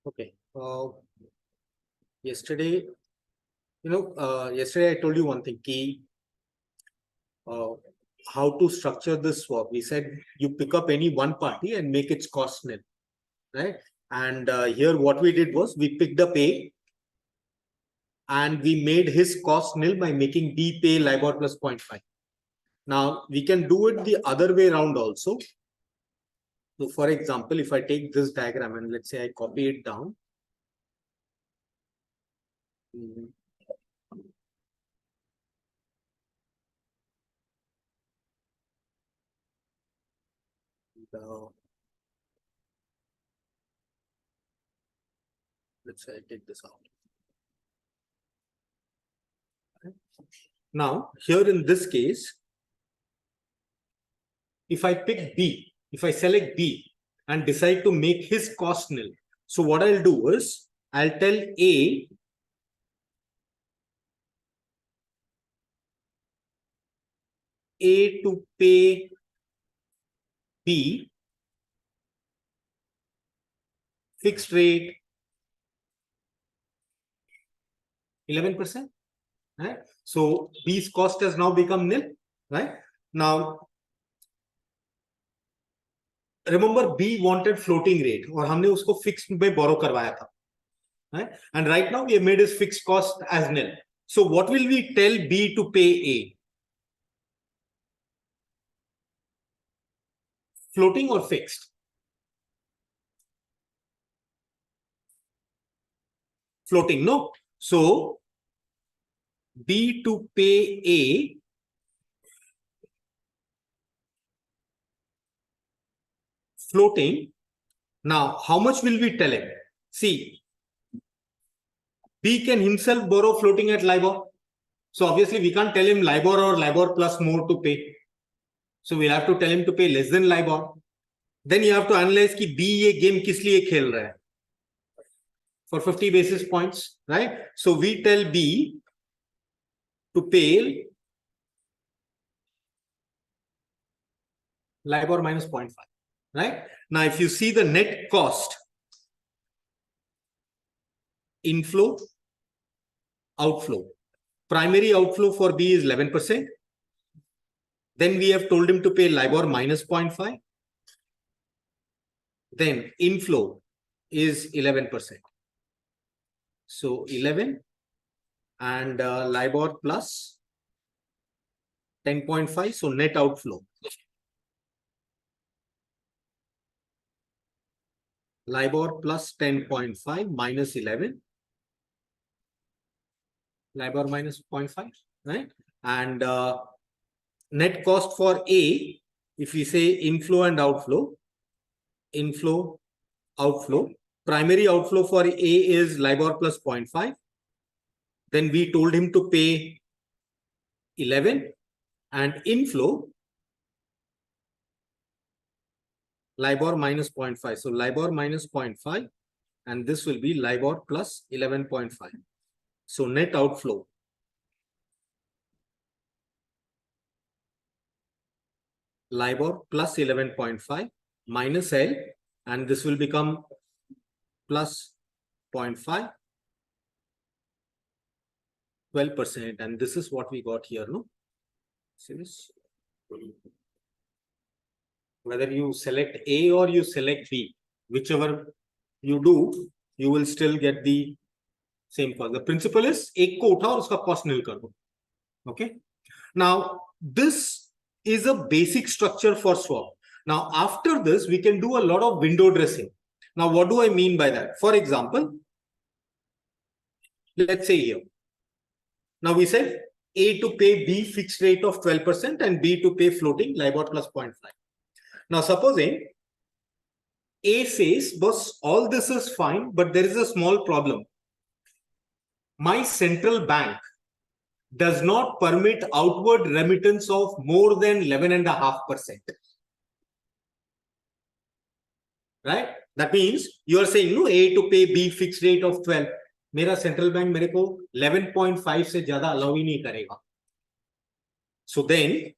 Okay. Yesterday, yesterday I told you one thing, key, how to structure this swap. We said you pick up any one party and make its cost nil, right? And here what we did was we picked up A and we made his cost nil by making B pay LIBOR plus 0.5. Now we can do it the other way around also. So for example, if I take this diagram and let's say I copy it down. Let's say I take this out. Now, here in this case, if I pick B, if I select B and decide to make his cost nil, so what I'll do is I'll tell A to pay B fixed rate 11%, right? So B's cost has now become nil, right? Now, remember B wanted floating rate और हमने उसको fixed में borrow करवाया था, right? And right now we have made his fixed cost as nil. So what will we tell B to pay A? Floating or fixed? Floating, no? So B to pay A floating. Now, how much will we tell him? See, B can himself borrow floating at LIBOR. So obviously we can't tell him LIBOR or LIBOR plus more to pay. So we'll have to tell him to pay less than LIBOR. Then you have to analyze कि B ये game किस लिए खेल रहा है? For 50 basis points, right? So we tell B to pay LIBOR minus 0.5, right? Now, if you see the net cost, inflow, outflow. Primary outflow for B is 11%. Then we have told him to pay LIBOR minus 0.5. Then inflow is 11%. So 11 and LIBOR plus 10.5. So net outflow. LIBOR plus 10.5 minus 11. LIBOR minus 0.5, right? And net cost for A, if we say inflow and outflow, inflow, outflow. Primary outflow for A is LIBOR plus 0.5. Then we told him to pay 11 and inflow LIBOR minus 0.5. So LIBOR minus 0.5 and this will be LIBOR plus 11.5. So net outflow LIBOR plus 11.5 minus L and this will become plus 0.5, 12%, and this is what we got here, no? See this? Whether you select A or you select B, whichever you do, you will still get the same cost. The principle is एक को उठाओ और उसका cost nil कर दो. Okay. Now this is a basic structure for swap. Now after this, we can do a lot of window dressing. Now what do I mean by that? For example, let's say here. Now we said A to pay B fixed rate of 12% and B to pay floating LIBOR plus 0.5. Now supposing A says, boss, all this is fine, but there is a small problem. My central bank does not permit outward remittance of more than 11.5%. Right? That means you are saying no, A to pay B fixed rate of 12. मेरा central bank मेरे को 11.5 से ज्यादा allow ही नहीं करेगा. So then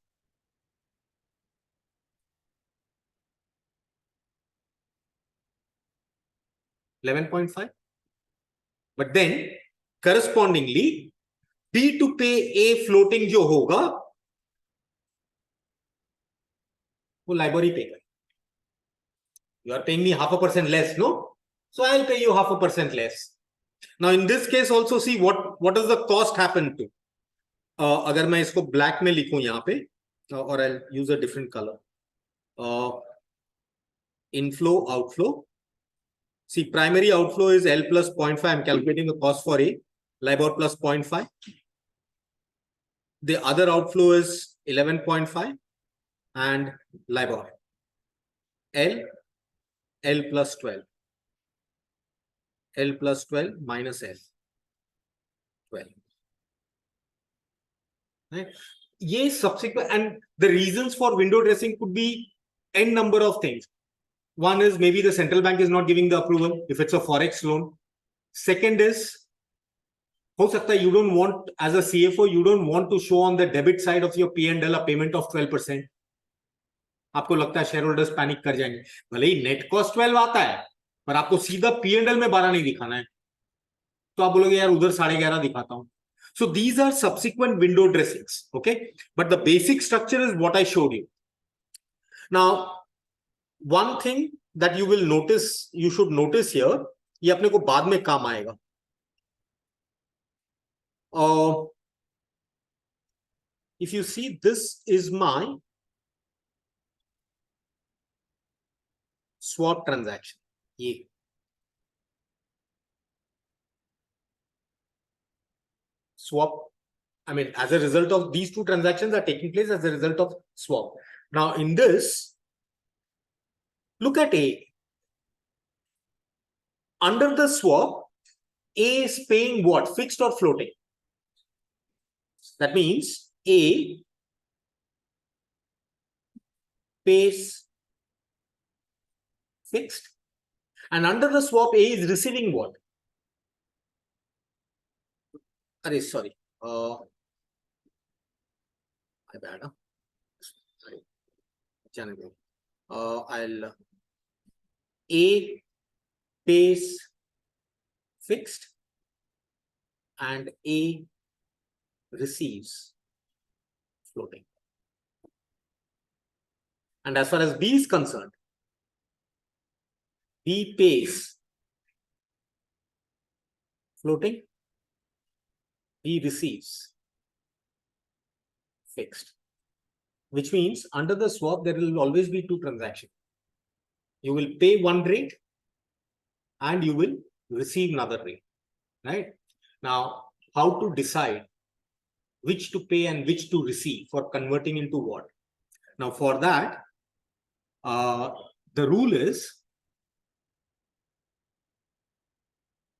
11.5. But then correspondingly B to pay A floating जो होगा वो LIBOR ही पे करेगा. You are paying me 0.5% less, no? So I'll pay you 0.5% less. Now in this case also see what does the cost happen to? अगर मैं इसको black में लिखूं यहाँ पे और I'll use a different color. Inflow, outflow. See, primary outflow is L plus 0.5. I'm calculating the cost for A. LIBOR plus 0.5. The other outflow is 11.5 and LIBOR. L plus 12. L plus 12 minus L. 12. Right? Yes, subsequent, and the reasons for window dressing could be n number of things. One is maybe the central bank is not giving the approval if it's a forex loan. Second is, हो सकता है you don't want, as a CFO, you don't want to show on the debit side of your P&L a payment of 12%. आपको लगता है share holders panic कर जाएंगे, भले ही net cost 12 आता है पर आपको सीधा P&L में 12 नहीं दिखाना है, तो आप बोलोगे यार उधर 11.5 दिखाता हूं. So these are subsequent window dressings, okay? But the basic structure is what I showed you. Now, one thing that you will notice, you should notice here, ये अपने को बाद में काम आएगा. If you see, this is my swap transaction. ये swap, I mean, as a result of these two transactions are taking place as a result of swap. Now, in this, look at A. Under the swap, A is paying what? Fixed or floating? That means A pays fixed, and under the swap, A is receiving what? Sorry. My bad. Sorry. I'll A pays fixed and A receives floating. And as far as B is concerned, B pays floating, B receives fixed, which means under the swap, there will always be two transactions. You will pay one rate and you will receive another rate, right? Now, how to decide which to pay and which to receive for converting into what? Now, for that, the rule is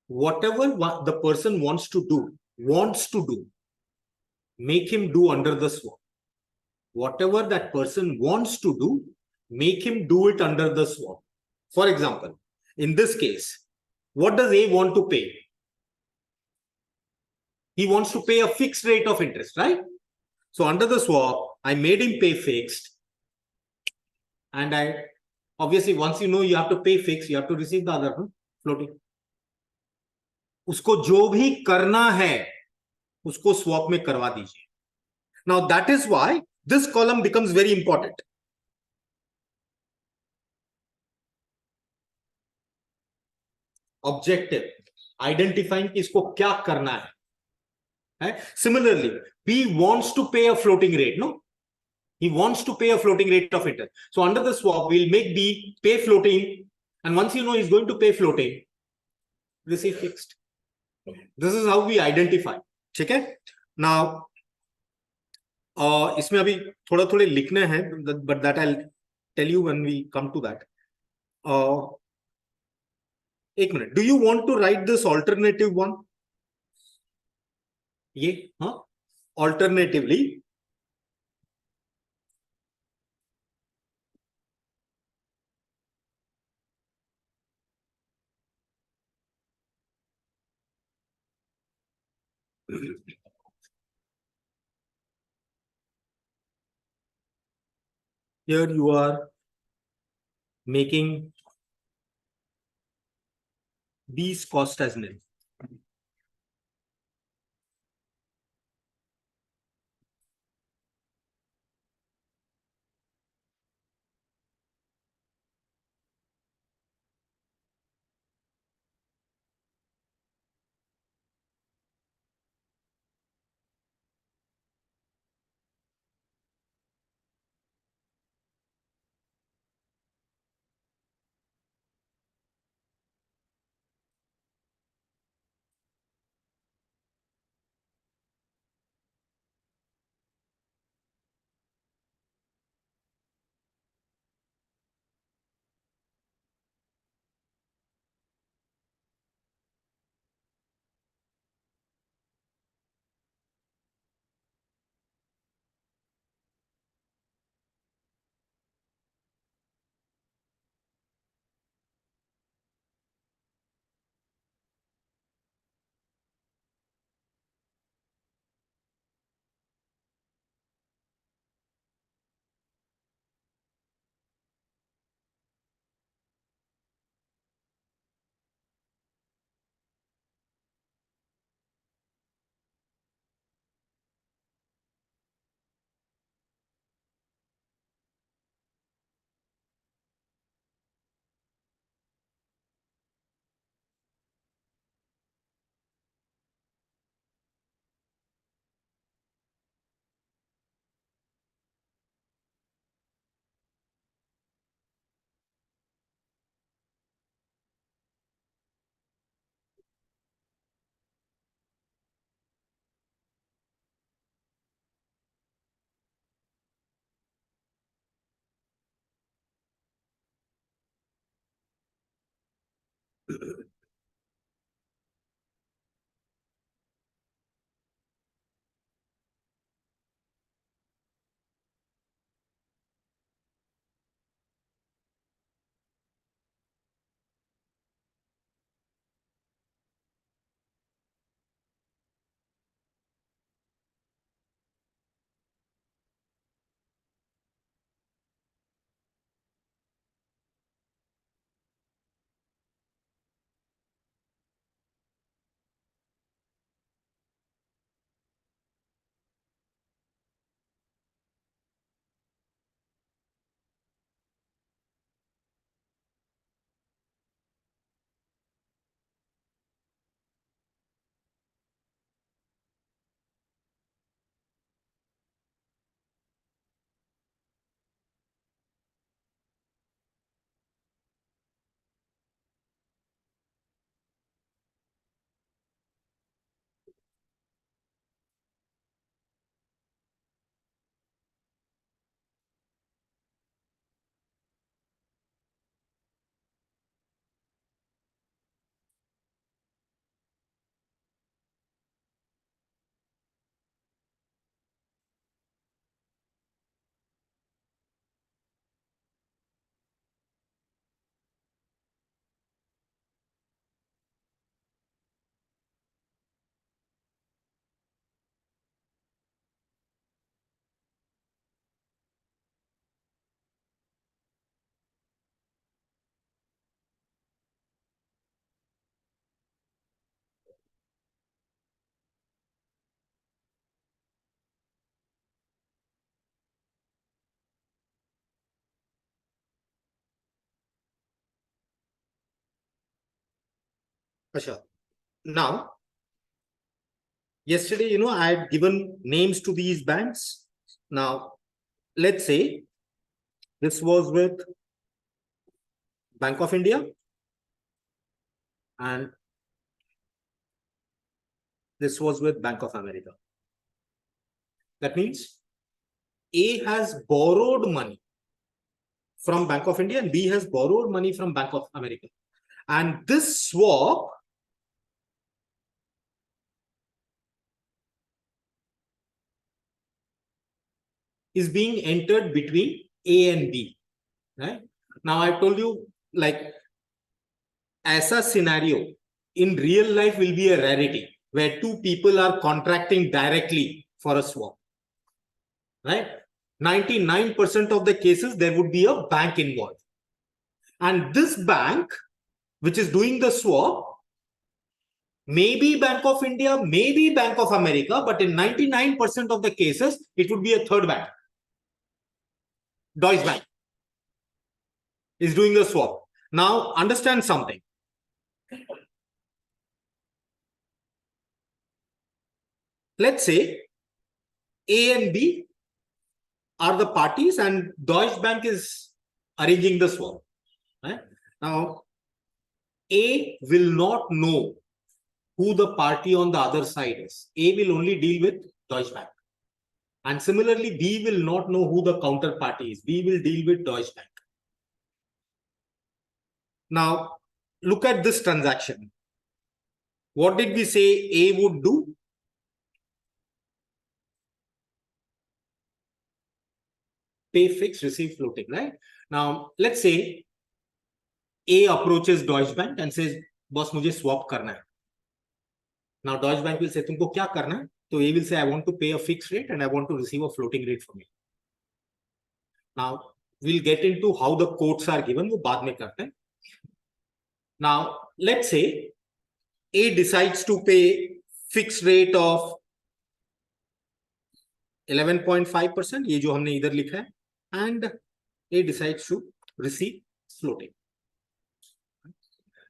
whatever the person wants to do, make him do under the swap. Whatever that person wants to do, make him do it under the swap. For example, in this case, what does A want to pay? He wants to pay a fixed rate of interest, right? So under the swap, I made him pay fixed. And I, obviously, once you know you have to pay fixed, you have to receive the other floating. उसको जो भी करना है, उसको swap में करवा दीजिए. Now that is why this column becomes very important. Objective, identifying कि इसको क्या करना है. Similarly, B wants to pay a floating rate, no? He wants to pay a floating rate of interest. So under the swap, we'll make B pay floating, and once you know he's going to pay floating, receive fixed. This is how we identify. ठीक है? Now, इसमें अभी थोड़े लिखने हैं, but that I'll tell you when we come to that. एक minute. Do you want to write this alternative one? ये हाँ, alternatively, here you are making B is cost as nil. Asha. Now, yesterday, I had given names to these banks. Now, let's say this was with Bank of India and this was with Bank of America. That means A has borrowed money from Bank of India and B has borrowed money from Bank of America. And this swap is being entered between A and B. Right? Now, I told you, like, as a scenario in real life will be a rarity where two people are contracting directly for a swap. Right? 99% of the cases, there would be a bank involved. And this bank, which is doing the swap, Maybe Bank of India, maybe Bank of America, but in 99% of the cases, it would be a third bank. Deutsche Bank is doing the swap. Now, understand something. Let's say A and B are the parties and Deutsche Bank is arranging the swap. Right? Now, A will not know who the party on the other side is. A will only deal with Deutsche Bank. And similarly, B will not know who the counterparty is. B will deal with Deutsche Bank. Now, look at this transaction. What did we say A would do? Pay fixed, receive floating, right? Now, let's say A approaches Deutsche Bank and says, boss, मुझे swap करना है. Now, Deutsche Bank will say, तुमको क्या करना है? So A will say, I want to pay a fixed rate and I want to receive a floating rate from you. Now, we'll get into how the quotes are given. वो बाद में करते हैं. Now, let's say A decides to pay fixed rate of 11.5%, ये जो हमने इधर लिखा है, and A decides to receive floating.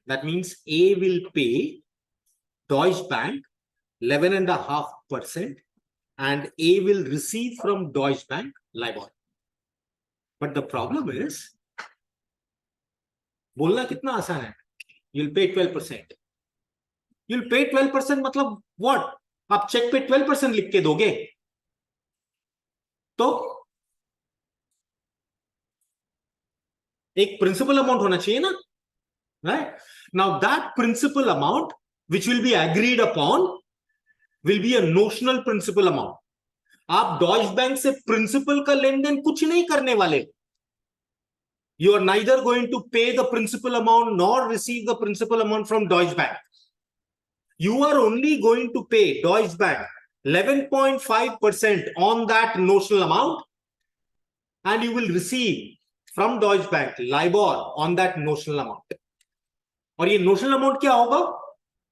That means A will pay Deutsche Bank 11.5% and A will receive from Deutsche Bank LIBOR. But the problem is, बोलना कितना आसान है? You'll pay 12%. You'll pay 12% मतलब what? आप चेक पे 12% लिख के दोगे? तो एक प्रिंसिपल अमाउंट होना चाहिए ना? Right? Now that principal amount which will be agreed upon will be a notional principal amount. आप Deutsche Bank से प्रिंसिपल का लेन देन कुछ नहीं करने वाले. You are neither going to pay the principal amount nor receive the principal amount from Deutsche Bank. You are only going to pay Deutsche Bank 11.5% on that notional amount and you will receive from Deutsche Bank LIBOR on that notional amount. और ये notional amount क्या होगा?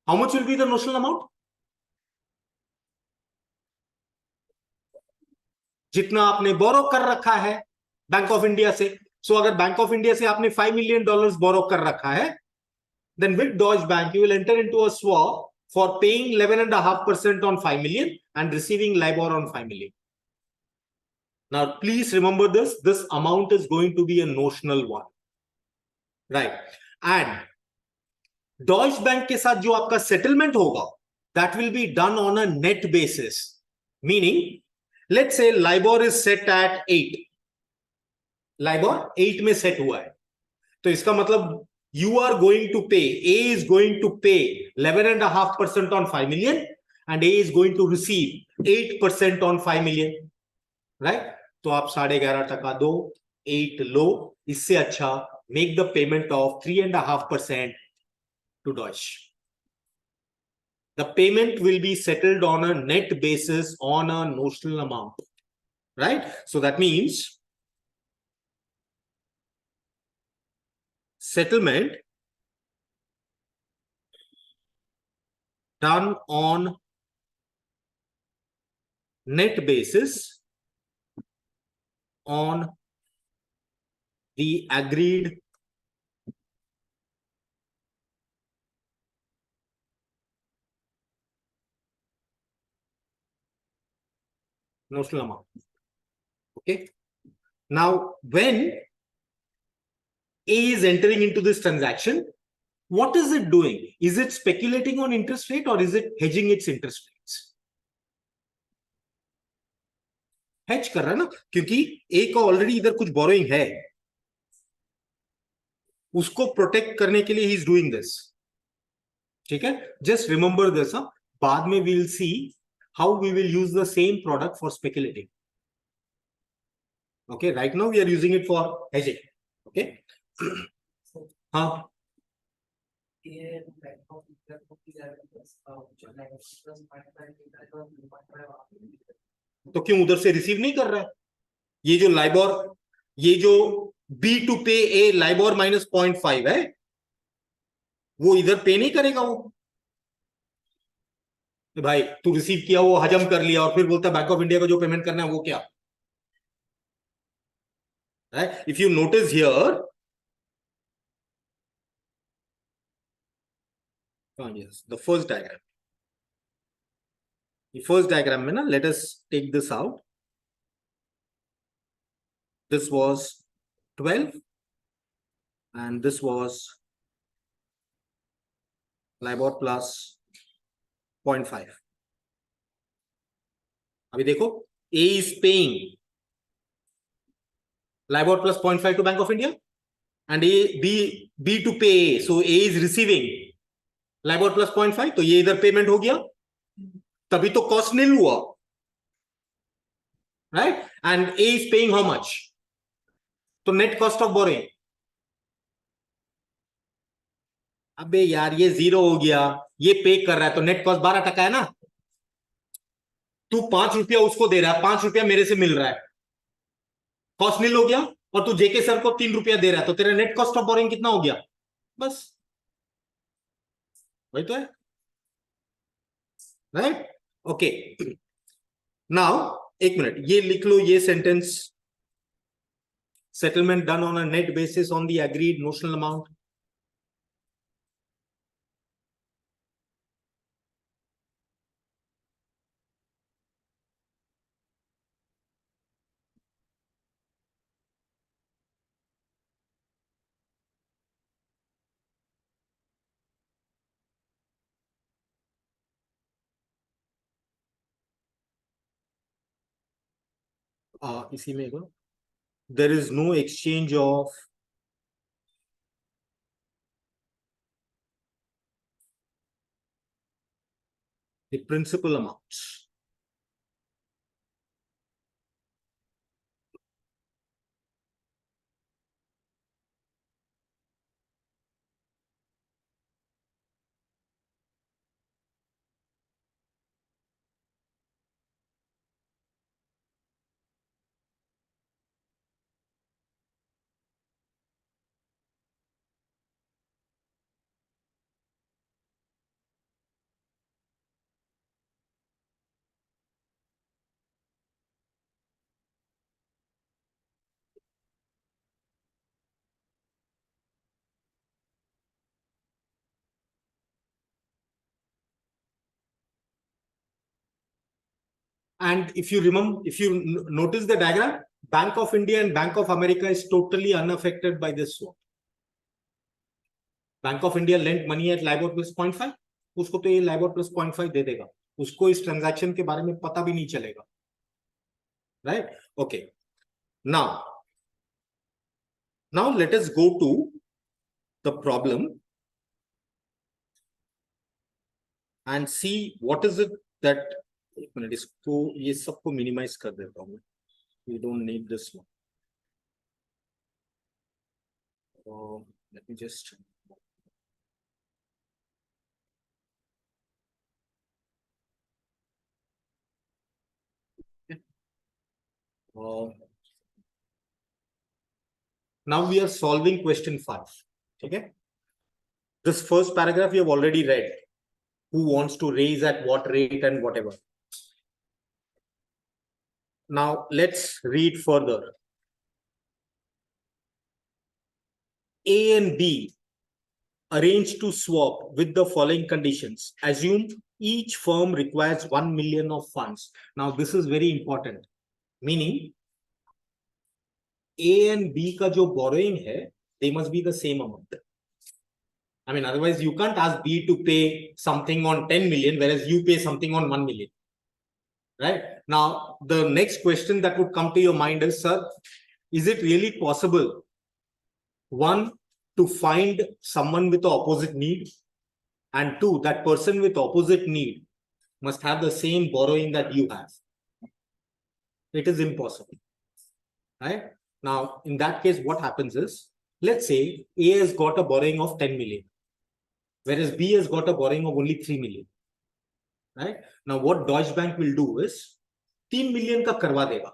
How much will be the notional amount? जितना आपने बोरो कर रखा है bank of India से. सो अगर बैंक ऑफ इंडिया से आपने $5 million बोरो कर रखा है, then with Deutsche Bank you will enter into a swap for paying 11.5% on 5 million and receiving LIBOR on 5 million. Now please remember this amount is going to be a notional one, right? And Deutsche Bank के साथ जो आपका settlement होगा, that will be done on a net basis. Meaning, let's say LIBOR is set at 8. LIBOR 8 में set हुआ है. तो इसका मतलब you are going to pay, A is going to pay 11.5% on 5 million and A is going to receive 8% on 5 million. Right? तो आप 11.5% दो, 8 लो. इससे अच्छा make the payment of 3.5% to Deutsche. The payment will be settled on a net basis on a notional amount. Right? So that means settlement done on net basis on the agreed notional amount. Okay. Now, when A is entering into this transaction, what is it doing? Is it speculating on interest rate or is it hedging its interest rates? Hedge कर रहा है ना, क्योंकि A का already इधर कुछ borrowing है, उसको प्रोटेक्ट करने के लिए he is doing this. ठीक है? Just remember this. बाद में we'll see how we will use the same product for speculating. Okay, right now we are using it for hedging. Okay. हाँ. तो क्यों उधर से रिसीव नहीं कर रहा है? ये जो लाइबोर, ये जो बी टू पे ए लाइबोर -0.5 है, वो इधर पे नहीं करेगा वो. कि भाई तू रिसीव किया, वो हजम कर लिया, और फिर बोलता बैंक ऑफ इंडिया को जो पेमेंट करना है वो क्या, right? If you notice here, yes, the first diagram. The first diagram में ना, let us take this out. This was 12 and this was LIBOR plus 0.5. अभी देखो, A is paying LIBOR plus 0.5 to Bank of India and B to pay A. So A is receiving LIBOR plus 0.5, तो ये इधर payment हो गया, तभी तो cost नील हुआ, right? And A is paying how much? तो नेट कॉस्ट ऑफ बोरिंग, अबे यार ये 0 हो गया, ये पे कर रहा है तो नेट कॉस्ट 12% है ना। तू 5 रुपया उसको दे रहा है, 5 रुपया मेरे से मिल रहा है, कॉस्ट नील हो गया, और तू जेके सर को 3 रुपया दे रहा है, तो तेरा नेट कॉस्ट ऑफ बोरिंग कितना हो गया, बस वही तो है, राइट? ओके, नाउ एक मिनट, ये लिख लो ये sentence, settlement done on a net basis on the agreed notional amount. इसी में there is no exchange of the principal amounts. And if you remember, if you notice the diagram, Bank of India and Bank of America is totally unaffected by this swap. Bank of India lent money at LIBOR plus 0.5, उसको तो ये LIBOR plus 0.5 दे देगा, उसको इस transaction के बारे में पता भी नहीं चलेगा, right? Okay, now let us go to the problem and see what is it that, एक मिनट, इसको ये सबको मिनिमाइज कर देता हूँ, we don't need this one. Let me just now we are solving question 5. Okay, this first paragraph you have already read, who wants to raise at what rate and whatever. Now let's read further. A and B arrange to swap with the following conditions. Assume each firm requires 1 million of funds. Now this is very important, meaning A and B का जो borrowing है, they must be the same amount. I mean, otherwise you can't ask B to pay something on 10 million, whereas you pay something on 1 million. Right? Now, the next question that would come to your mind is, sir, is it really possible, one, to find someone with the opposite need, and two, that person with opposite need must have the same borrowing that you have? It is impossible. Right? Now, in that case, what happens is, let's say A has got a borrowing of 10 million, whereas B has got a borrowing of only 3 million. Right? Now, what Deutsche Bank will do is 3 million का करवा देगा,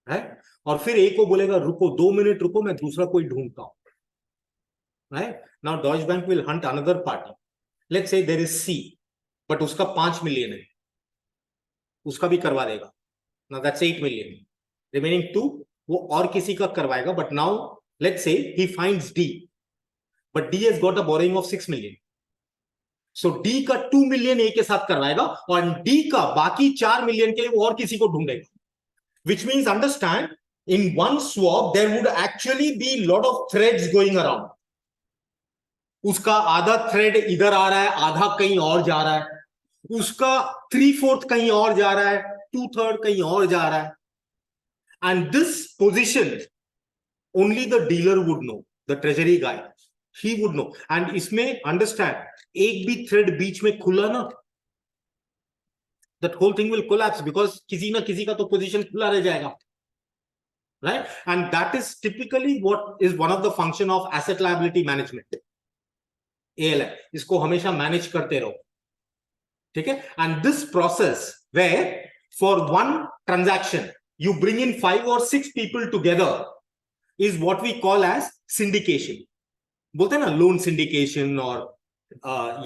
right? और फिर A को बोलेगा रुको 2 minute रुको, मैं दूसरा कोई ढूंढता हूं. Right? Now Deutsche Bank will hunt another party. Let's say there is C. But उसका 5 मिलियन है, उसका भी करवा देगा ना, दैट्स 8 मिलियन। रिमेनिंग 2 वो और किसी का करवाएगा, but now let's say he finds D, but D has got a borrowing of 6 million. So D का 2 मिलियन ए के साथ करवाएगा और डी का बाकी 4 मिलियन के लिए वो और किसी को ढूंढेगा, which means understand in one swap there would actually be lot of threads going around. उसका आधा थ्रेड इधर आ रहा है, आधा कहीं और जा रहा है, उसका 3/4 कहीं और जा रहा है, 2/3 कहीं और जा रहा है, and this position only the dealer would know, the treasury guy, he would know. and इसमें understand एक भी थ्रेड बीच में खुला ना, that whole thing will collapse because किसी ना किसी का तो पोजीशन खुला रह जाएगा, right? And that is typically what is one of the function of asset liability management, ALM. इसको हमेशा मैनेज करते रहो, ठीक है? And this process where for one transaction you bring in 5 or 6 people together is what we call as syndication. बोलते हैं ना loan syndication और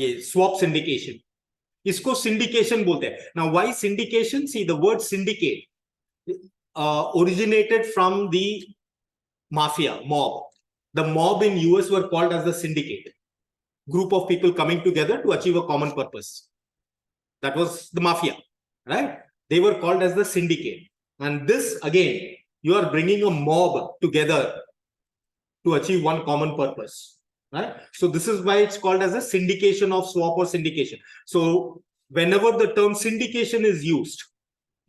ये स्वैप सिंडिकेशन, इसको सिंडिकेशन बोलते हैं. Now why syndication? See, the word syndicate originated from the mafia, mob. The mob in US were called as the syndicate, group of people coming together to achieve a common purpose. That was the mafia, right? They were called as the syndicate. And this, again, you are bringing a mob together to achieve one common purpose, right? So this is why it's called as a syndication of swap or syndication. So whenever the term syndication is used,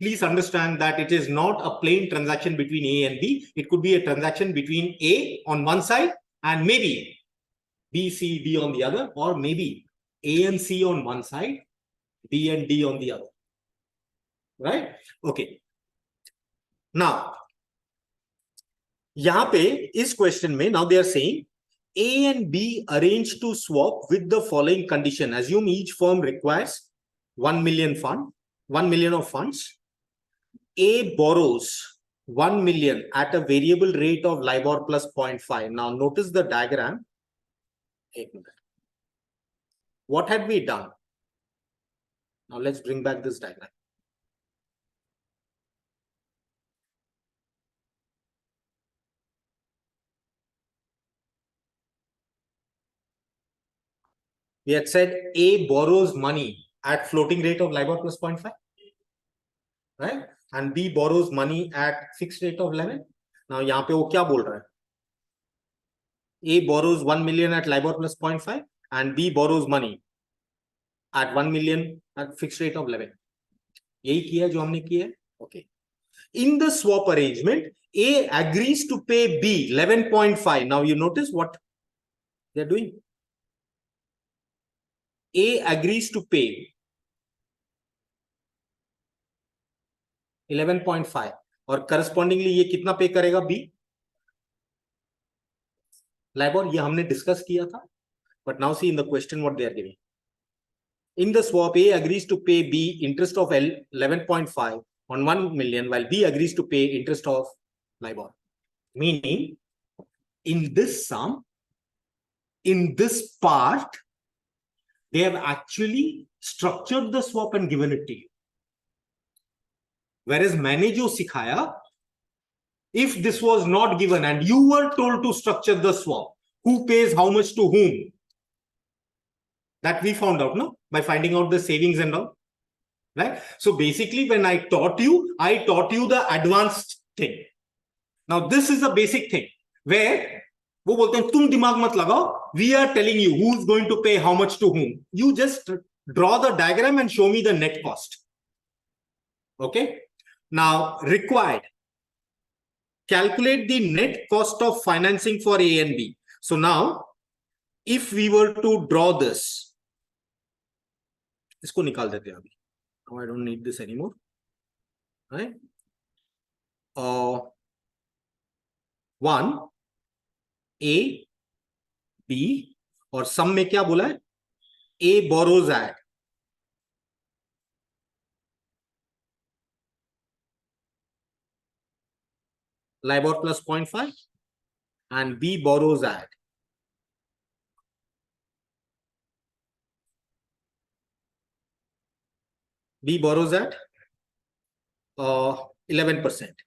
please understand that it is not a plain transaction between A and B. It could be a transaction between A on one side and maybe B, C, D on the other, or maybe A and C on one side, B and D on the other, right? Okay. Now, यहाँ पे इस question में now they are saying A and B arrange to swap with the following condition. Assume each firm requires 1 million of funds. A borrows 1 million at a variable rate of LIBOR plus 0.5. Now notice the diagram. What had we done? Now let's bring back this diagram. We had said A borrows money at floating rate of LIBOR plus 0.5, right? And B borrows money at fixed rate of 11. Now यहाँ पे वो क्या बोल रहा है? A borrows 1 million at LIBOR plus 0.5 and B borrows money at 1 million at fixed rate of 11. यही किया जो हमने किया है. Okay. In the swap arrangement, A agrees to pay B 11.5. Now you notice what they're doing. A agrees to pay 11.5 और correspondingly ये कितना पे करेगा B? LIBOR, ये हमने डिस्कस किया था, but now see in the question what they are giving. In the swap, A agrees to pay B interest of 11.5 on 1 million, while B agrees to pay interest of LIBOR. Meaning, in this sum, in this part, they have actually structured the swap and given it to you. Whereas मैंने जो सिखाया, if this was not given and you were told to structure the swap, who pays how much to whom? That we found out, no? By finding out the savings and all, right? So basically, when I taught you the advanced thing. Now, this is a basic thing where वो बोलते हैं तुम दिमाग मत लगाओ, we are telling you who's going to pay how much to whom. You just draw the diagram and show me the net cost. Okay. Now, required. Calculate the net cost of financing for A and B. So now, if we were to draw this, इसको निकाल देते हैं अभी. Now I don't need this anymore, right? 1 A B और सम में क्या बोला है? A borrows at LIBOR plus 0.5 and B borrows at B borrows at 11%.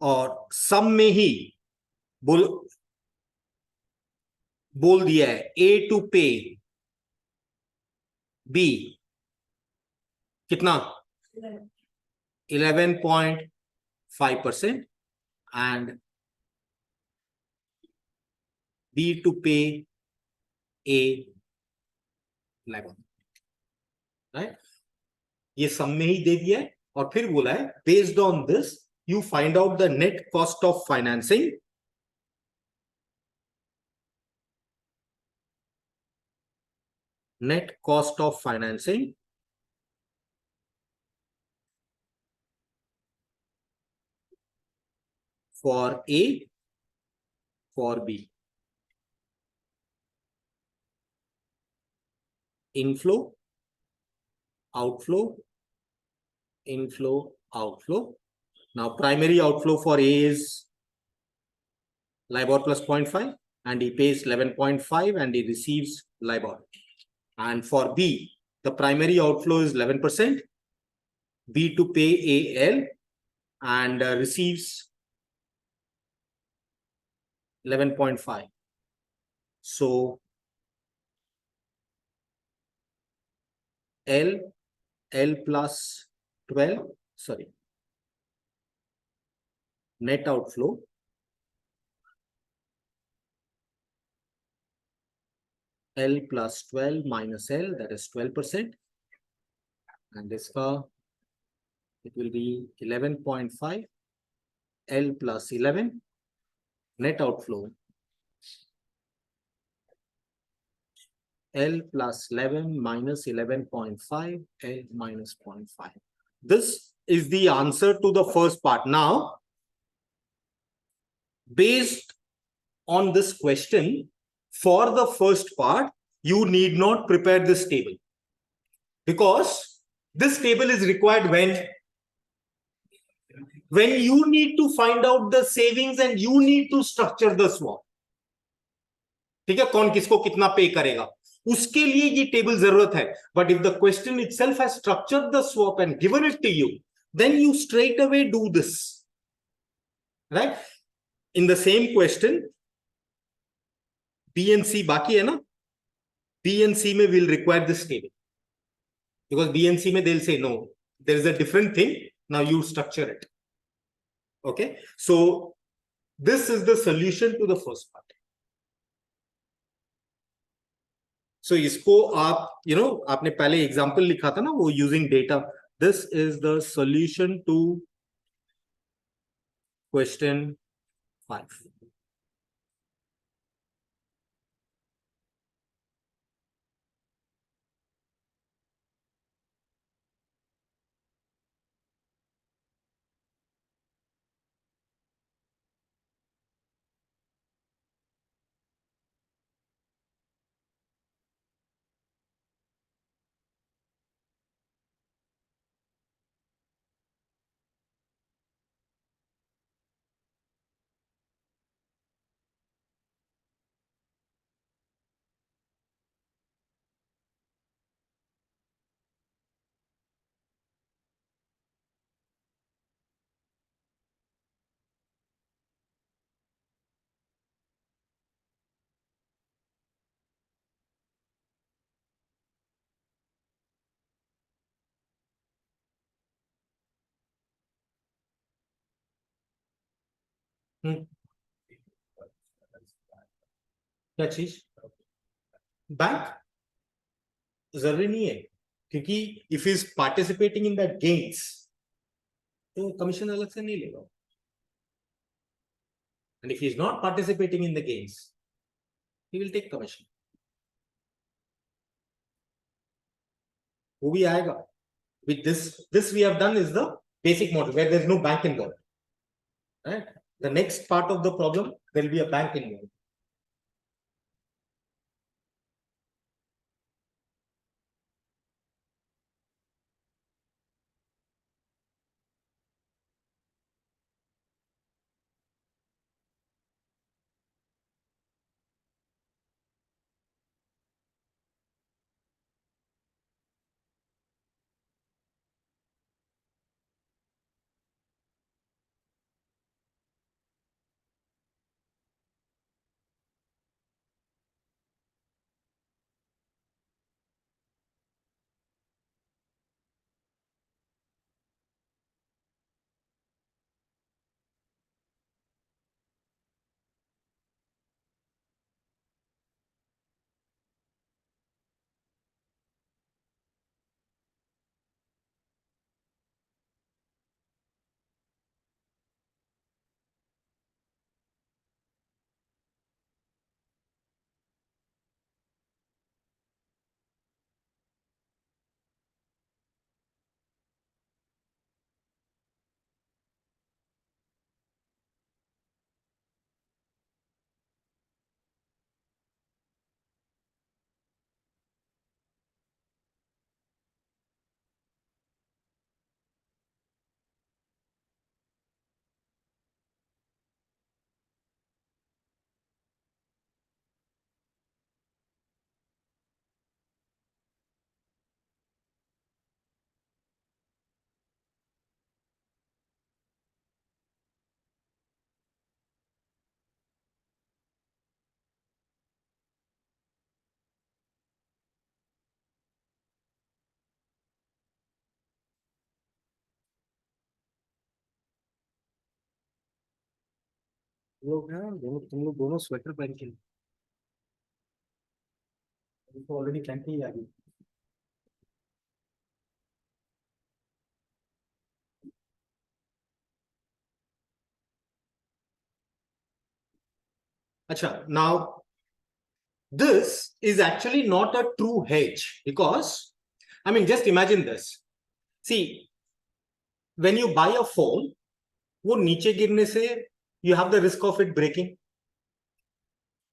और सम में ही बोल दिया है A to pay B कितना 11.5% and B to pay A 11, right? ये सम में ही दे दिया है और फिर बोला है based on this you find out the net cost of financing for A, for B. Inflow, outflow, inflow, outflow. Now primary outflow for A is LIBOR plus 0.5 and he pays 11.5 and he receives LIBOR. And for B, the primary outflow is 11%, B to pay AL and receives 11.5. So L plus 12, sorry, net outflow L plus 12 minus L, that is 12%. And this car, it will be 11.5 L plus 11 net outflow L plus 11 minus 11.5 L minus 0.5. This is the answer to the first part. Now, based on this question, for the first part, you need not prepare this table because this table is required when you need to find out the savings and you need to structure the swap. ठीक है, कौन किसको कितना पे करेगा उसके लिए ये टेबल जरूरत है. But if the question itself has structured the swap and given it to you, then you straight away do this, right? In the same question B and C बाकी है ना, बी एंड सी में will require this table because B and C में they will say no there is a different thing, now you structure it. Okay, so this is the solution to the first part. So इसको आप आपने पहले example लिखा था ना वो using data. This is the solution to question 5. क्या चीज? बैंक जरूरी नहीं है क्योंकि if is participating in the gains तो कमीशन अलग से नहीं लेगा. And if he is not participating in the gains he will take commission. वो भी आएगा. with this we have done is the basic model where there is no bank involved, right? The next part of the problem there will be a bank involved. लोग हैं तुम लोग दोनों sweater पहन के ऑलरेडी कैंप ही आ गई। Acha, now this is actually not a true hedge because, I mean, just imagine this. See, when you buy a phone, वो नीचे गिरने से you have the risk of it breaking.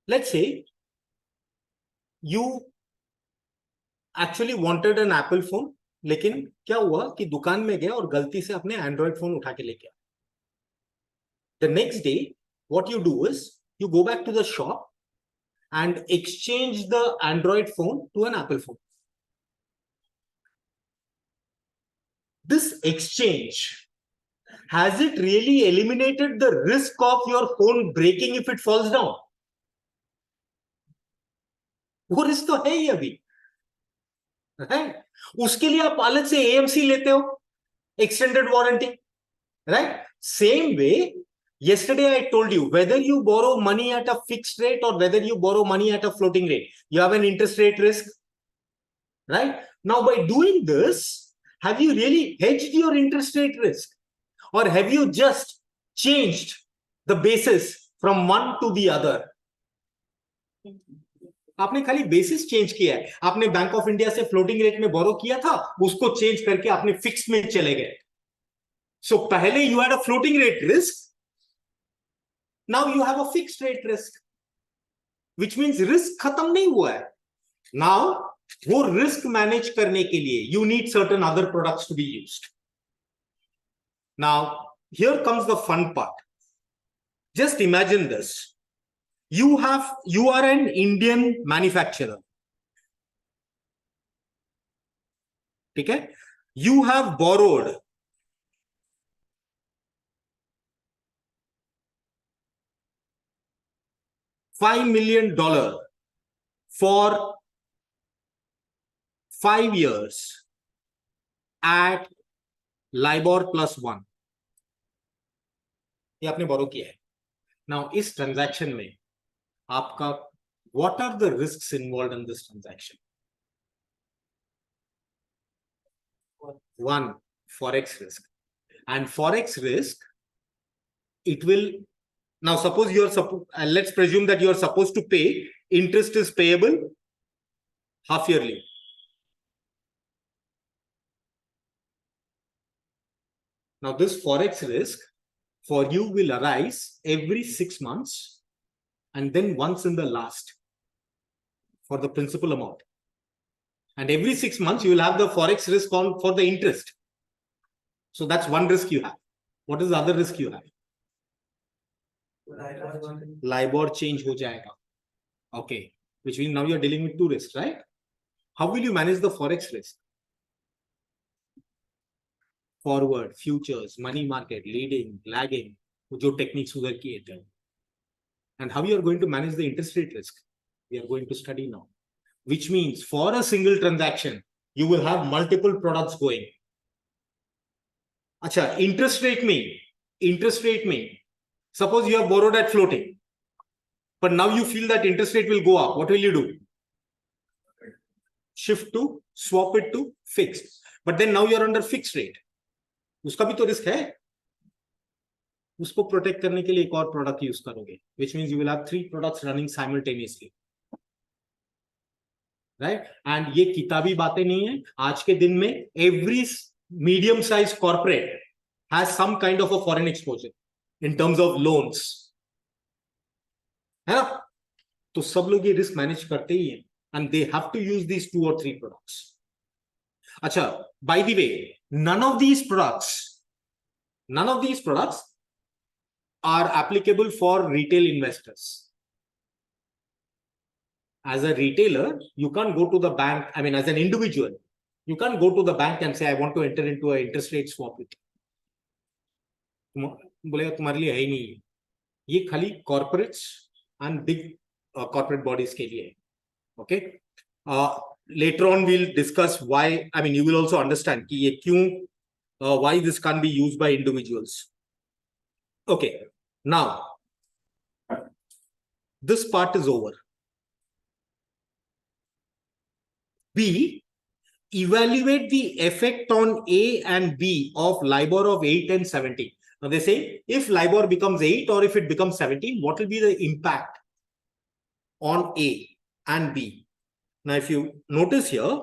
Let's say you actually wanted an Apple phone, लेकिन क्या हुआ कि दुकान में गया और गलती से अपने एंड्रॉइड फोन उठा के ले गया. The next day, what you do is you go back to the shop and exchange the Android phone to an Apple phone. This exchange, has it really eliminated the risk of your phone breaking if it falls down? वो risk तो है ही अभी, right? उसके लिए आप अलग से AMC लेते हो, extended warranty, right? Same way, yesterday I told you, whether you borrow money at a fixed rate or whether you borrow money at a floating rate, you have an interest rate risk, right? Now, by doing this, have you really hedged your interest rate risk? Or have you just changed the basis from one to the other? आपने खाली basis change किया है. आपने bank of India से floating rate में बोरो किया था, उसको चेंज करके आपने फिक्स में चले गए. सो पहले you had a floating rate risk, now you have a fixed rate risk, which means risk खत्म नहीं हुआ है. नाउ वो रिस्क मैनेज करने के लिए you need certain other products to be used. Now here comes the fun part. Just imagine this. You are an Indian manufacturer. ठीक है? You have borrowed $5 million for 5 years at LIBOR +1. ये आपने बोरो किया है. Now, इस transaction में आपका, what are the risks involved in this transaction? One, forex risk. And forex risk, it will, now suppose let's presume that you are supposed to pay, interest is payable half yearly. Now this forex risk for you will arise every 6 months and then once in the last for the principal amount. And every 6 months you will have the forex risk for the interest. So that's one risk you have. What is the other risk you have? LIBOR change ho jayega. Okay, which means now you're dealing with two risks, right? How will you manage the forex risk? Forward, futures, money market, leading, lagging, jo techniques udhar kiye the. And how you are going to manage the interest rate risk, we are going to study now. Which means for a single transaction, you will have multiple products going. Acha, interest rate mein, suppose you have borrowed at floating, but now you feel that interest rate will go up. What will you do? Shift to, swap it to fixed. But then now you are under fixed rate. उसका भी तो risk है. उसको protect करने के लिए एक और प्रोडक्ट यूज करोगे, which means you will have 3 products running simultaneously, right? And ये किताबी बातें नहीं है. आज के दिन में every medium sized corporate has some kind of a foreign exposure in terms of loans, है ना? तो सब लोग ये रिस्क मैनेज करते ही हैं, and they have to use these 2 or 3 products. अच्छा, by the way, none of these products are applicable for retail investors. As a retailer, you can't go to the bank. I mean, as an individual, you can't go to the bank and say, I want to enter into an interest rate swap with you. बोलेगा तुम्हारे लिए है ही नहीं, ये खाली corporates and big corporate bodies के लिए. Okay. Later on, we'll discuss why. I mean, you will also understand कि ये क्यों, why this can't be used by individuals. Okay. Now, This part is over. B, evaluate the effect on A and B of LIBOR of 8 and 17. Now they say if LIBOR becomes 8 or if it becomes 17, what will be the impact on A and B? Now, if you notice here,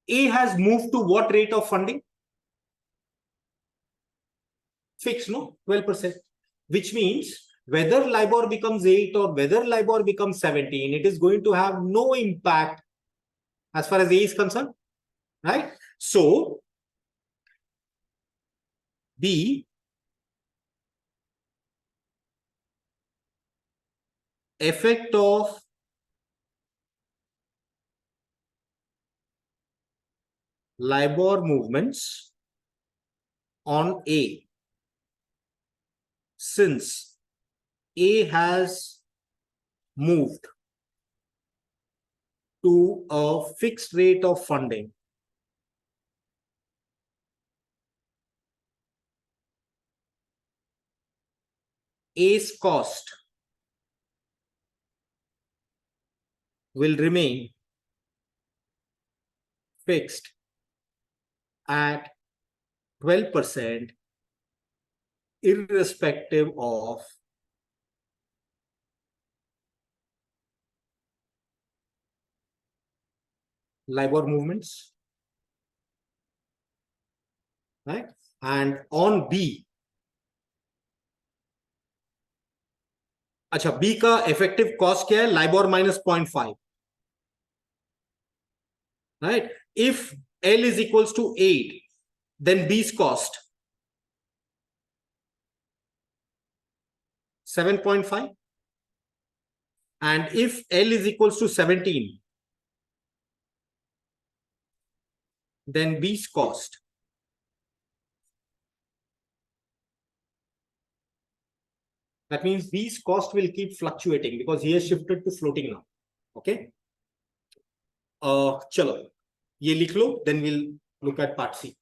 A has moved to what rate of funding? Fixed, no? 12%. Which means whether LIBOR becomes 8 or whether LIBOR becomes 17, it is going to have no impact as far as A is concerned, right? So, B, effect of LIBOR movements on A, since A has moved to a fixed rate of funding, A's cost will remain fixed at 12% irrespective of LIBOR movements, right? And on B, अच्छा B का effective cost क्या है? LIBOR minus 0.5, right? If L is equals to 8, then B's cost 7.5, and if L is equals to 17, then B's cost that means B's cost will keep fluctuating because he has shifted to floating now. Okay. चलो ये लिख लो, then we'll look at part C.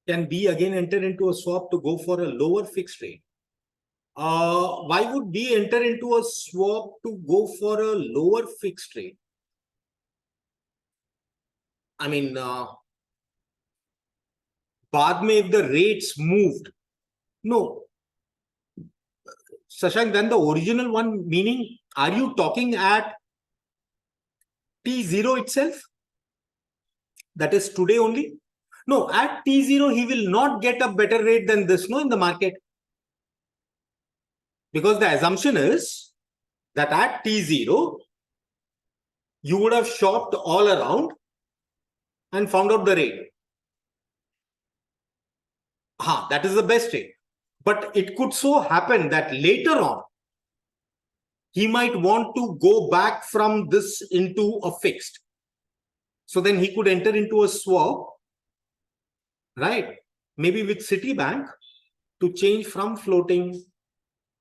Can B again enter into a swap to go for a lower fixed rate? Why would B enter into a swap to go for a lower fixed rate? I mean, बाद में if the rates moved, no. Shashank, then the original one, meaning, are you talking at T0 itself? That is today only? No, at T0, he will not get a better rate than this, no, in the market. Because the assumption is that at T0, you would have shopped all around and found out the rate. That is the best rate. But it could so happen that later on, he might want to go back from this into a fixed. So then he could enter into a swap, right? Maybe with Citibank to change from floating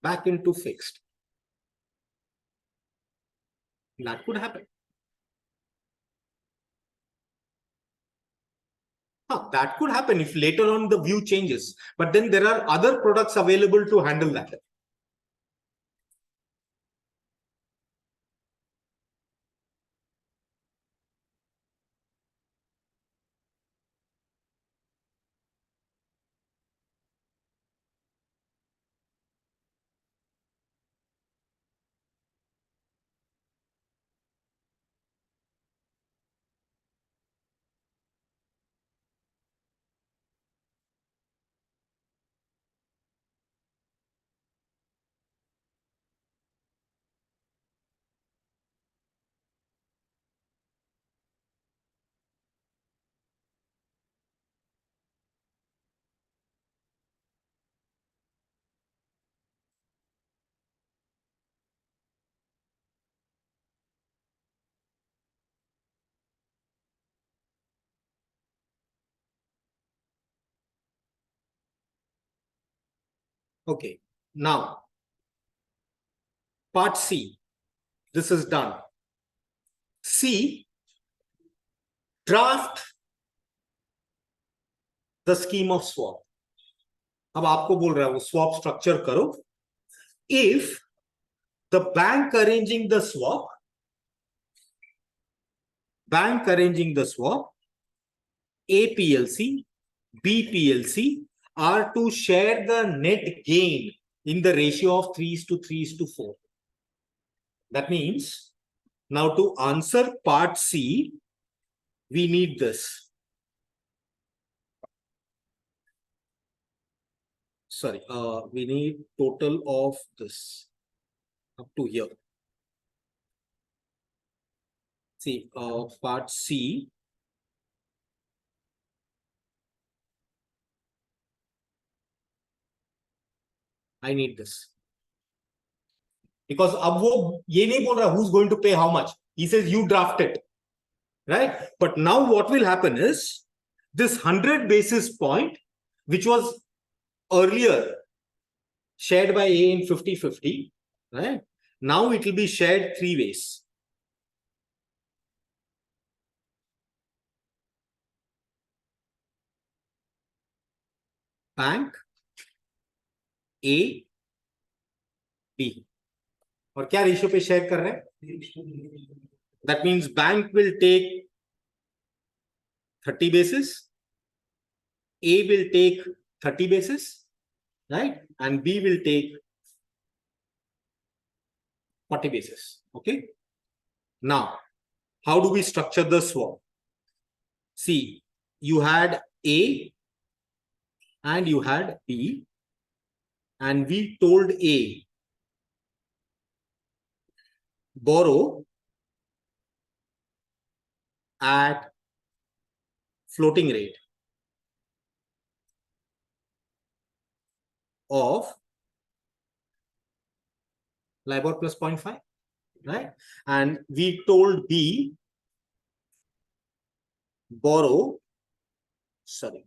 back into fixed. That could happen. That could happen if later on the view changes. But then there are other products available to handle that. Okay. Now, part C. This is done. C. Draft the scheme of swap. अब आपको बोल रहा है वो swap structure करो. If the bank arranging the swap, A PLC, B PLC are to share the net gain in the ratio of 3:3:4. That means now to answer part C, we need this. Sorry, we need total of this up to here. See, part C. I need this. Because अब वो ये नहीं बोल रहा who's going to pay how much. He says you draft it. Right? But now what will happen is this 100 basis point, which was earlier shared by A in 50-50, right? Now it will be shared 3 ways. Bank, A, B. और क्या ratio पे share कर रहे हैं? That means bank will take 30 basis, A will take 30 basis, right? And B will take 40 basis. Okay. Now, how do we structure the swap? See, you had A and you had B, and we told A, borrow at floating rate of LIBOR plus 0.5, right? And we told B, borrow, sorry,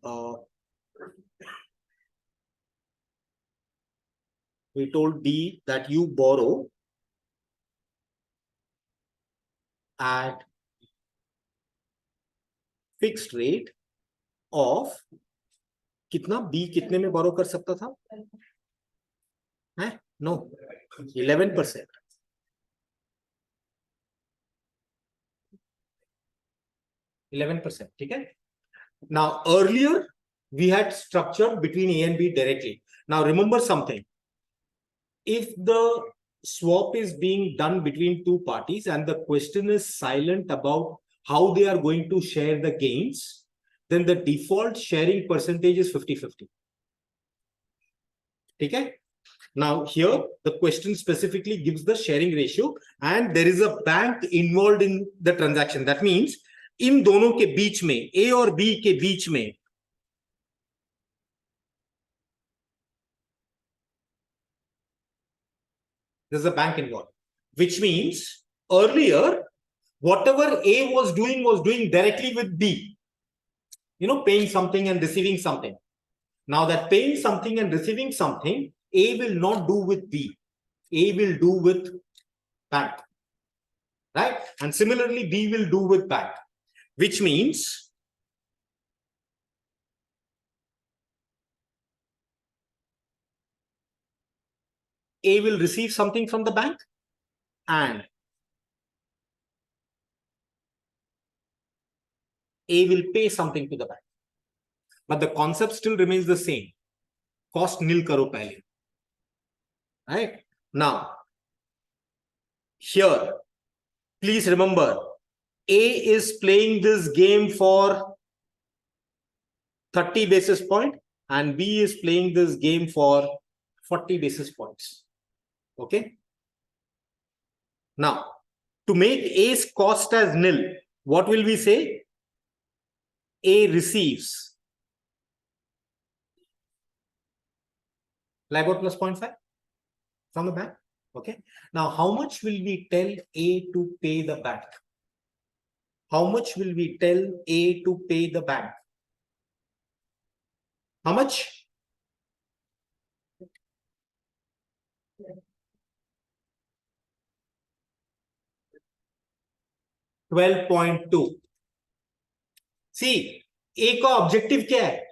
we told B that you borrow at fixed rate of कितना B कितने में borrow कर सकता था? No, 11%. 11%. Okay. Now earlier we had structured between A and B directly. Now remember something. If the swap is being done between two parties and the question is silent about how they are going to share the gains, then the default sharing percentage is 50-50. Okay. Now here the question specifically gives the sharing ratio and there is a bank involved in the transaction. That means इन दोनों के बीच में, A और B के बीच में, there's a bank involved, which means earlier whatever A was doing directly with B, you know, paying something and receiving something. Now that paying something and receiving something, A will not do with B, A will do with bank, right? And similarly B will do with bank, which means A will receive something from the bank and A will pay something to the bank. But the concept still remains the same. Cost nil karo pehle. Right? Now, here, please remember, A is playing this game for 30 basis point and B is playing this game for 40 basis points. Okay. Now, to make A's cost as nil, what will we say? A receives LIBOR plus 0.5 from the bank. Okay. Now, how much will we tell A to pay the bank? How much will we tell A to pay the bank? How much? 12.2. सी, ए का objective क्या है?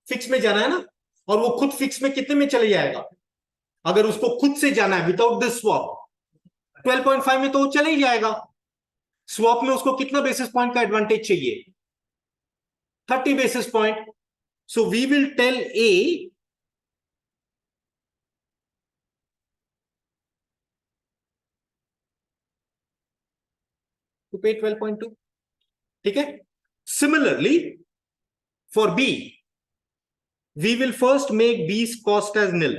Fix में जाना है ना, और वो खुद फिक्स में कितने में चले जाएगा? अगर उसको खुद से जाना है विदाउट दिस स्वैप 12.5 में तो वो चले ही जाएगा। स्वैप में उसको कितना बेसिस पॉइंट का एडवांटेज चाहिए? 30 basis point. So we will tell A to pay 12.2. ठीक है? Similarly, for B, we will first make B's cost as nil.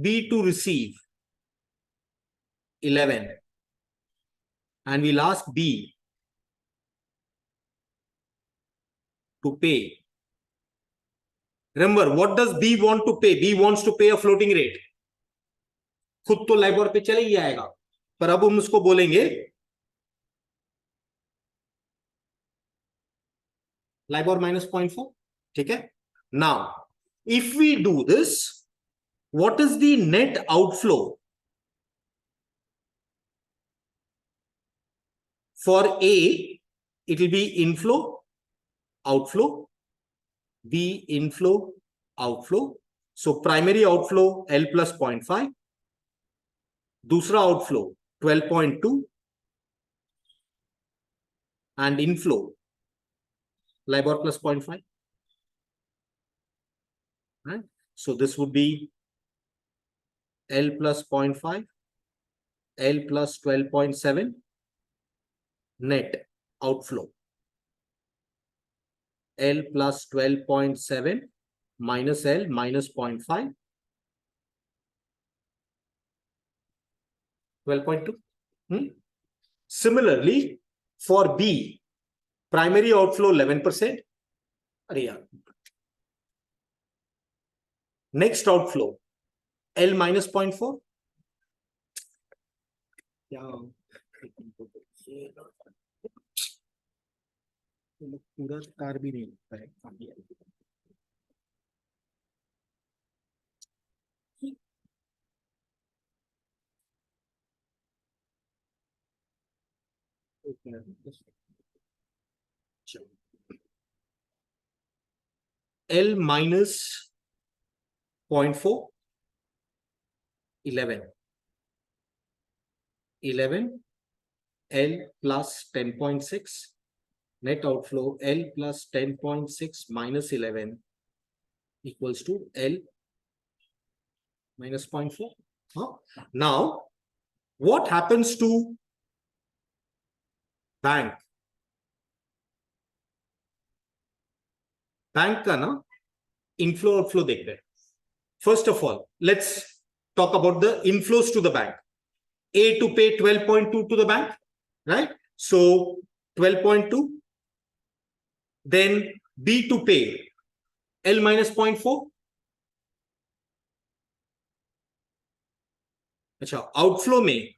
B to receive 11, and we'll ask B to pay. Remember, what does B want to pay? B wants to pay a floating rate. खुद तो LIBOR पे चले ही जाएगा, पर अब हम उसको बोलेंगे लाइबोर -0.4. ठीक है? Now, if we do this, what is the net outflow? For A, it will be inflow, outflow, B inflow, outflow. So primary outflow L plus 0.5, दूसरा outflow 12.2, and inflow LIBOR plus 0.5. Right? So this would be L plus 0.5, L plus 12.7, net outflow L plus 12.7 minus L minus 0.5, 12.2. Similarly, for B, primary outflow 11%. Next outflow L minus 0.4. पूरा car भी नहीं लगता है। L minus 0.4, 11, L plus 10.6, net outflow L plus 10.6 minus 11 equals to L minus 0.4. Now, what happens to bank? Bank का ना inflow outflow देखते हैं. First of all, let's talk about the inflows to the bank. A to pay 12.2 to the bank, right? So 12.2. Then B to pay L minus 0.4. अच्छा, outflow में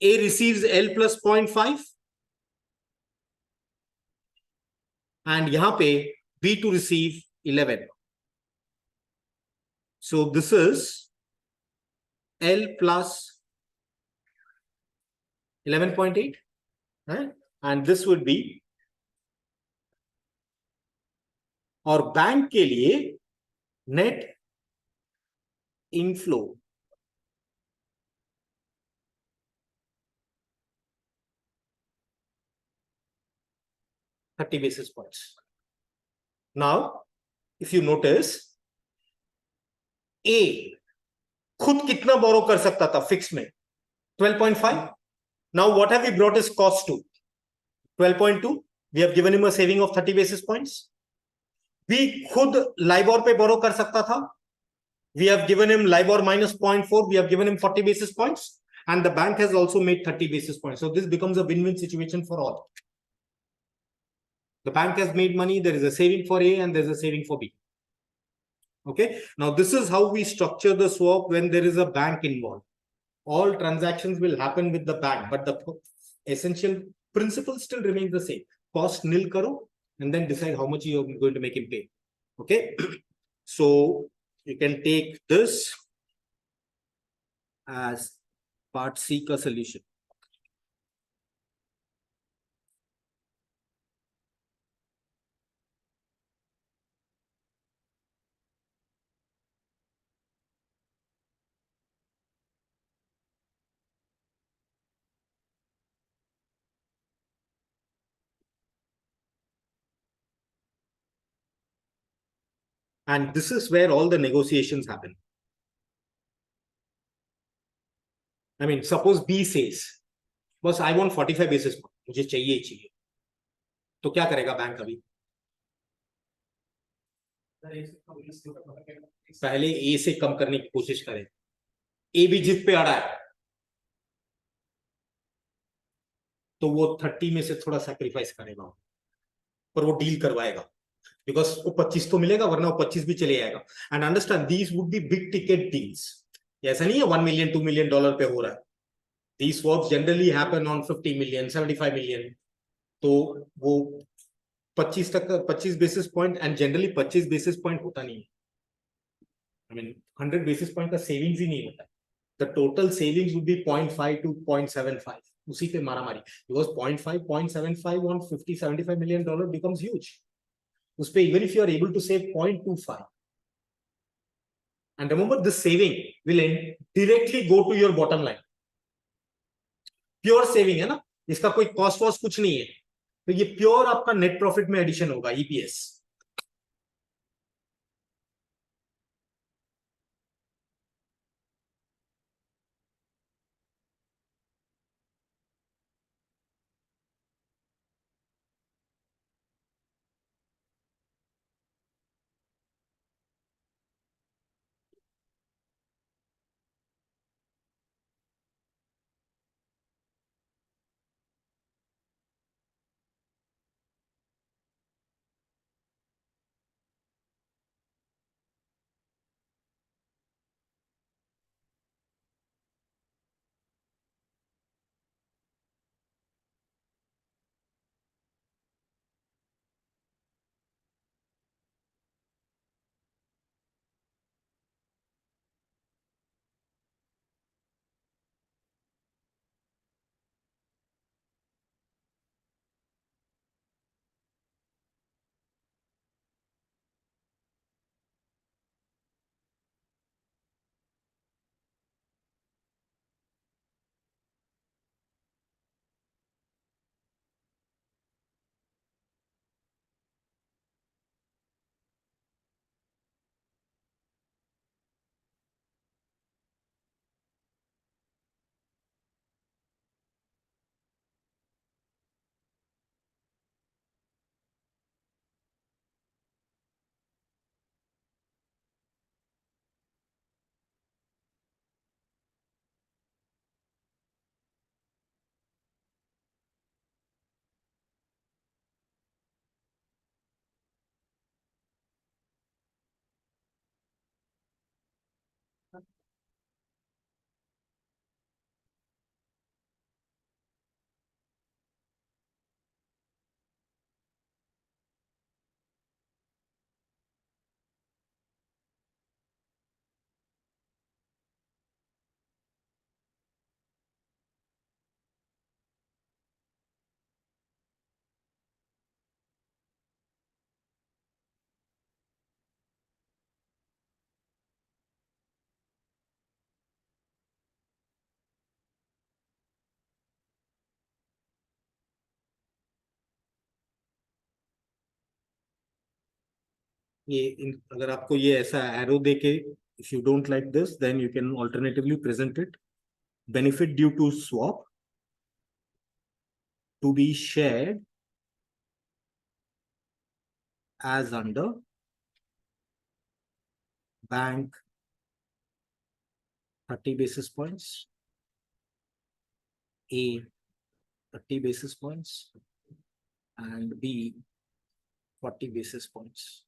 A receives L plus 0.5 and यहाँ पे B to receive 11. So this is L plus 11.8, right? And this would be, और bank के लिए net inflow $30 basis points. Now, if you notice, A खुद कितना बोरो कर सकता था फिक्स में? 12.5. Now, what have we brought his cost to? 12.2. We have given him a saving of 30 basis points. B खुद लाइबोर पे बोरो कर सकता था. We have given him LIBOR minus 0.4. We have given him 40 basis points. And the bank has also made 30 basis points. So this becomes a win-win situation for all. The bank has made money. There is a saving for A and there's a saving for B. Okay. Now, this is how we structure the swap when there is a bank involved. All transactions will happen with the bank, but the essential principle still remains the same. Cost nil karo and then decide how much you are going to make him pay. Okay. So you can take this as part C का solution. And this is where all the negotiations happen. I mean, suppose B says, boss, I want 45 basis points. मुझे चाहिए ही चाहिए. तो क्या करेगा bank अभी? पहले ए से कम करने की कोशिश करे. ए भी जिद पे अड़ा है, तो वो 30 में से थोड़ा सैक्रिफाइस करेगा, पर वो डील करवाएगा, बिकॉज वो 25 तो मिलेगा, वरना वो 25 भी चले जाएगा. And understand, these would be big ticket deals. ऐसा नहीं है 1 मिलियन 2 मिलियन डॉलर पे हो रहा है. These swaps generally happen on 50 million, 75 million. तो वो 25 तक 25 basis point, and generally 25 basis point होता नहीं है. आई मीन 100 बेसिस पॉइंट का सेविंग्स ही नहीं होता. The total savings would be 0.5 to 0.75. उसी पे मारा मारी, because 0.5 0.75 on 50-75 million dollar becomes huge. उस पे even if you are able to save 0.25, and remember this saving will directly go to your bottom line. Pure saving है ना, इसका कोई कॉस्ट वॉस्ट कुछ नहीं है, तो ये प्योर आपका नेट प्रॉफिट में एडिशन होगा, ईपीएस. अगर आपको ये ऐसा एरो देके, if you don't like this, then you can alternatively present it, benefit due to swap to be shared as under bank 30 basis points, A 30 basis points, and B 40 basis points.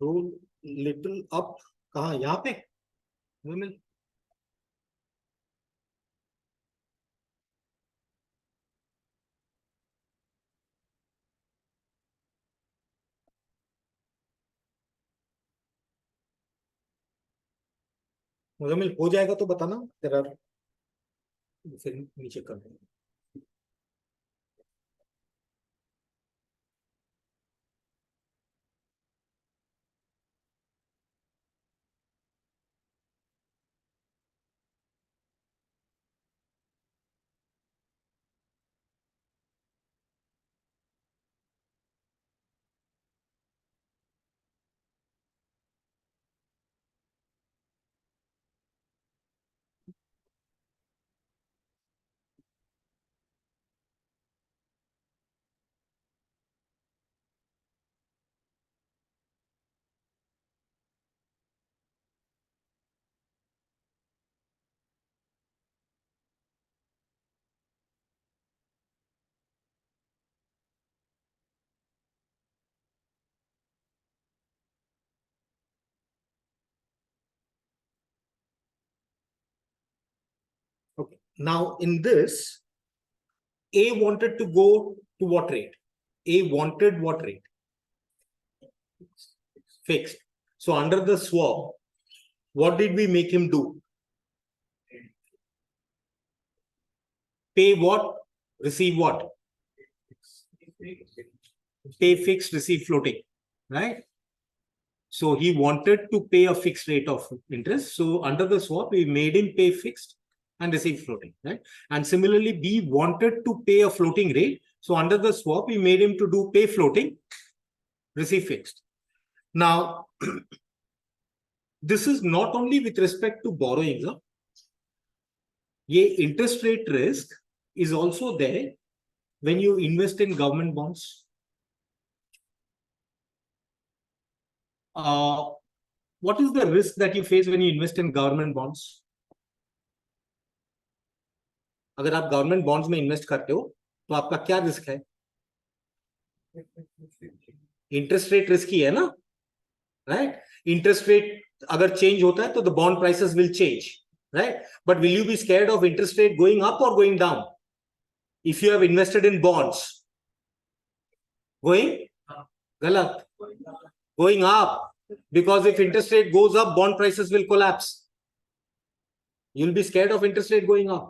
roll little up. कहाँ यहाँ पे मुजम्मिल हो जाएगा तो बताना जरा, फिर नीचे कर देंगे. Okay. Now in this, A wanted to go to what rate? A wanted what rate? Fixed. So under the swap, what did we make him do? Pay what? Receive what? Pay fixed, receive floating, right? So he wanted to pay a fixed rate of interest. So under the swap, we made him pay fixed and receive floating, right? And similarly, B wanted to pay a floating rate. So under the swap, we made him to do pay floating, receive fixed. Now, this is not only with respect to borrowings. Ye interest rate risk is also there when you invest in government bonds. What is the risk that you face when you invest in government bonds? अगर आप government bonds में invest करते हो तो आपका क्या risk है? Interest rate risk ही है ना, राइट? इंटरेस्ट रेट अगर चेंज होता है तो the bond prices will change, right? But will you be scared of interest rate going up और going down if you have invested in bonds? Going गलत, going up, because if interest rate goes up, bond prices will collapse. You'll be scared of interest rate going up,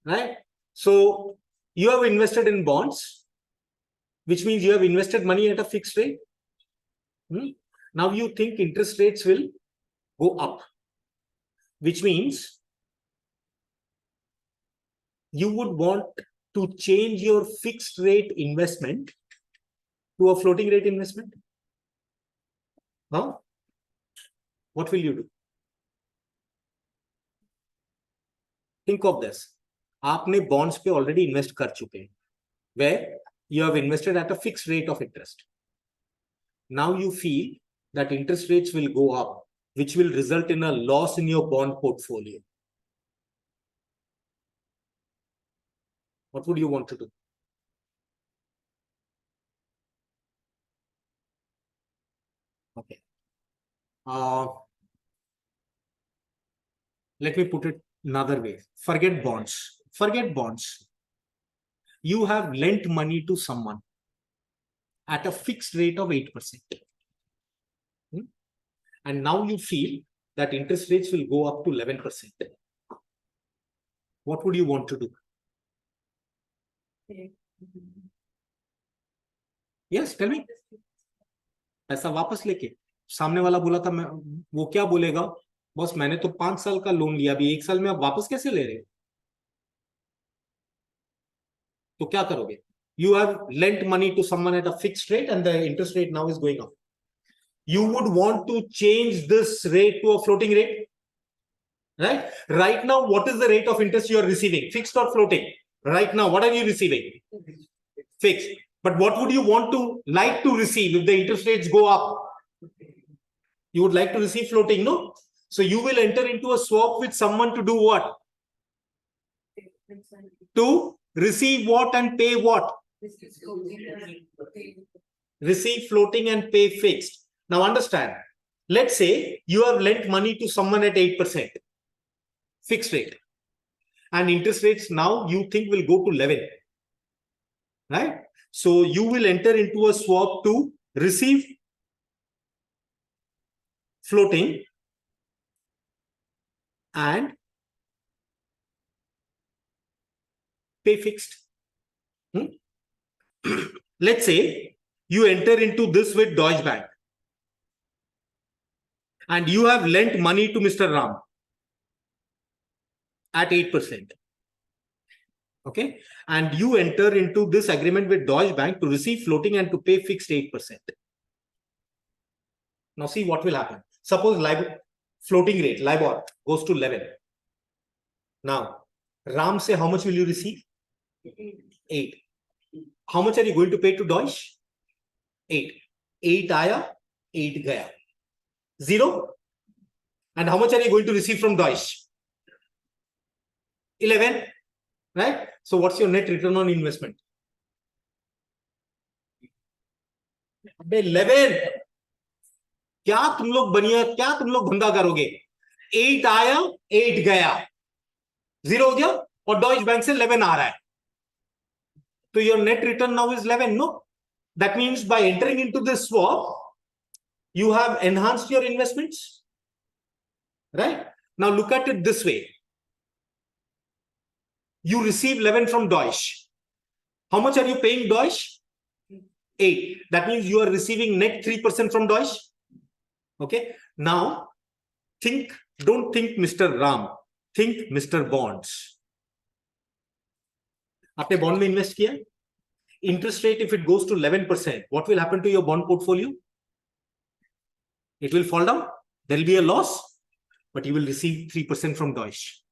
right? So you have invested in bonds, which means you have invested money at a fixed rate. Now you think interest rates will go up, which means you would want to change your fixed rate investment to a floating rate investment. Huh? What will you do? Think of this. आपने bonds पे already invest कर चुके हैं, where you have invested at a fixed rate of interest. Now you feel that interest rates will go up, which will result in a loss in your bond portfolio. What would you want to do? Okay. Let me put it another way. Forget bonds. Forget bonds. You have lent money to someone at a fixed rate of 8%. And now you feel that interest rates will go up to 11%. What would you want to do? Yes, tell me. पैसा वापस लेके सामने वाला बोला था, मैं वो क्या बोलेगा, बॉस मैंने तो 5 साल का लोन लिया, अभी 1 साल में आप वापस कैसे ले रहे हो? तो क्या करोगे? You have lent money to someone at a fixed rate and the interest rate now is going up. You would want to change this rate to a floating rate, right? Right now, what is the rate of interest you are receiving? Fixed or floating? Right now, what are you receiving? Fixed. But what would you want to like to receive if the interest rates go up? You would like to receive floating, no? So you will enter into a swap with someone to do what? To receive what and pay what? Receive floating and pay fixed. Now understand, let's say you have lent money to someone at 8% fixed rate, and interest rates now you think will go to 11, right? So you will enter into a swap to receive floating and pay fixed. Let's say you enter into this with Deutsche Bank and you have lent money to Mr. Ram at 8%. Okay. And you enter into this agreement with Deutsche Bank to receive floating and to pay fixed 8%. Now see what will happen. Suppose LIBOR, floating rate, LIBOR goes to 11. Now, Ram say how much will you receive? 8. How much are you going to pay to Deutsche? 8. 8 aaya, 8 gaya. 0. And how much are you going to receive from Deutsche? 11. Right? So what's your net return on investment? 11. क्या तुम लोग बनिया, क्या तुम लोग धंधा करोगे? 8 आया, 8 गया, 0 हो गया, और Deutsche Bank से 11 आ रहा है. So your net return now is 11, no? That means by entering into this swap, you have enhanced your investments, right? Now look at it this way. You receive 11 from Deutsche. How much are you paying Deutsche? 8. That means you are receiving net 3% from Deutsche. Okay. Now think, don't think Mr. Ram, think Mr. Bonds. आपने bond में invest किया, interest rate if it goes to 11%, what will happen to your bond portfolio? It will fall down. There will be a loss, but you will receive 3% from Deutsche.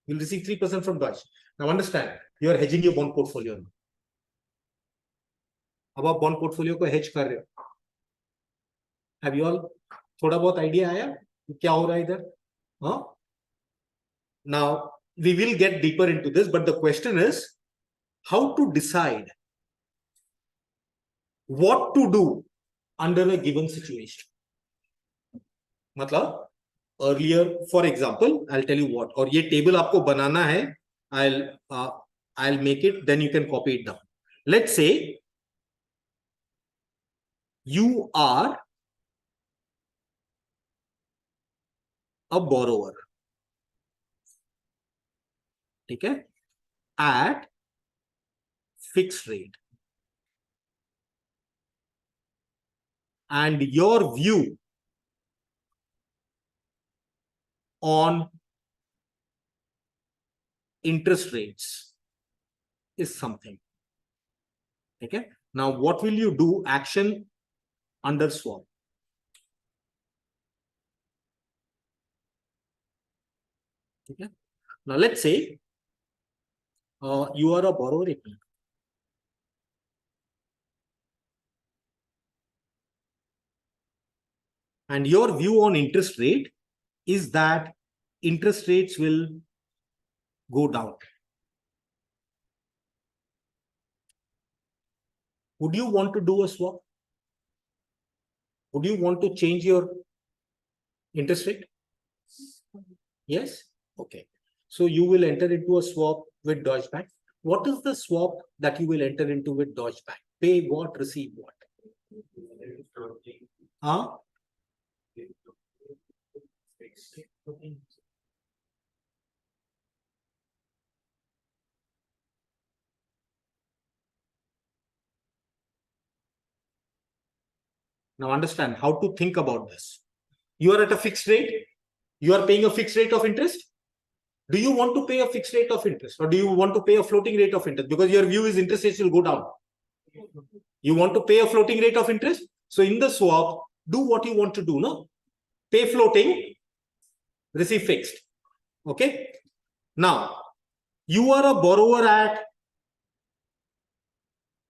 You will receive 3% from Deutsche. Now understand, you are hedging your bond portfolio. अब आप bond portfolio को hedge कर रहे हो. Have you all थोड़ा बहुत idea आया क्या हो रहा है इधर? Huh? Now we will get deeper into this, but the question is how to decide what to do under a given situation. मतलब earlier, for example, I'll tell you what, और ये table आपको बनाना है, I'll make it, then you can copy it down. Let's say you are a borrower, ठीक है, at fixed rate, and your view on interest rates is something. Okay. Now, what will you do? Action under swap. Okay. Now, let's say you are a borrower. And your view on interest rate is that interest rates will go down. Would you want to do a swap? Would you want to change your interest rate? Yes? Okay. So you will enter into a swap with Deutsche Bank. What is the swap that you will enter into with Deutsche Bank? Pay what, receive what? Huh? Now understand how to think about this. You are at a fixed rate. You are paying a fixed rate of interest. Do you want to pay a fixed rate of interest, or do you want to pay a floating rate of interest? Because your view is interest rates will go down. You want to pay a floating rate of interest. So in the swap, do what you want to do. No, pay floating, receive fixed. Okay. Now you are a borrower at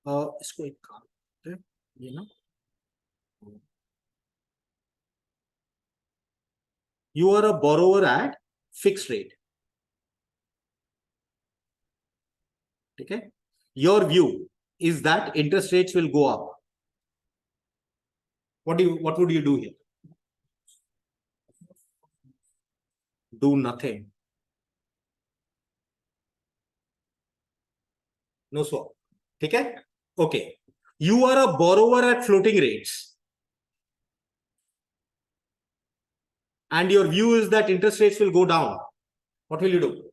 इसको एक काम ये ना, you are a borrower at fixed rate. Okay. Your view is that interest rates will go up. What would you do here? Do nothing. No swap. ठीक है? Okay. You are a borrower at floating rates. And your view is that interest rates will go down. What will you do?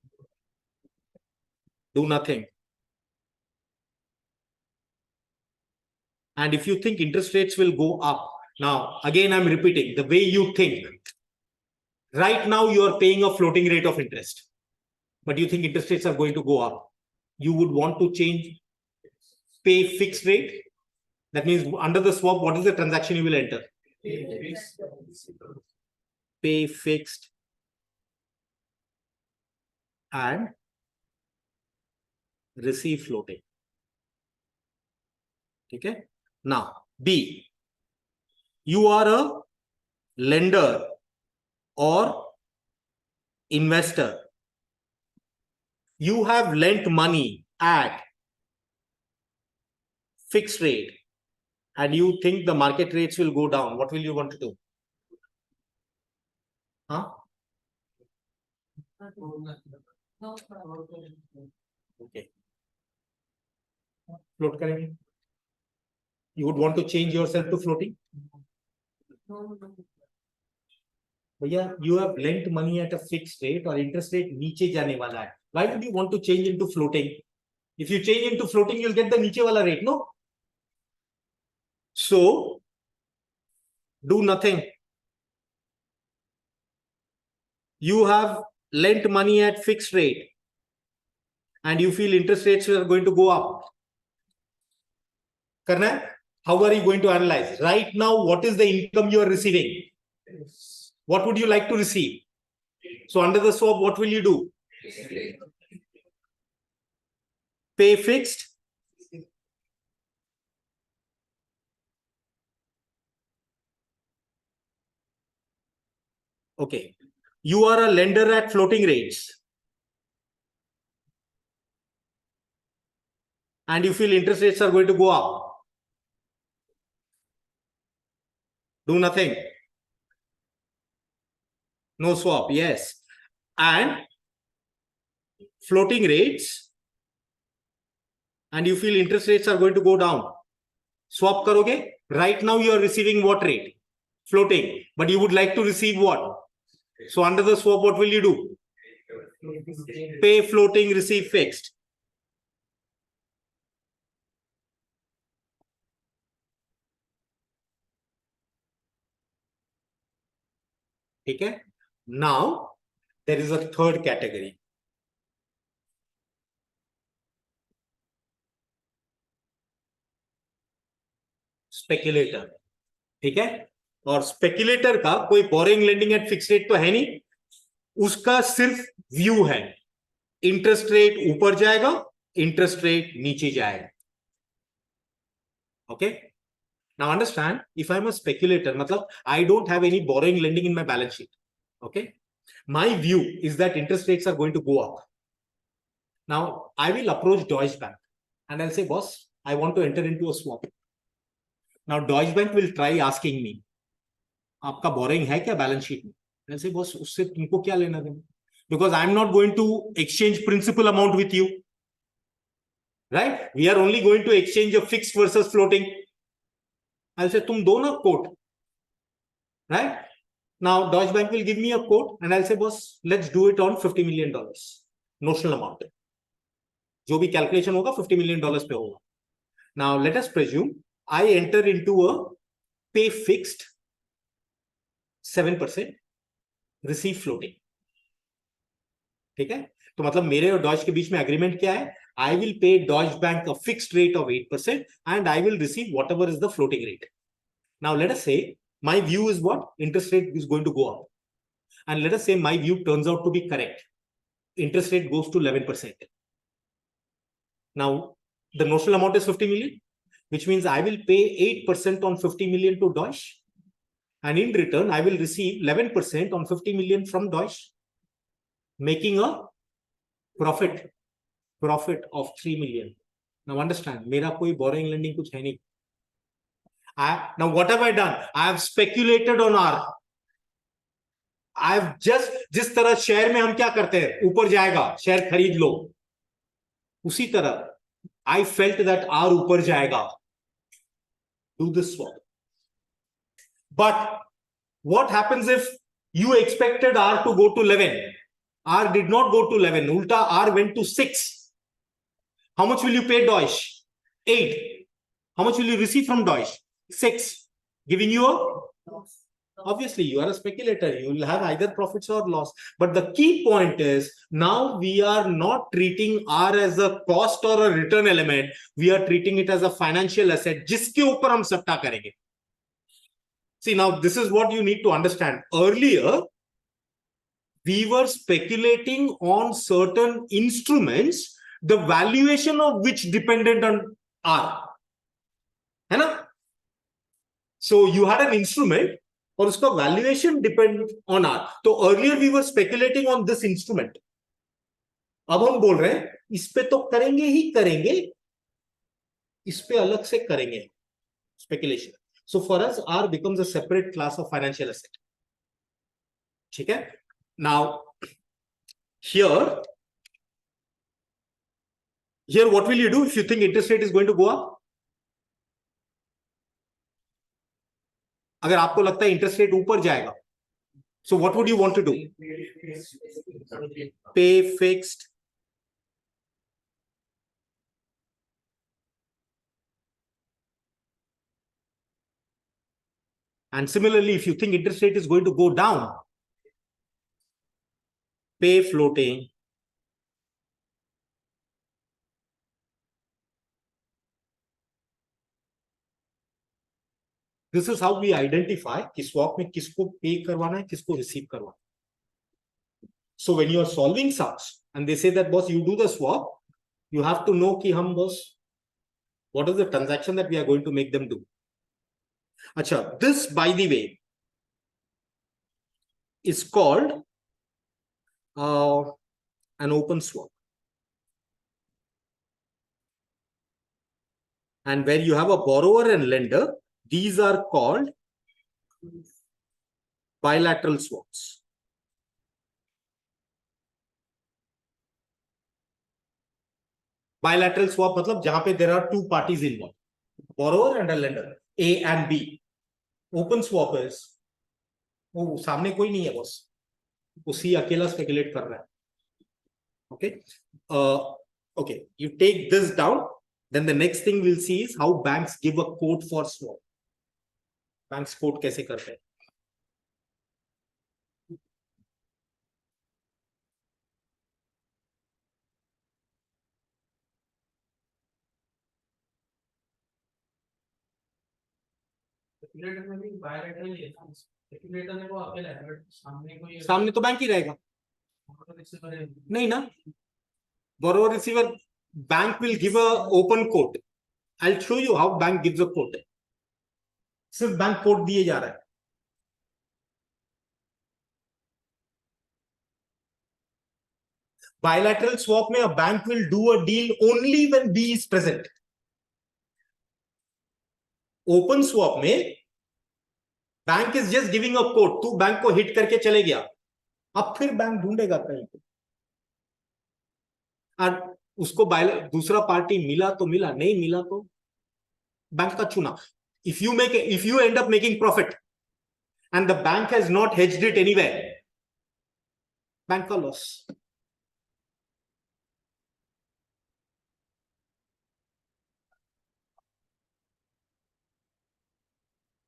Do nothing. And if you think interest rates will go up, now again I'm repeating, the way you think. Right now you are paying a floating rate of interest, but you think interest rates are going to go up. You would want to change, pay fixed rate. That means under the swap, what is the transaction you will enter? Pay fixed and receive floating. Okay. Now B, you are a lender or investor. You have lent money at fixed rate and you think the market rates will go down. What will you want to do? Huh? Okay. Float करेंगे. You would want to change yourself to floating? भैया, you have lent money at a fixed rate और interest rate नीचे जाने वाला है. Why would you want to change into floating? If you change into floating, you'll get the नीचे वाला rate, no? So, do nothing. You have lent money at fixed rate and you feel interest rates are going to go up. करना है? How are you going to analyze? Right now, what is the income you are receiving? What would you like to receive? So under the swap, what will you do? Pay fixed. Okay. You are a lender at floating rates. And you feel interest rates are going to go up. Do nothing. No swap, yes. And floating rates. And you feel interest rates are going to go down. Swap karoge. Right now you are receiving what rate? Floating. But you would like to receive what? So under the swap, what will you do? Pay floating, receive fixed. Okay. Now there is a third category. Speculator. ठीक है. और स्पेक्युलेटर का कोई boring lending eight fix rate तो है नहीं. उसका सिर्फ व्यू है. इंटरेस्ट रेट ऊपर जाएगा, इंटरेस्ट रेट नीचे जाएगा. Okay. Now understand, if I'm a speculator, matlab, I don't have any borrowing lending in my balance sheet. Okay. My view is that interest rates are going to go up. Now I will approach Deutsche Bank and I'll say, boss, I want to enter into a swap. Now Deutsche Bank will try asking me, आपका borrowing है क्या balance sheet में? I'll say, boss, उससे तुमको क्या लेना देना? Because I'm not going to exchange principal amount with you. Right? We are only going to exchange a fixed versus floating. I'll say, तुम दो ना quote. Right? Now, Deutsche Bank will give me a quote and I'll say, boss, let's do it on $50 million. Notional amount. जो भी calculation होगा, $50 million पे होगा. Now, let us presume I enter into a pay fixed 7%, receive floating. ठीक है? तो मतलब मेरे और Deutsche के बीच में agreement क्या है? I will pay Deutsche Bank a fixed rate of 8% and I will receive whatever is the floating rate. Now, let us say my view is what? Interest rate is going to go up. And let us say my view turns out to be correct. Interest rate goes to 11%. Now, the notional amount is 50 million, which means I will pay 8% on 50 million to Deutsche. And in return, I will receive 11% on 50 million from Deutsche, making a profit of 3 million. Now understand, मेरा कोई borrowing lending कुछ है नहीं. Now what have I done? I have speculated on R. I have just, जिस तरह share में हम क्या करते हैं, ऊपर जाएगा शेयर खरीद लो, उसी तरह I felt that R ऊपर जाएगा. Do this swap. But what happens if you expected R to go to 11? R did not go to 11. Ulta R went to 6. How much will you pay Deutsche? 8. How much will you receive from Deutsche? 6. Giving you a... Obviously, you are a speculator. You will have either profits or loss. But the key point is, now we are not treating R as a cost or a return element. We are treating it as a financial asset, जिसके ऊपर हम सट्टा करेंगे. See, now this is what you need to understand. Earlier, we were speculating on certain instruments, the valuation of which depended on R. है ना? So you had an instrument, और उसका valuation depend on R. तो earlier we were speculating on this instrument. अब हम बोल रहे हैं इस पे तो करेंगे ही करेंगे, इस पे अलग से करेंगे speculation. So for us, R becomes a separate class of financial asset. ठीक है? Now here what will you do if you think interest rate is going to go up? अगर आपको लगता है इंटरेस्ट रेट ऊपर जाएगा, so what would you want to do? Pay fixed. And similarly, if you think interest rate is going to go down, pay floating. This is how we identify कि swap में किसको pay करवाना है, किसको receive करवाना है. So when you are solving sums and they say that boss you do the swap, you have to know कि हम boss what is the transaction that we are going to make them do. अच्छा, this by the way is called an open swap. And where you have a borrower and lender, these are called bilateral swaps. Bilateral swap मतलब जहां पे there are two parties involved, borrower and a lender, A and B. Open swap is वो सामने कोई नहीं है boss, उसी अकेला स्पेकुलेट कर रहा है. Okay, okay, you take this down. Then the next thing we'll see is how banks give a quote for swap. Banks quote कैसे करते हैं. सामने तो बैंक ही रहेगा. नहीं ना, borrower receiver, bank will give a open quote. I'll show you how bank gives a quote. सिर्फ bank coat दिए जा रहा है. Bilateral swap में a bank will do a deal only when B is present. Open swap में bank is just giving a quote. तू bank को hit करके चले गया, अब फिर बैंक ढूंढेगा कहीं पे, और उसको दूसरा पार्टी मिला तो मिला, नहीं मिला तो बैंक का चुना. If you end up making profit and the bank has not hedged it anywhere, bank का लॉस.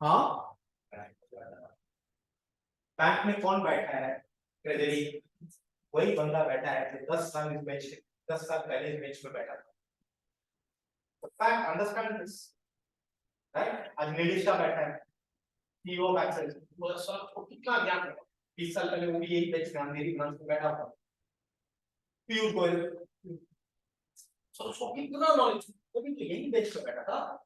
हाँ, बैंक में कौन बैठा है? ट्रेजरी. वही बंदा बैठा है जो 10 साल इस बेंच 10 साल पहले इस बेंच में बैठा था. Fact understand this, right? आज निलिशा बैठा है, सीईओ बैंक से, वो सब कितना ज्ञान है. 20 साल पहले वो भी यही बेंच में मेरी मंच में बैठा था. पीयूष गोयल, सब कितना नॉलेज, वो भी यही बेंच पे बैठा था.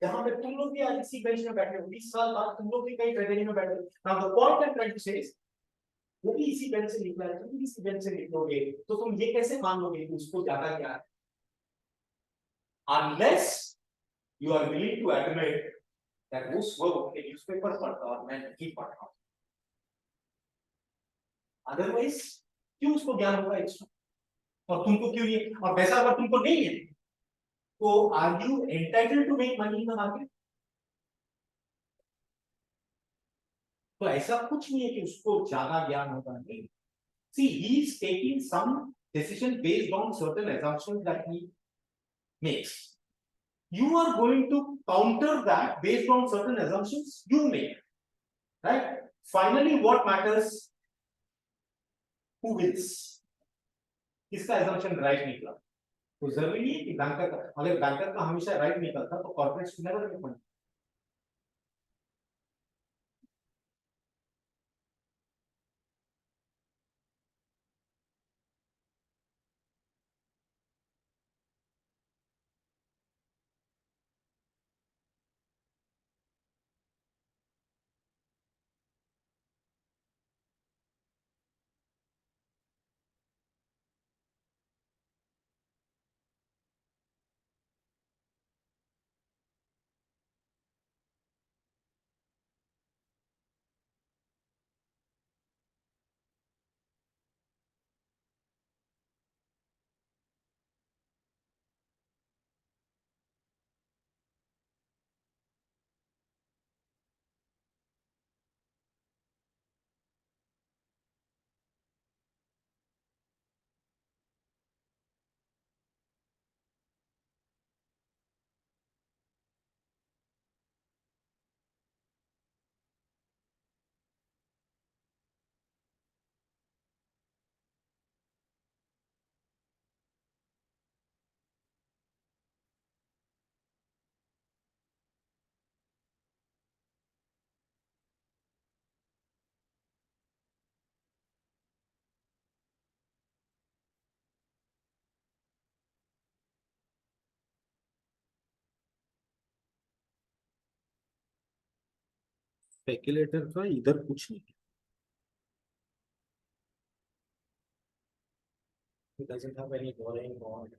यहाँ पे तुम लोग भी आज इसी बेंच में बैठे हो, 20 साल बाद तुम लोग भी कहीं ट्रेजरी में बैठे हो. Now the point I am trying to say is, वो भी इसी बेंच से निकला है, तुम भी इसी बेंच से निकलोगे, तो तुम ये कैसे मान लोगे कि उसको ज्यादा क्या है? Unless you are willing to admit that उस वो न्यूज़पेपर पढ़ता और मैं नहीं पढ़ रहा हूँ, अदरवाइज क्यों उसको ज्ञान होगा एक्स्ट्रा और तुमको क्यों ये, और वैसा अगर तुमको नहीं है तो are you entitled to make money in the market? तो ऐसा कुछ नहीं है कि उसको ज्यादा ज्ञान होगा, नहीं. See, he is taking some decision based on certain assumptions that he makes. You are going to counter that based on certain assumptions you make, right? Finally, what matters? Who wins? किसका assumption right निकला? तो जरूरी नहीं है कि banker का, अगर banker का हमेशा राइट निकलता तो कॉर्पोरेट्स नेवर मेक मनी. स्पेक्युलेटर का इधर कुछ नहीं. It doesn't have any borrowing bond.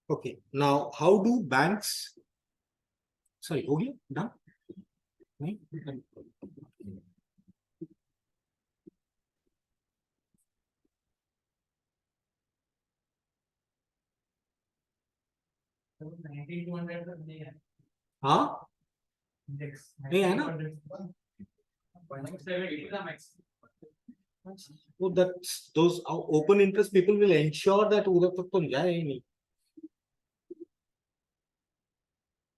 Okay, now how do banks sorry हो गया डन नहीं हाँ नहीं है ना so that those open interest people will ensure that उधर तक तो जाए ही नहीं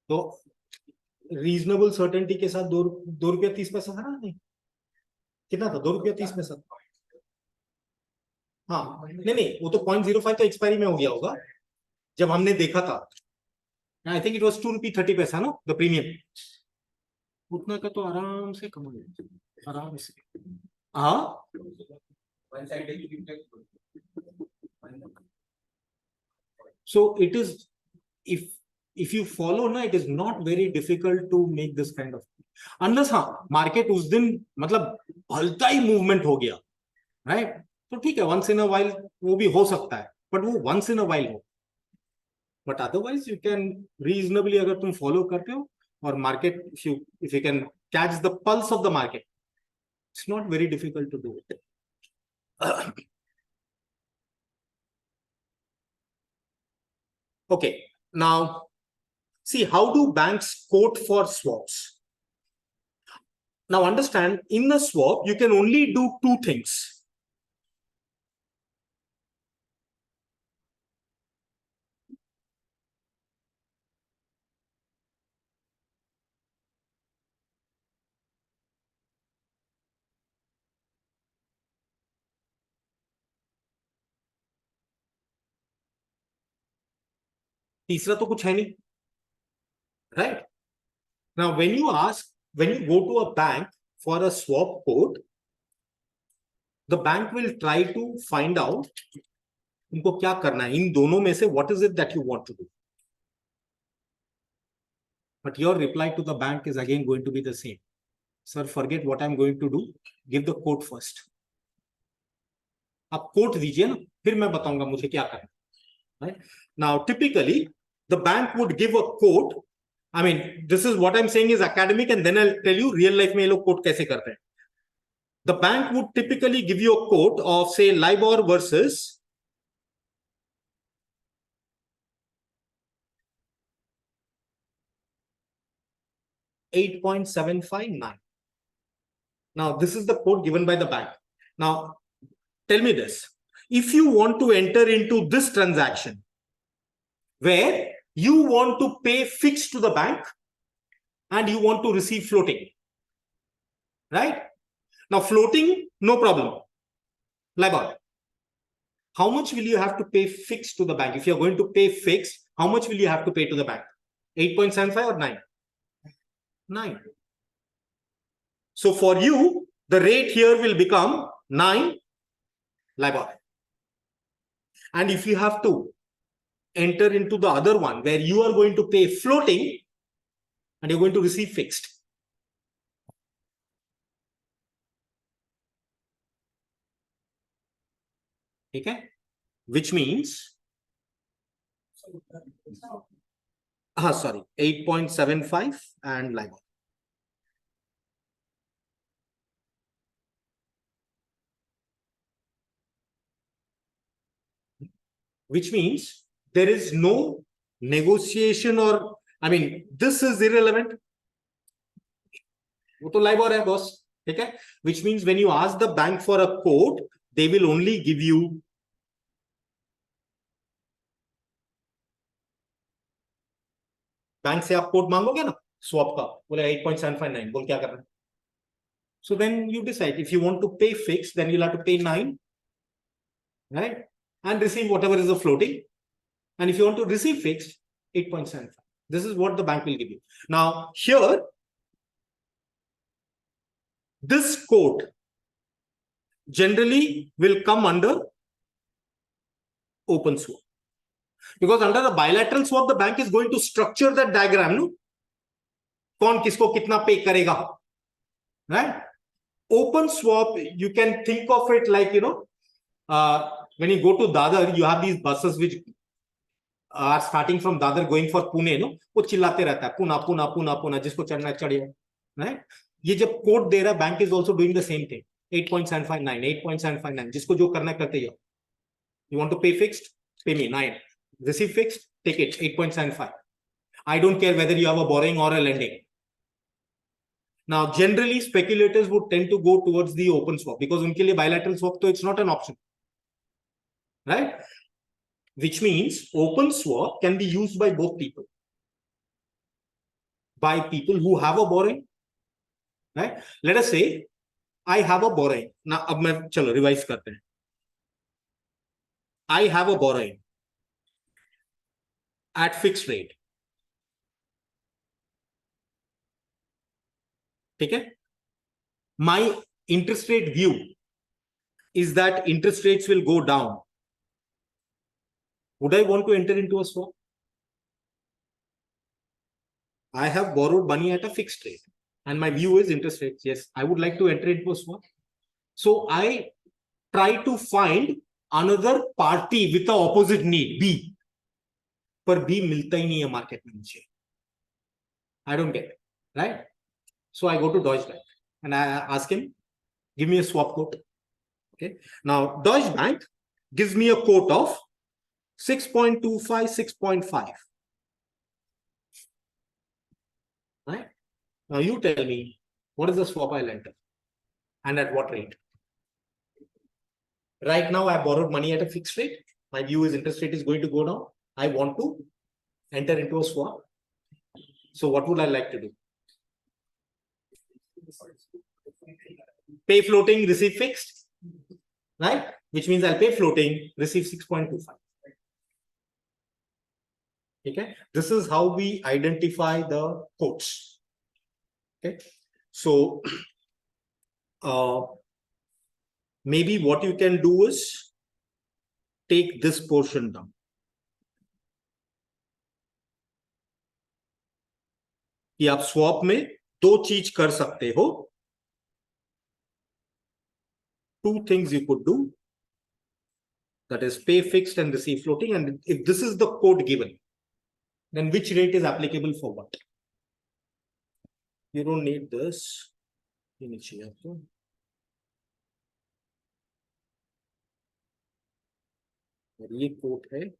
तो रीजनेबल सर्टेनिटी के साथ 2 रुपया 30 पैसा था ना नहीं कितना था 2 रुपया 30 पैसा हाँ नहीं वो तो 0.05 तो एक्सपायरी में हो गया होगा जब हमने देखा था आई थिंक इट वाज 2 रुपया 30 पैसा ना द प्रीमियम उतना का तो आराम से कमाएगा आराम से हाँ so it is if you follow na it is not very difficult to make this kind of unless हाँ मार्केट उस दिन मतलब भलता ही मूवमेंट हो गया राइट तो ठीक है वंस इन अ वाइल वो भी हो सकता है बट वो वंस इन अ वाइल हो but otherwise you can reasonably अगर तुम फॉलो करते हो और market if you can catch the pulse of the market it's not very difficult to do it okay now see how do banks quote for swaps now understand in the swap you can only do two things तीसरा तो कुछ है नहीं right now when you go to a bank for a swap quote the bank will try to find out उनको क्या करना है इन दोनों में से what is it that you want to do but your reply to the bank is again going to be the same sir forget what I'm going to do give the quote first आप quote दीजिए ना फिर मैं बताऊंगा मुझे क्या करना right now typically the bank would give a quote I mean this is what I'm saying is academic and then I'll tell you real life में ये लोग quote कैसे करते हैं the bank would typically give you a quote of say LIBOR versus $8.759 now this is the quote given by the bank now tell me this if you want to enter into this transaction where you want to pay fixed to the bank and you want to receive floating right now floating no problem LIBOR how much will you have to pay fixed to the bank if you're going to pay fixed how much will you have to pay to the bank 8.75 or 9 so for you the rate here will become 9 LIBOR and if you have to enter into the other one where you are going to pay floating and you're going to receive fixed okay which means sorry 8.75 and LIBOR which means there is no negotiation or I mean this is irrelevant वो तो LIBOR है boss ठीक है which means when you ask the bank for a quote they will only give you bank से आप quote मांगोगे ना swap का बोले 8.759 बोल क्या करना so then you decide if you want to pay fixed then you'll have to pay 9 right and receive whatever is the floating and if you want to receive fixed 8.75 this is what the bank will give you now here this quote generally will come under open swap because under the bilateral swap the bank is going to structure that diagram no कौन किसको कितना पे करेगा right open swap you can think of it like when you go to Dadar you have these buses which are starting from Dadar going for Pune, no, वो चिल्लाते रहता है पुना पुना पुना पुना, जिसको चढ़ना चढ़िए, right? ये जब कोड दे रहा है, bank is also doing the same thing, 8.759, 8.759, जिसको जो करना करते जाओ. You want to pay fixed, pay me 9. Receive fixed, take it 8.75. I don't care whether you have a borrowing or a lending. Now, generally, speculators would tend to go towards the open swap because उनके लिए bilateral swap तो it's not an option, right? Which means open swap can be used by both people. By people who have a borrowing, right? Let us say I have a borrowing. Now, अब मैं चलो revise करते हैं. I have a borrowing at fixed rate. ठीक है? My interest rate view is that interest rates will go down. Would I want to enter into a swap? I have borrowed money at a fixed rate and my view is interest rates. Yes, I would like to enter into a swap. So I try to find another party with the opposite need, B. पर B मिलता ही नहीं है market में मुझे. I don't get it, right? So I go to Deutsche Bank and I ask him, give me a swap quote. Okay. Now Deutsche Bank gives me a quote of 6.25, 6.5. Right? Now you tell me, what is the swap I'll enter and at what rate? Right now I borrowed money at a fixed rate. My view is interest rate is going to go down. I want to enter into a swap. So what would I like to do? Pay floating, receive fixed, right? Which means I'll pay floating, receive 6.25. Okay, this is how we identify the quotes. Okay, so maybe what you can do is take this portion down. कि आप swap में दो चीज कर सकते हो. Two things you could do, that is pay fixed and receive floating, and if this is the quote given, then which rate is applicable for what? You don't need this. ये quote है.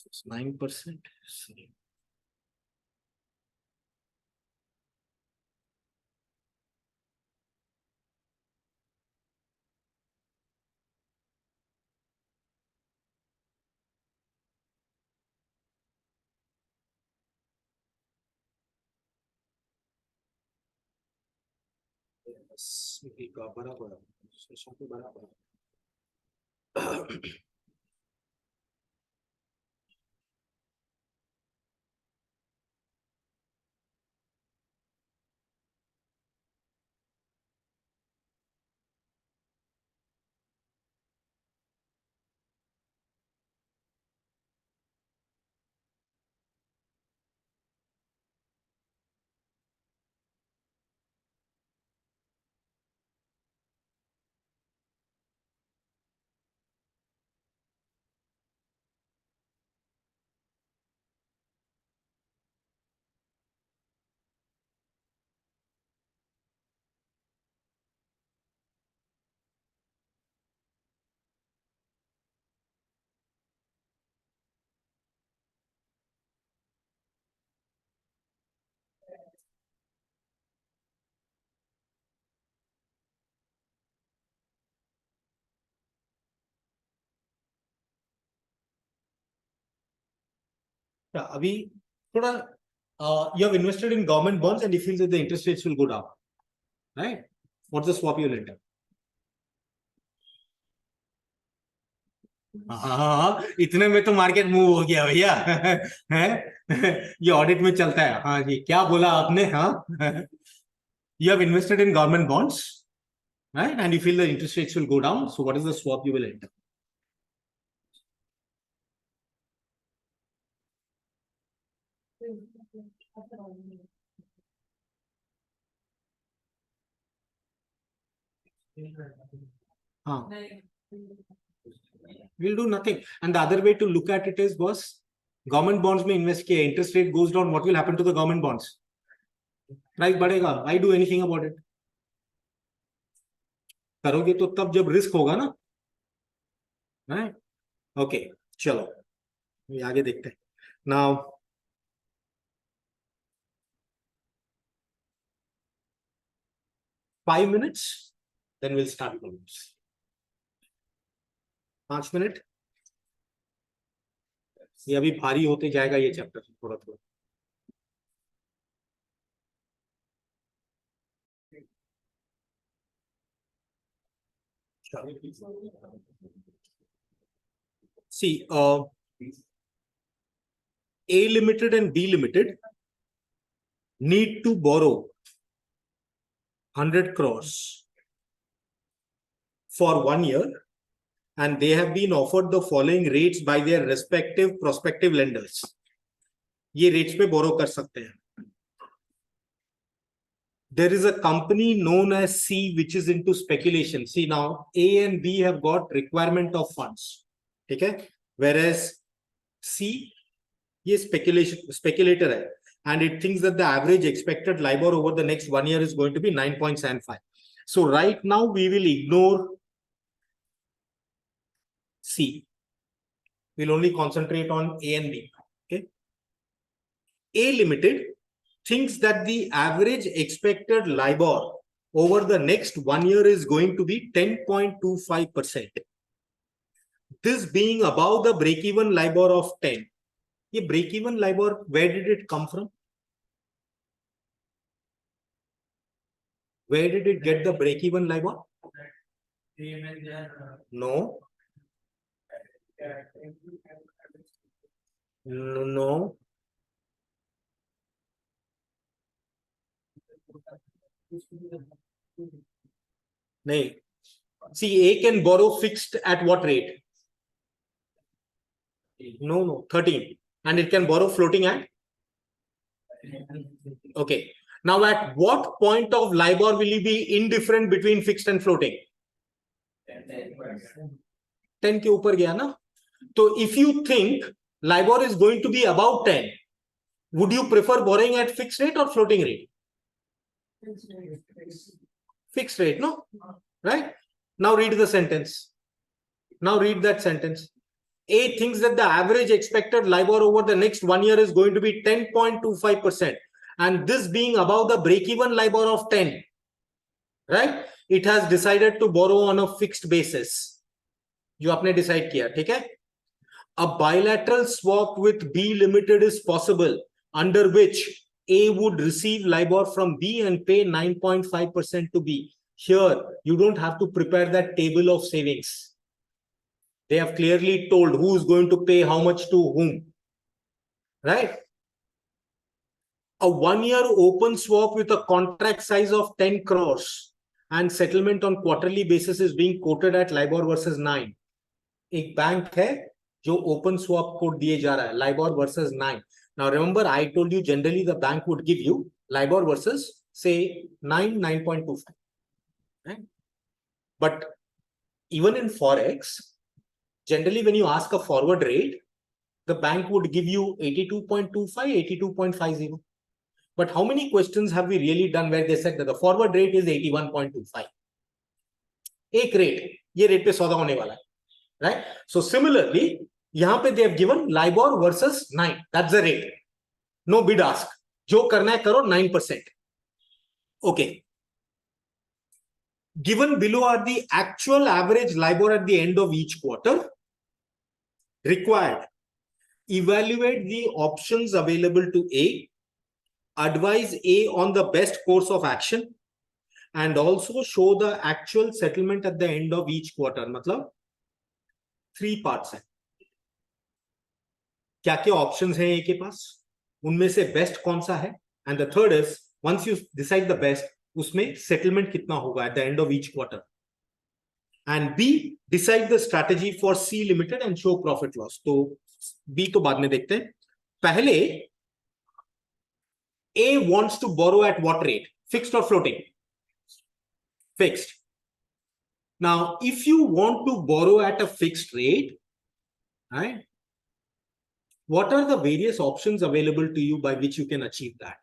It's 9%. Sorry. बराबर अभी थोड़ा you have invested in government bonds and you feel that the interest rates will go down, right? What's the swap you'll enter? हाँ, इतने में तो market move हो गया भैया. है ये ऑडिट में चलता है. हाँ जी, क्या बोला आपने? हाँ, you have invested in government bonds, right? And you feel the interest rates will go down. So what is the swap you will enter? हाँ, we'll do nothing. And the other way to look at it is, boss, government bonds में invest किया, interest rate goes down, what will happen to the government bonds? Price बढ़ेगा. Why do anything about it? करोगे तो तब जब risk होगा ना. Right? Okay, चलो आगे देखते हैं. Now 5 minutes, then we'll start problems. 5 minutes. ये अभी भारी होते जाएगा ये चैप्टर थोड़ा थोड़ा. See, A Limited and B Limited need to borrow 100 crores for 1 year, and they have been offered the following rates by their respective prospective lenders. ये rates पे borrow कर सकते हैं. There is a company known as C which is into speculation. See, now A and B have got requirement of funds. Okay, whereas C, ये speculator है, and it thinks that the average expected LIBOR over the next 1 year is going to be 9.75. So right now we will ignore C. We'll only concentrate on A and B. Okay. A Limited thinks that the average expected LIBOR over the next 1 year is going to be 10.25%. This being above the break-even LIBOR of 10. ये break-even LIBOR, where did it come from? Where did it get the break-even LIBOR? No. No. No. See, A can borrow fixed at what rate? No, 13. And it can borrow floating at? Okay. Now, at what point of LIBOR will it be indifferent between fixed and floating? 10 के ऊपर गया ना? So, if you think LIBOR is going to be above 10, would you prefer borrowing at fixed rate or floating rate? Fixed rate, no? Right? Now read the sentence. Now read that sentence. A thinks that the average expected LIBOR over the next 1 year is going to be 10.25%. And this being above the break-even LIBOR of 10, right? It has decided to borrow on a fixed basis. जो आपने decide किया, ठीक है? A bilateral swap with B Limited is possible, under which A would receive LIBOR from B and pay 9.5% to B. Here, you don't have to prepare that table of savings. They have clearly told who is going to pay how much to whom, right? A 1 year open swap with a contract size of 10 crores and settlement on quarterly basis is being quoted at LIBOR versus 9. एक bank है जो open swap quote दिए जा रहा है, LIBOR versus 9. Now remember, I told you generally the bank would give you LIBOR versus say 9.25. Right? But even in Forex, generally when you ask a forward rate, the bank would give you 82.25, 82.50. But how many questions have we really done where they said that the forward rate is 81.25? एक rate, ये rate पे सौदा होने वाला है, right? So similarly, यहाँ पे they have given LIBOR versus 9. That's the rate. No bid ask. जो करना है करो 9%. Okay. Given below are the actual average LIBOR at the end of each quarter. Required. Evaluate the options available to A. Advise A on the best course of action. And also show the actual settlement at the end of each quarter. मतलब 3 parts है. क्या क्या options हैं A के पास? उनमें से best कौन सा है? And the third is, once you decide the best, उसमें settlement कितना होगा at the end of each quarter? And B, decide the strategy for C Limited and show profit loss. तो B तो बाद में देखते हैं. पहले A wants to borrow at what rate? Fixed or floating? Fixed. Now, if you want to borrow at a fixed rate, right, what are the various options available to you by which you can achieve that?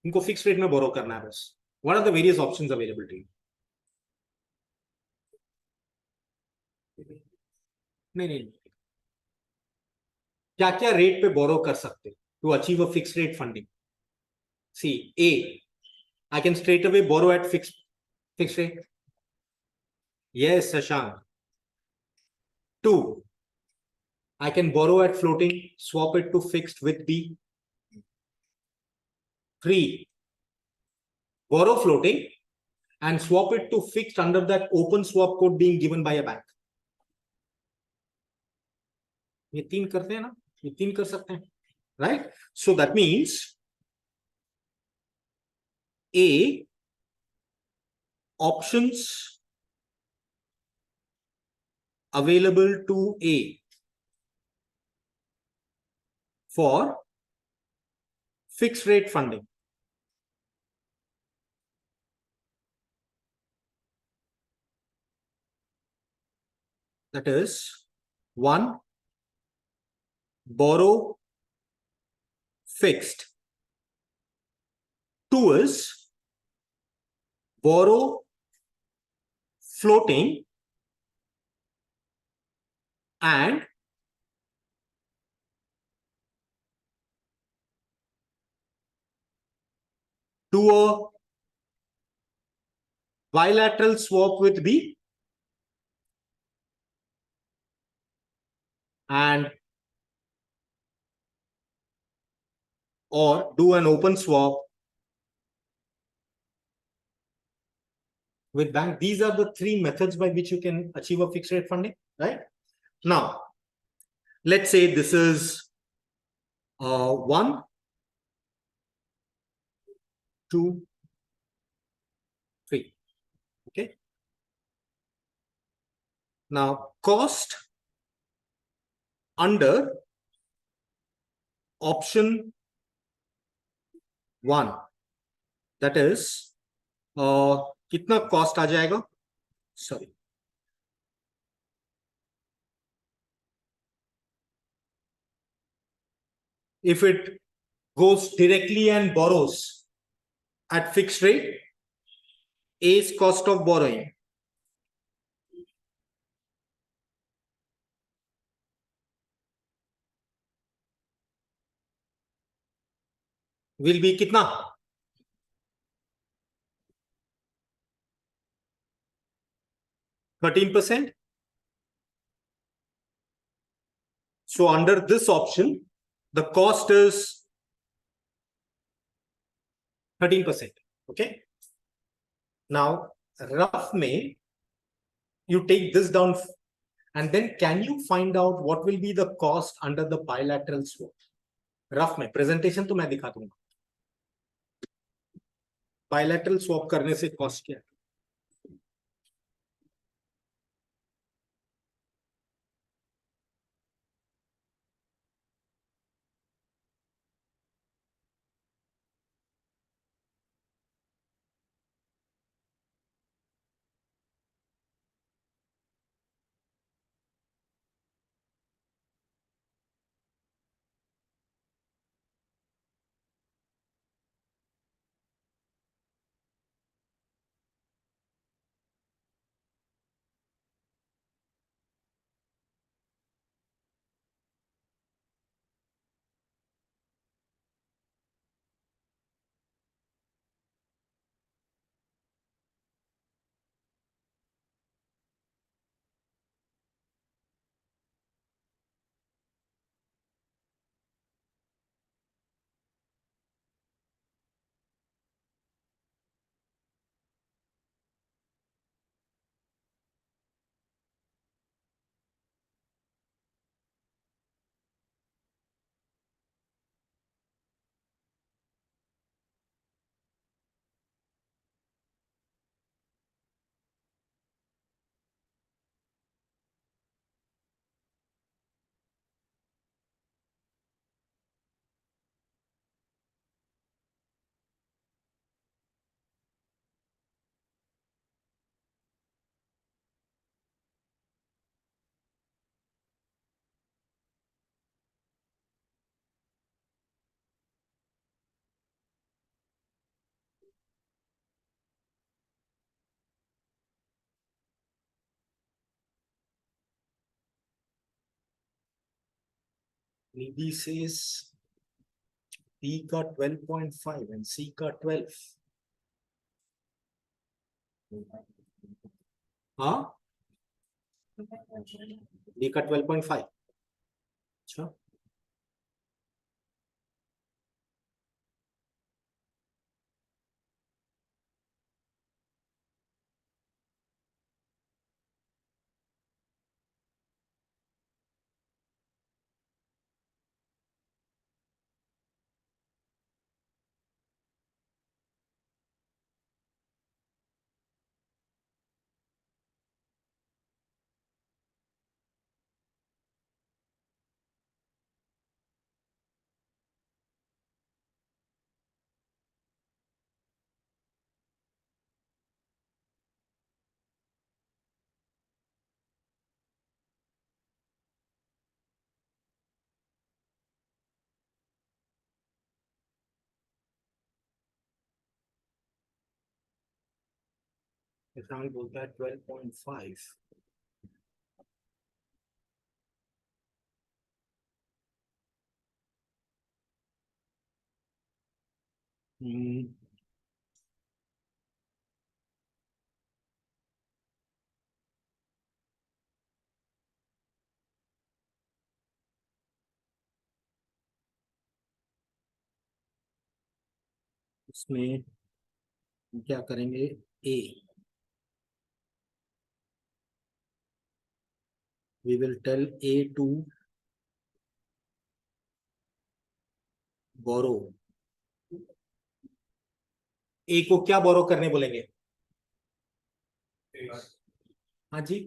इनको fixed rate में borrow करना है बस. What are the various options available to you? नहीं नहीं, क्या क्या rate पे बोरो कर सकते to achieve a fix rate funding? C A, I can straight away borrow at fix rate. Yes Shashank. Two, I can borrow at floating, swap it to fixed with B. 3, borrow floating and swap it to fixed under that open swap code being given by a bank. ये तीन करते हैं ना, ये तीन कर सकते हैं, right? So that means A, options available to A for fixed rate funding. That is 1, borrow fixed. 2 is borrow floating and do a bilateral swap with B and or do an open swap with bank. These are the three methods by which you can achieve a fixed rate funding, right? Now, let's say this is 1, 2, 3. Okay. Now, cost under option 1, that is कितना cost आ जाएगा? Sorry. If it goes directly and borrows at fixed rate, A's cost of borrowing will be कितना? 13%. So under this option, the cost is 13%. Okay. Now, rough में, you take this down and then can you find out what will be the cost under the bilateral swap? Rough में, presentation तो मैं दिखा दूंगा. Bilateral swap करने से cost क्या है? Nidhi says B का 12.5 and C का 12. हाँ, D का 12.5. अच्छा, किसान बोलता है 12.5. इसमें क्या करेंगे? A. We will tell A to borrow. A को क्या borrow करने बोलेंगे? हाँ जी.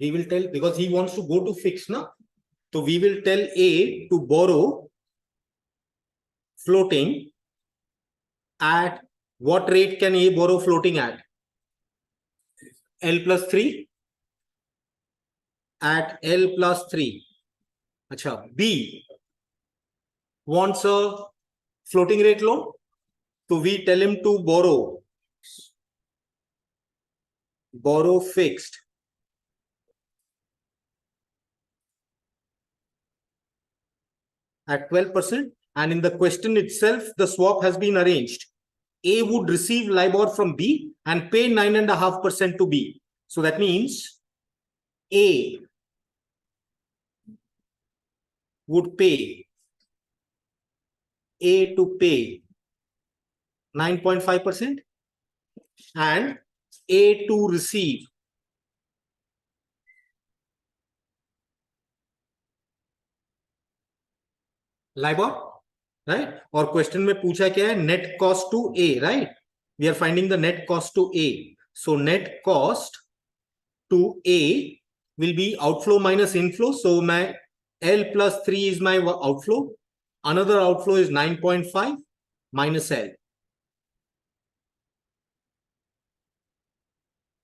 We will tell because he wants to go to fixed, na? So we will tell A to borrow floating. At what rate can A borrow floating at? L plus 3. At L plus 3. अच्छा, B wants a floating rate loan. So we tell him to borrow fixed at 12%. And in the question itself, the swap has been arranged. A would receive LIBOR from B and pay 9.5% to B. So that means A would pay A to pay 9.5% and A to receive LIBOR, right? और question में पूछा क्या है? Net cost to A, right? We are finding the net cost to A. So net cost to A will be outflow minus inflow. So my L plus 3 is my outflow. Another outflow is 9.5 minus L.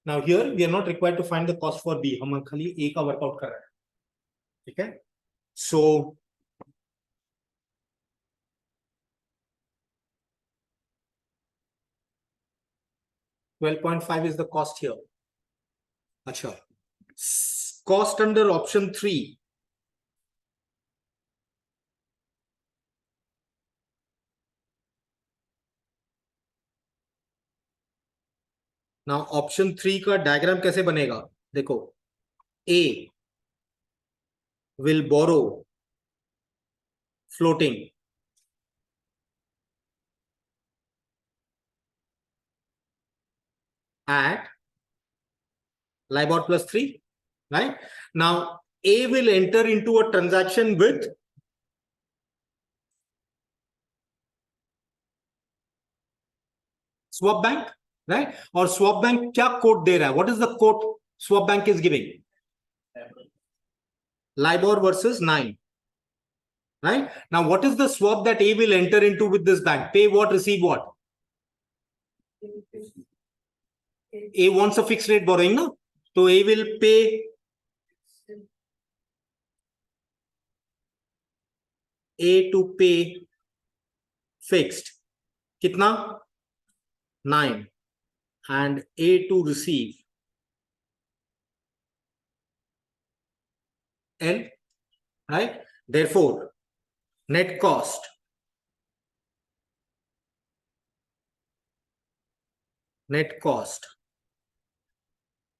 Now here we are not required to find the cost for B. हम खाली A का workout कर रहे हैं. ठीक है? So 12.5 is the cost here. अच्छा. Cost under option 3. Now option 3 का डायग्राम कैसे बनेगा? देखो, A will borrow floating at LIBOR plus 3, right? Now A will enter into a transaction with swap bank, right? और swap bank क्या quote दे रहा है? What is the quote swap bank is giving? LIBOR versus 9, right? Now what is the swap that A will enter into with this bank? Pay what, receive what? A wants a fixed rate borrowing, no? So A will pay A to pay fixed. कितना? 9. And A to receive L. right? Therefore, net cost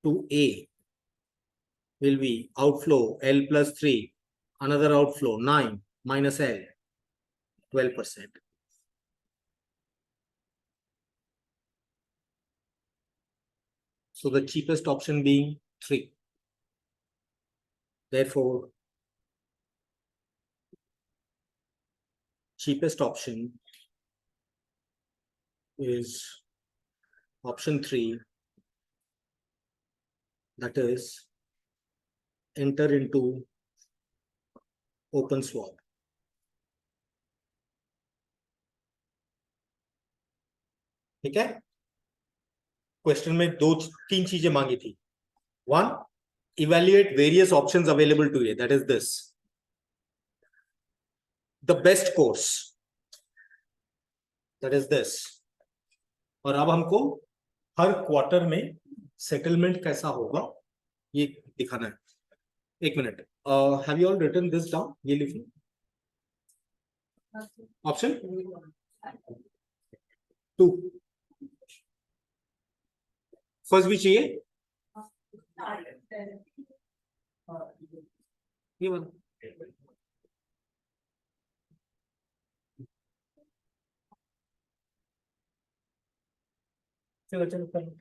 to A will be outflow L plus 3, another outflow 9 minus L, 12%. So the cheapest option being 3. Therefore, cheapest option is option 3, that is enter into open swap. ठीक है? Question में दो तीन चीजें मांगी थी. One, evaluate various options available to you. That is this. The best course. That is this. और अब हमको हर क्वार्टर में सेटलमेंट कैसा होगा ये दिखाना है. एक minute. Have you all written this down? ये लिखो. Option 2. फर्स्ट भी चाहिए. ये वाला. चलो चलो कर.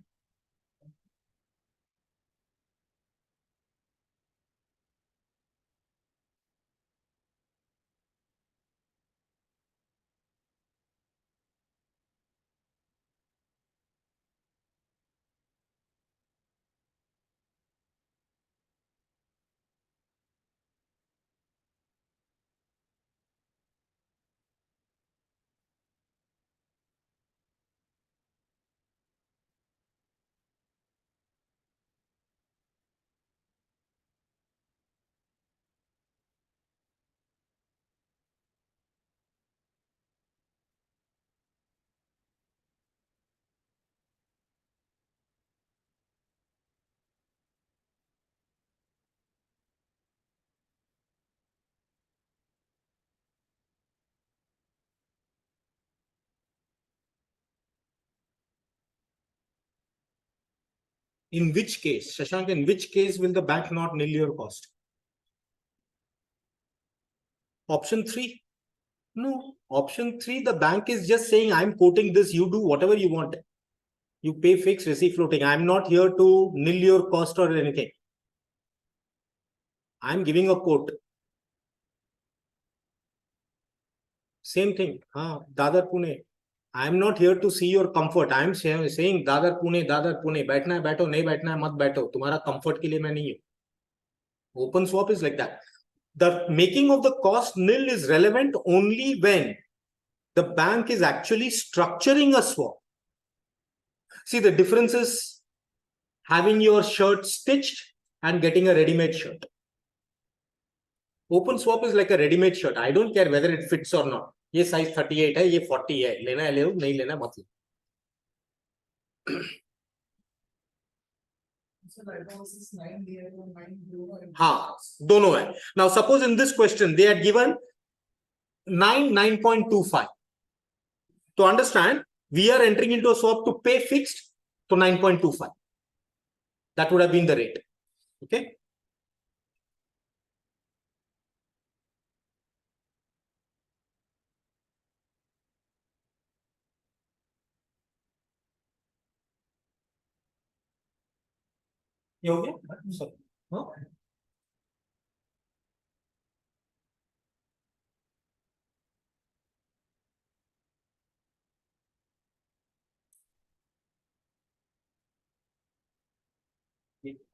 In which case, Shashank, in which case will the bank not nil your cost? Option 3. No. Option 3, the bank is just saying, I'm quoting this, you do whatever you want. You pay fixed, receive floating. I'm not here to nil your cost or anything. I'm giving a quote. Same thing. Dadar Pune. I'm not here to see your comfort. I'm saying Dadar Pune, Dadar Pune. बैठना है बैठो, नहीं बैठना है मत बैठो. तुम्हारा comfort के लिए मैं नहीं हूँ. Open swap is like that. The making of the cost nil is relevant only when the bank is actually structuring a swap. See, the difference is having your shirt stitched and getting a ready-made shirt. Open swap is like a ready-made shirt. I don't care whether it fits or not. ये size 38 है, ये 40 है. लेना है ले लो, नहीं लेना मत लो. हाँ, दोनों है. Now suppose in this question they had given 9.25. To understand, we are entering into a swap to pay fixed to 9.25. That would have been the rate. Okay. ये हो गया. हाँ.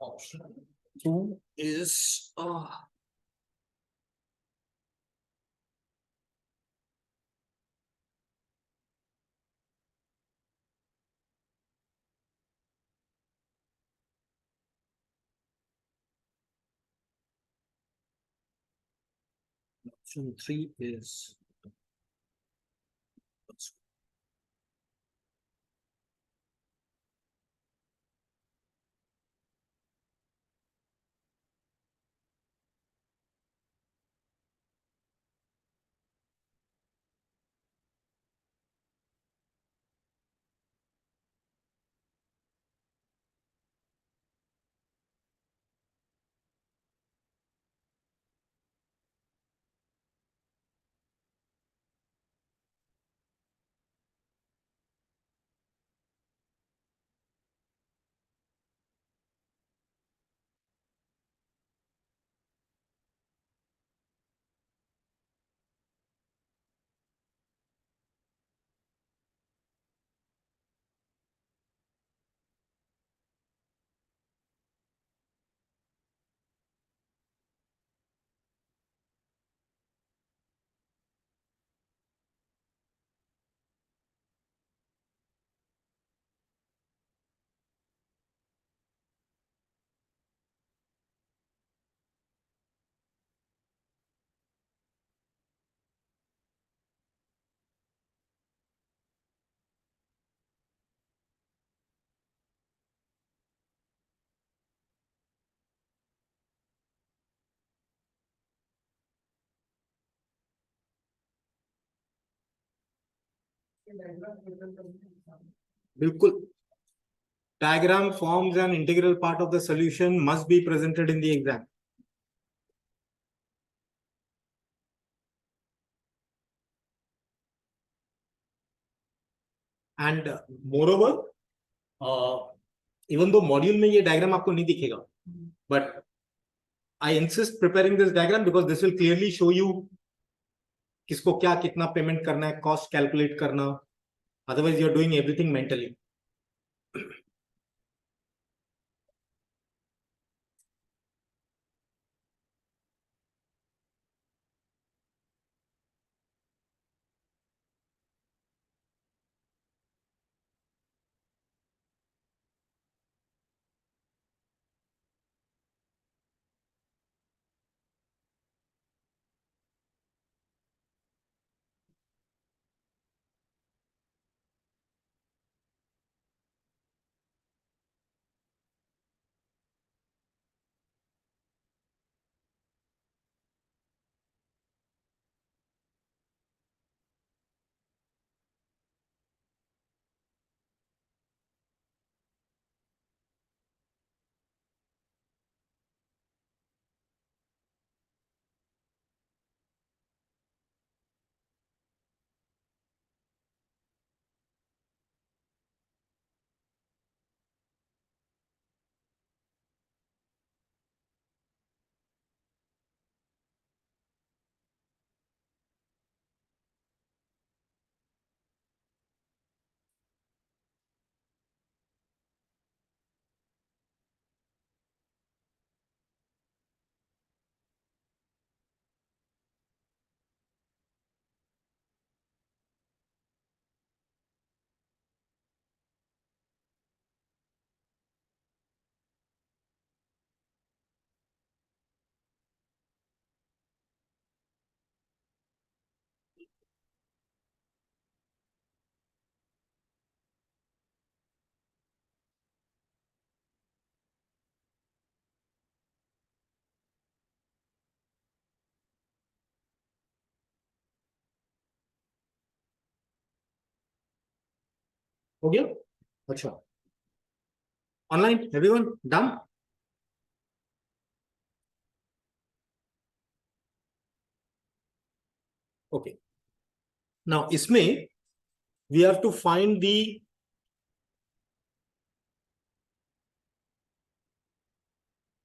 Option 2 is option 3 is बिल्कुल. Diagram forms an integral part of the solution, must be presented in the exam. And moreover, even though module में ये diagram आपको नहीं दिखेगा, but I insist preparing this diagram because this will clearly show you किसको क्या कितना payment करना है, कॉस्ट कैलकुलेट करना. Otherwise you are doing everything mentally. हो गया? अच्छा. Online, everyone done? Okay. Now इसमें we have to find the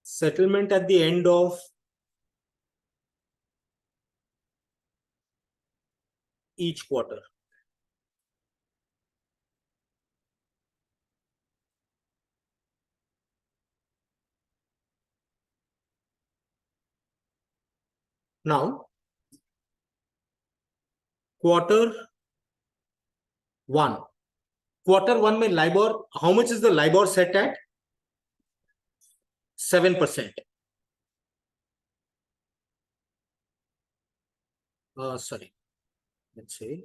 settlement at the end of each quarter. Now, quarter one. Quarter one में LIBOR, how much is the LIBOR set at? 7%. Sorry, let's say.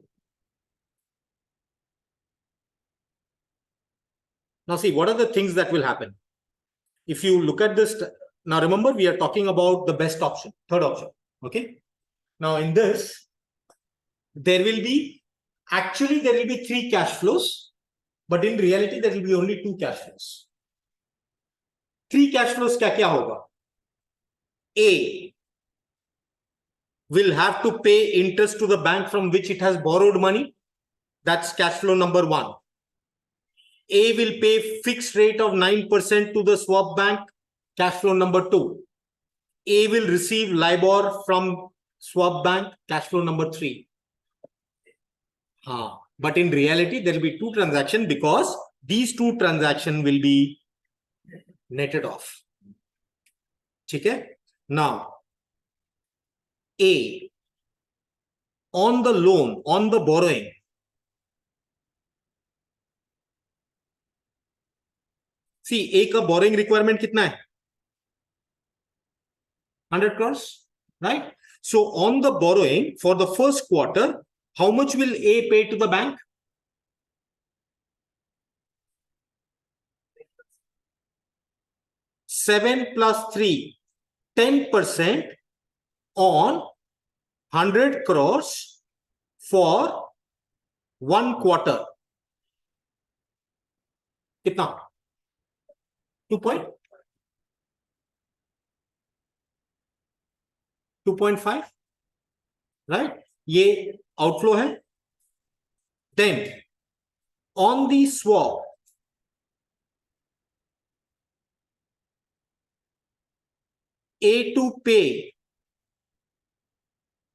Now see, what are the things that will happen? If you look at this, now remember we are talking about the best option, third option, okay? Now in this, there will be, actually there will be 3 cash flows, but in reality there will be only 2 cash flows. 3 cash flows क्या क्या होगा? A will have to pay interest to the bank from which it has borrowed money. That's cash flow number 1. A will pay fixed rate of 9% to the swap bank, cash flow number 2. A will receive LIBOR from swap bank, cash flow number 3. But in reality, there will be 2 transactions because these 2 transactions will be netted off. Okay? Now, A, on the loan, on the borrowing, see, A का borrowing requirement कितना है? 100 crores, right? So on the borrowing for the first quarter, how much will A pay to the bank? 7 plus 3, 10% on 100 crores for 1 quarter कितना 2.5 right, ये outflow है. Then on the swap A to pay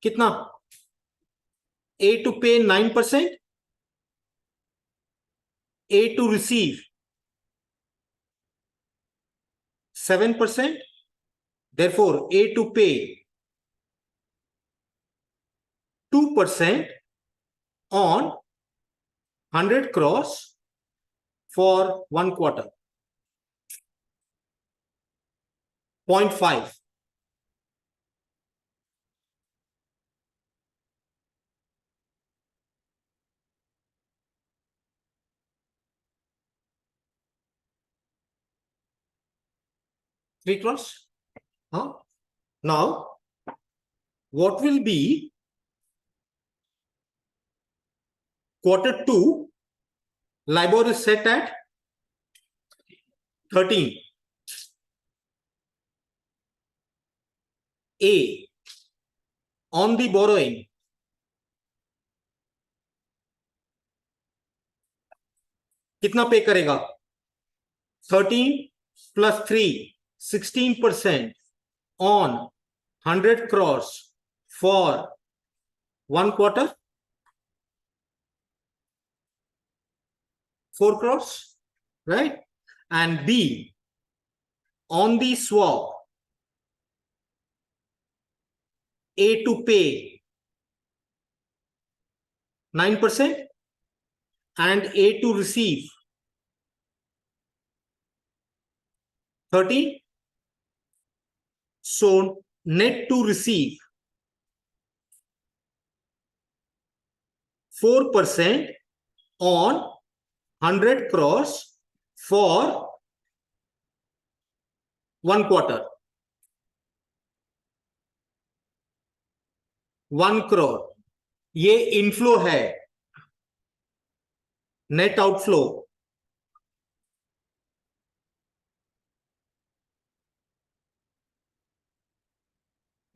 कितना, A to pay 9%, A to receive 7%, therefore A to pay 2% on 100 crores for 1 quarter. 0.5. Three crores. Huh? Now, what will be quarter 2? LIBOR is set at 13. A on the borrowing कितना पे करेगा, 13 plus 3 16% on 100 crores for 1 quarter, 4 crores, right? And B on the swap A to pay 9% and A to receive 13. So net to receive 4% on 100 crores for 1 quarter. 1 crore ये inflow है, net outflow.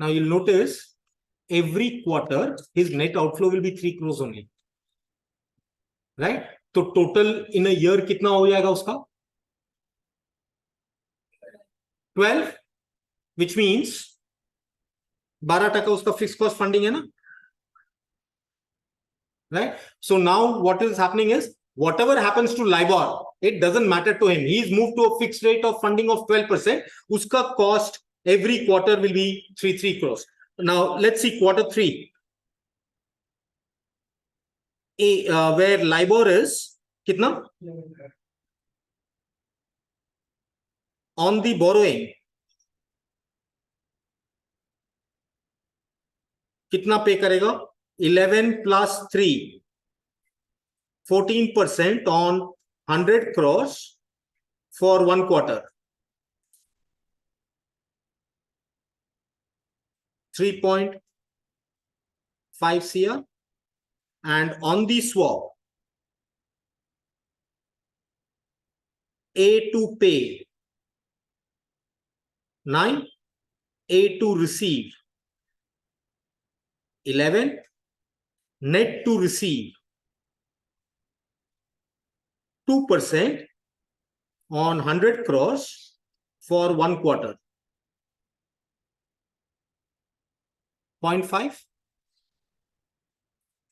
Now you'll notice every quarter his net outflow will be 3 crores only, right? तो total in a year कितना हो जाएगा उसका 12, which means 12% उसका fixed cost funding है ना, right? So now what is happening is whatever happens to LIBOR, it doesn't matter to him. He's moved to a fixed rate of funding of 12%. Uska cost every quarter will be 3 crores. Now let's see quarter 3. Where LIBOR is kitna? On the borrowing kitna pay karega? 11 plus 3 14% on 100 crores for 1 quarter. 3.5 CR. And on the swap A to pay 9, A to receive 11, net to receive 2% on 100 crores for 1 quarter. 0.5,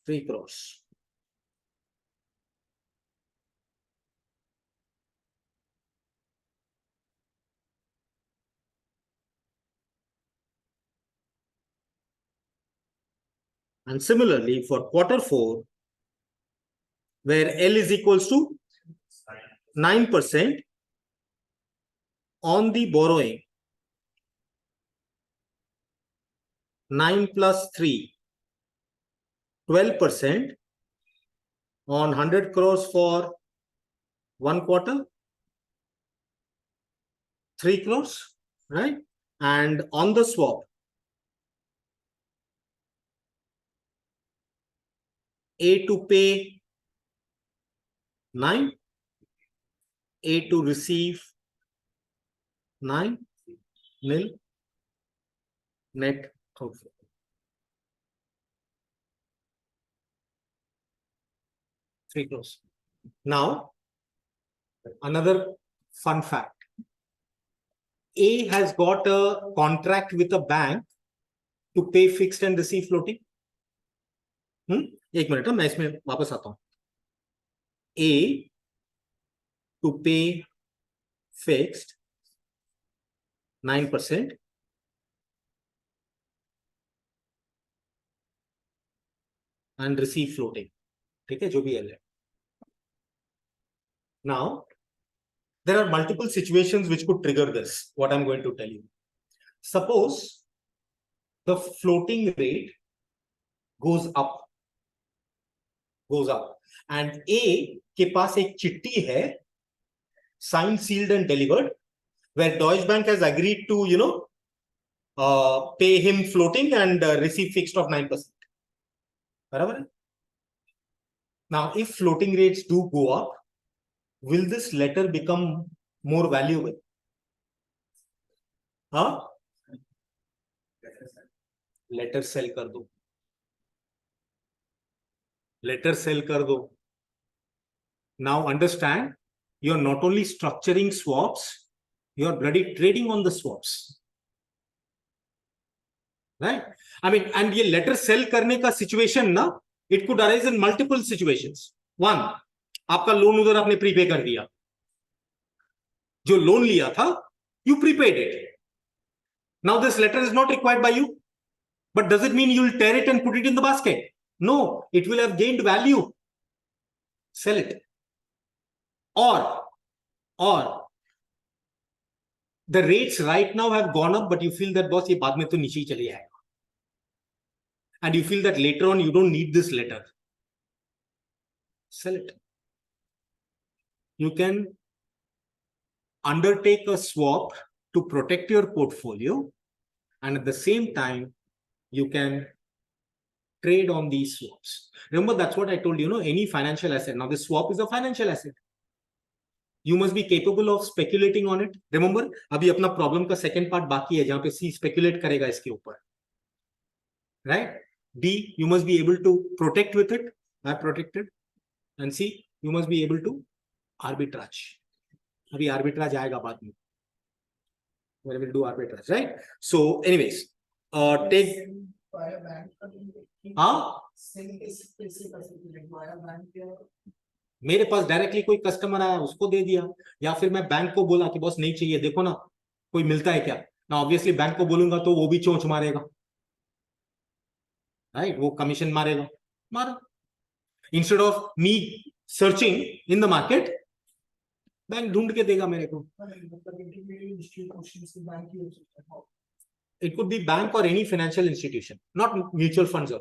3 crores. And similarly for quarter 4, where L is equals to 9% on the borrowing, 9 plus 3, 12% on 100 crores for 1 quarter, 3 crores, right? And on the swap, A to pay 9, A to receive 9, nil, net outflow. Three crores. Now, another fun fact. A has got a contract with a bank to pay fixed and receive floating. एक minute मैं इसमें वापस आता हूं. A to pay fixed 9% and receive floating. ठीक है, जो भी L है. Now, there are multiple situations which could trigger this, what I'm going to tell you. Suppose the floating rate goes up, and A के पास एक चिट्ठी है, signed, sealed and delivered, where Deutsche Bank has agreed to, pay him floating and receive fixed of 9%. Barabar? Now, if floating rates do go up, will this letter become more valuable? Huh? Letter sell कर दो. Letter sell कर दो. Now understand, you're not only structuring swaps, you're bloody trading on the swaps. Right? I mean, and ये letter sell करने का situation ना, it could arise in multiple situations. One, आपका loan उधर आपने प्रीपे कर दिया. जो लोन लिया था, you prepaid it. Now this letter is not required by you. But does it mean you'll tear it and put it in the basket? No, it will have gained value. Sell it. Or the rates right now have gone up, but you feel that boss, ये बाद में तो नीचे ही चले जाएगा. And you feel that later on you don't need this letter. Sell it. You can undertake a swap to protect your portfolio, and at the same time, you can trade on these swaps. Remember, that's what I told you, any financial asset. Now, this swap is a financial asset. You must be capable of speculating on it. Remember, अभी अपना problem का second part बाकी है, जहाँ पे C speculate करेगा इसके ऊपर. Right? D, you must be able to protect with it. I protected. And C, you must be able to arbitrage. अभी arbitrage आएगा बाद में. We will do arbitrage, right? So, anyways, take. हाँ, मेरे पास directly कोई कस्टमर आया, उसको दे दिया, या फिर मैं बैंक को बोला कि बॉस नहीं चाहिए, देखो ना कोई मिलता है क्या. ना ऑब्वियसली बैंक को बोलूंगा तो वो भी चोंच मारेगा, राइट? वो कमीशन मारेगा, मारो. Instead of me searching in the market, bank ढूंढ के देगा मेरे को. It could be bank or any financial institution, not mutual funds,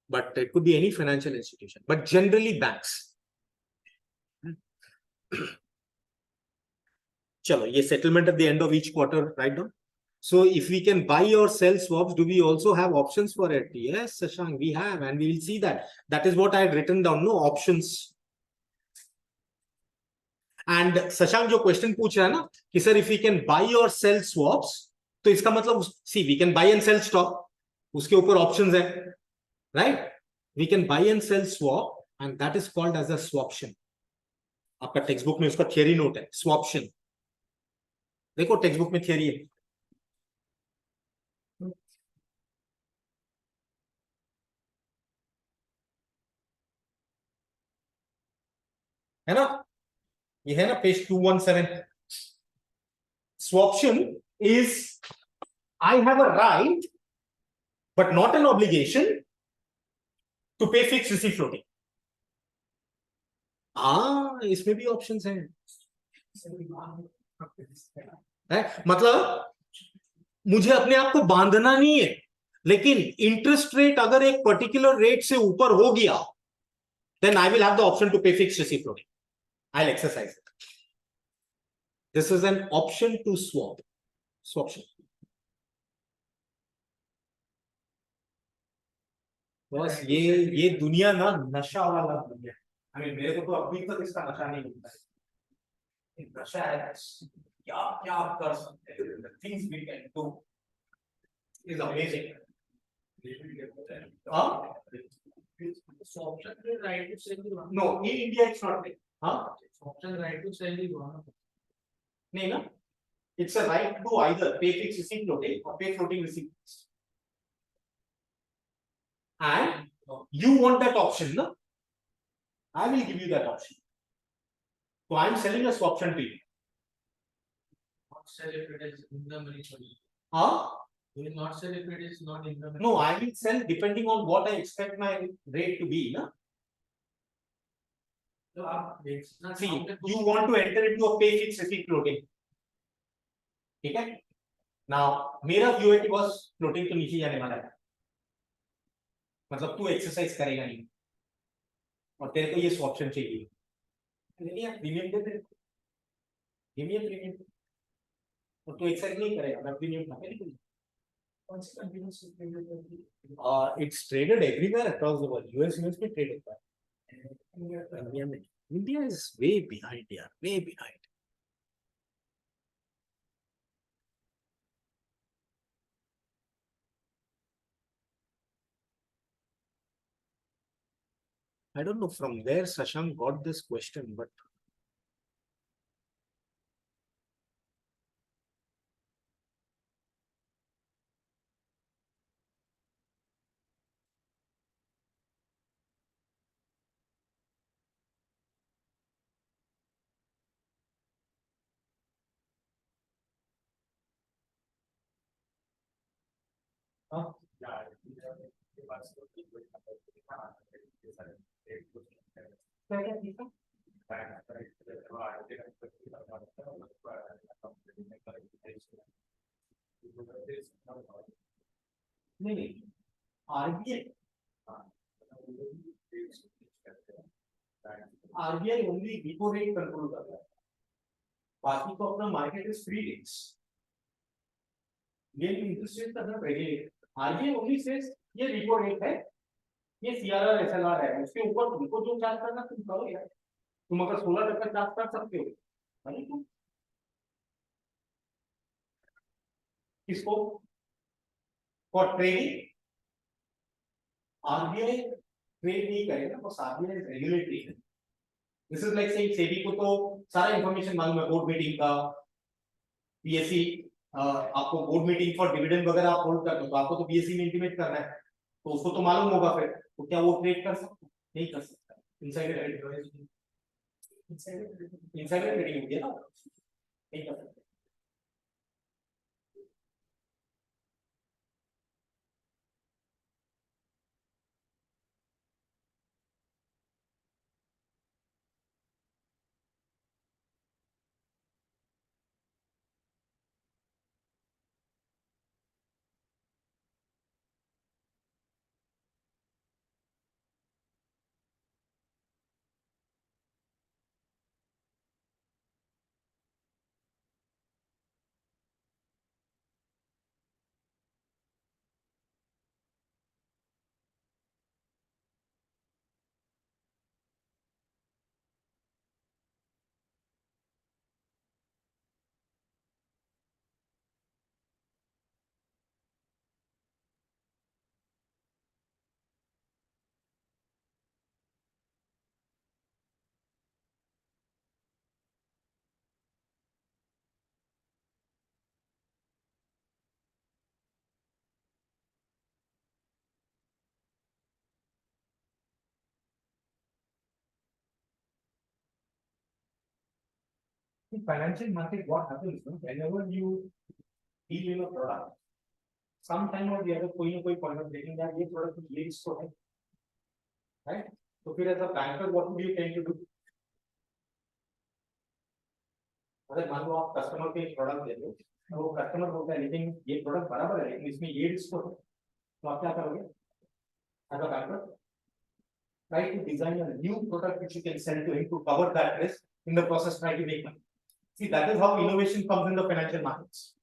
but it could be any financial institution, but generally banks. Chalo, ye settlement at the end of each quarter, write down. So if we can buy or sell swaps, do we also have options for it? Yes, Shashank, we have, and we will see that. That is what I had written down, no options. And Shashank जो question पूछ रहा है ना कि sir, if we can buy or sell swaps, तो इसका मतलब, see, we can buy and sell stock, उसके ऊपर options है, right? We can buy and sell swap, and that is called as a swaption. आपका टेक्स्ट बुक में उसका theory note है, स्वॉप्शन. देखो टेक्स्ट बुक में थियरी है. है ना, ये है ना page 217. Swaption is I have a right but not an obligation to pay fixed receive floating. इसमें भी ऑप्शंस हैं. मतलब मुझे अपने आप को बांधना नहीं है, लेकिन इंटरेस्ट रेट अगर एक पर्टिकुलर रेट से ऊपर हो गया, then I will have the option to pay fixed receive floating. I'll exercise it. This is an option to swap. Swaption. बस ये दुनिया ना नशा वाला दुनिया. I mean, मेरे को तो अभी तक इसका नशा नहीं मिलता है. नशा है क्या क्या आप कर सकते हैं. The things we can do is amazing. Huh? So option is right to sell the one. No, in India it's not there. Huh? Option right to sell the one. नहीं ना. It's a right to either pay fixed receipt floating or pay floating receipt. And you want that option, no? I will give you that option. So I am selling a swaption to you. Not sell if it is in the money for you. Huh? You will not sell if it is not in the money. No, I will sell depending on what I expect my rate to be, no? So it's not. See, you want to enter into a pay fixed receipt floating. Okay? Now, मेरा view है कि बस floating तो नीचे जाने वाला है. मतलब तू एक्सरसाइज करेगा नहीं और तेरे को ये स्वॉप्शन चाहिए. Premium they they. Give me a premium. और तू एक्सरसाइज नहीं करेगा, मैं प्रीमियम ना करेगा. It's traded everywhere across the world. US में traded by. India is way behind here, way behind. I don't know from where Shashank got this question, but नहीं RBI only repo rate control करता है. बाकी तो अपना market is free rates. ये interest rate का regulate. RBI only says ये repo rate है, ये CRR SLR है, उसके ऊपर तुमको जो चार्ज करना तुम करो यार. तुम अगर 16% चार्ज कर सकते हो, अरे तुम किसको फॉर ट्रेडिंग. RBI ट्रेड नहीं करेगा, बस RBI is regulatory. This is like saying SEBI को तो सारा इंफॉर्मेशन मालूम है, बोर्ड मीटिंग का, बीएससी. आपको बोर्ड मीटिंग फॉर डिविडेंड वगैरह आप होल्ड करते हो तो आपको तो बीएससी में इंटीमेट करना है, तो उसको तो मालूम होगा. फिर तो क्या वो ट्रेड कर सकता? नहीं कर सकता. इनसाइडर ट्रेडिंग, इनसाइडर ट्रेडिंग हो गया ना, नहीं कर सकता. In financial market, what happens, no? Whenever you deal in a product, sometime or the other कोई ना कोई point of taking that ये product ये इसको है, right? तो फिर as a banker, what do you tend to do? अगर मान लो आप कस्टमर को एक प्रोडक्ट दे दो, तो वो कस्टमर बोलता है लेकिन ये प्रोडक्ट बराबर है लेकिन इसमें ये रिस्क है, तो आप क्या करोगे? as a banker, try to design a new product which you can sell to him to cover that risk. In the process, try to make money. See, that is how innovation comes in the financial markets.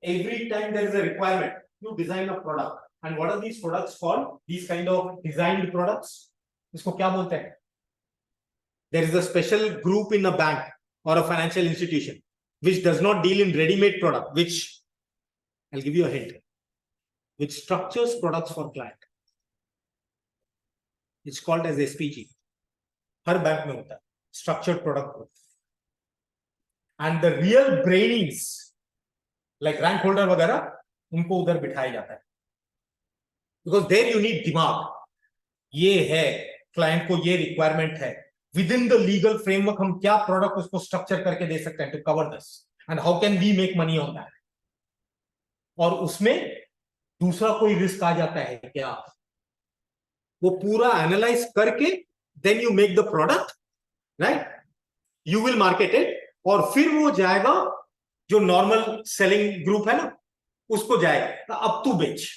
Every time there is a requirement, you design a product. And what are these products called? These kind of designed products. इसको क्या बोलते हैं? There is a special group in a bank or a financial institution which does not deal in ready-made product, which I'll give you a hint, which structures products for client. It's called as SPG. Her bank में होता है structured product group. And the real brains like rank holder वगैरह उनको उधर बिठाया जाता है, because there you need दिमाग. ये है क्लाइंट को ये रिक्वायरमेंट है, within the legal framework हम क्या प्रोडक्ट उसको स्ट्रक्चर करके दे सकते हैं to cover this, and how can we make money on that. और उसमें दूसरा कोई रिस्क आ जाता है क्या, वो पूरा एनालाइज करके then you make the product, right, you will market it, और फिर वो जाएगा जो नॉर्मल सेलिंग ग्रुप है ना उसको जाएगा, अब तू बेच.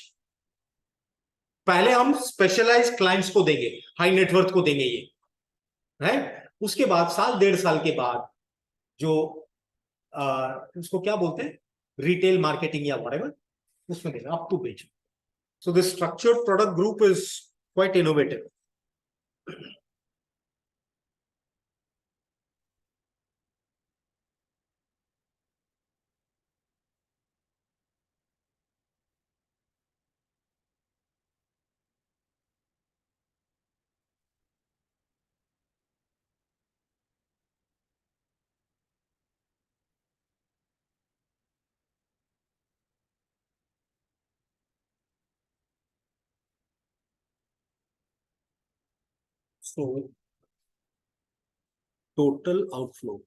पहले हम स्पेशलाइज क्लाइंट्स को देंगे, हाई नेटवर्थ को देंगे ये, राइट. उसके बाद साल डेढ़ साल के बाद जो उसको क्या बोलते हैं रिटेल मार्केटिंग या व्हाटएवर, उसमें देंगे, अब तू बेच. So this structured product group is quite innovative. So total outflow.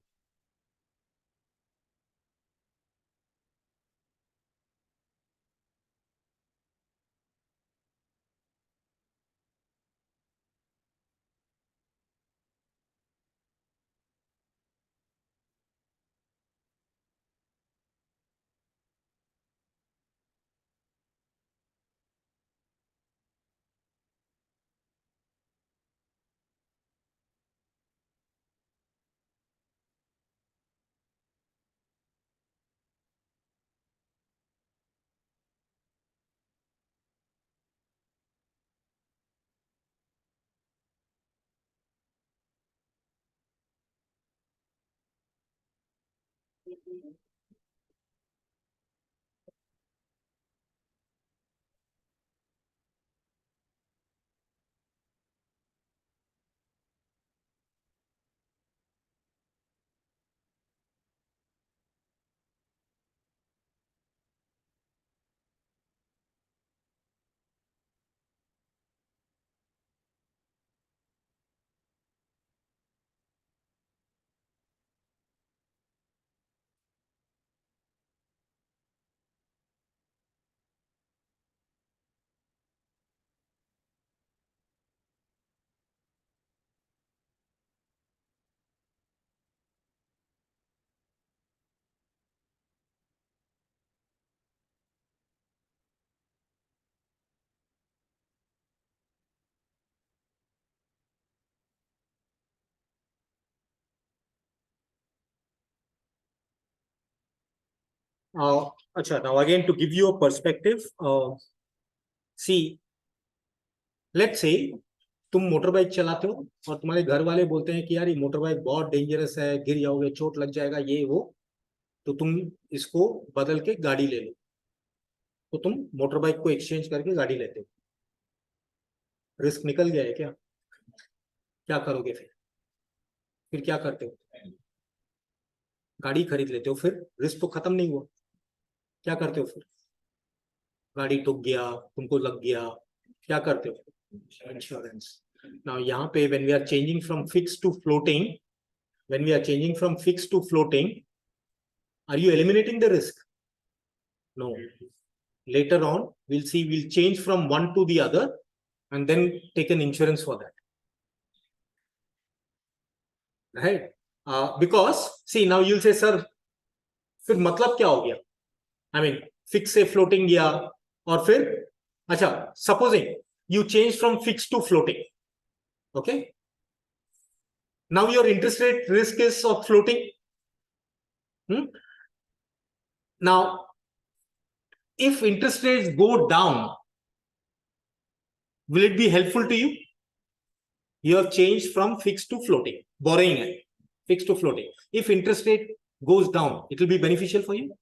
अच्छा, now again to give you a perspective, see, let's say तुम मोटर बाइक चलाते हो और तुम्हारे घर वाले बोलते हैं कि यार ये मोटर बाइक बहुत डेंजरस है, गिर जाओगे, चोट लग जाएगा, ये वो, तो तुम इसको बदल के गाड़ी ले लो. तो तुम मोटर बाइक को एक्सचेंज करके गाड़ी लेते हो. रिस्क निकल गया है क्या? क्या करोगे फिर क्या करते हो? गाड़ी खरीद लेते हो, फिर रिस्क तो खत्म नहीं हुआ. क्या करते हो फिर? गाड़ी ठुक गया, तुमको लग गया, क्या करते हो? इंश्योरेंस. नाउ यहाँ पे when we are changing from fixed to floating, when we are changing from fixed to floating, are you eliminating the risk? No. Later on, we'll see, we'll change from one to the other and then take an insurance for that. Right? Because, see, now you'll say, sir, फिर मतलब क्या हो गया? I mean, fixed से floating गया और फिर, अच्छा, supposing you change from fixed to floating. Okay? Now your interest rate risk is of floating. Now, if interest rates go down, will it be helpful to you? You have changed from fixed to floating, borrowing fixed to floating. If interest rate goes down, it will be beneficial for you.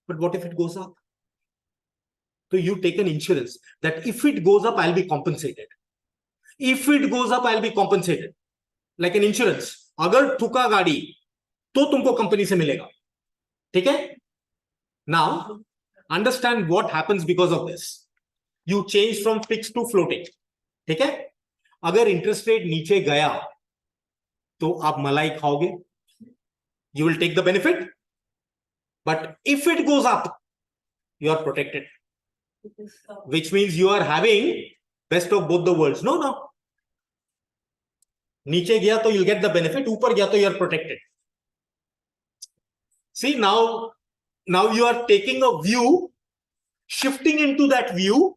But what if it goes up? So you take an insurance that if it goes up, I'll be compensated. If it goes up, I'll be compensated. Like an insurance. अगर ठुका गाड़ी तो तुमको company से मिलेगा. ठीक है? Now, understand what happens because of this. You change from fixed to floating. ठीक है? अगर इंटरेस्ट रेट नीचे गया तो आप मलाई खाओगे. You will take the benefit. But if it goes up, you are protected. Which means you are having best of both the worlds. No, no. नीचे गया तो you'll get the benefit. ऊपर गया तो you are protected. See, now you are taking a view, shifting into that view,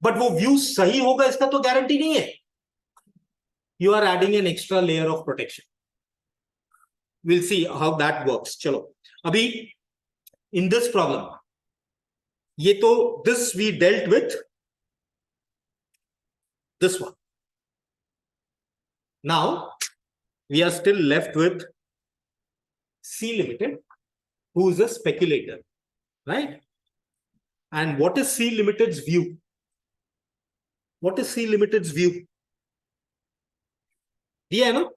but वो view सही होगा इसका तो guarantee नहीं है. You are adding an extra layer of protection. We'll see how that works. चलो अभी in this problem ये तो this we dealt with this one. Now we are still left with C Limited, who is a speculator, right? And what is C Limited's view? What is C Limited's view? दिया है ना?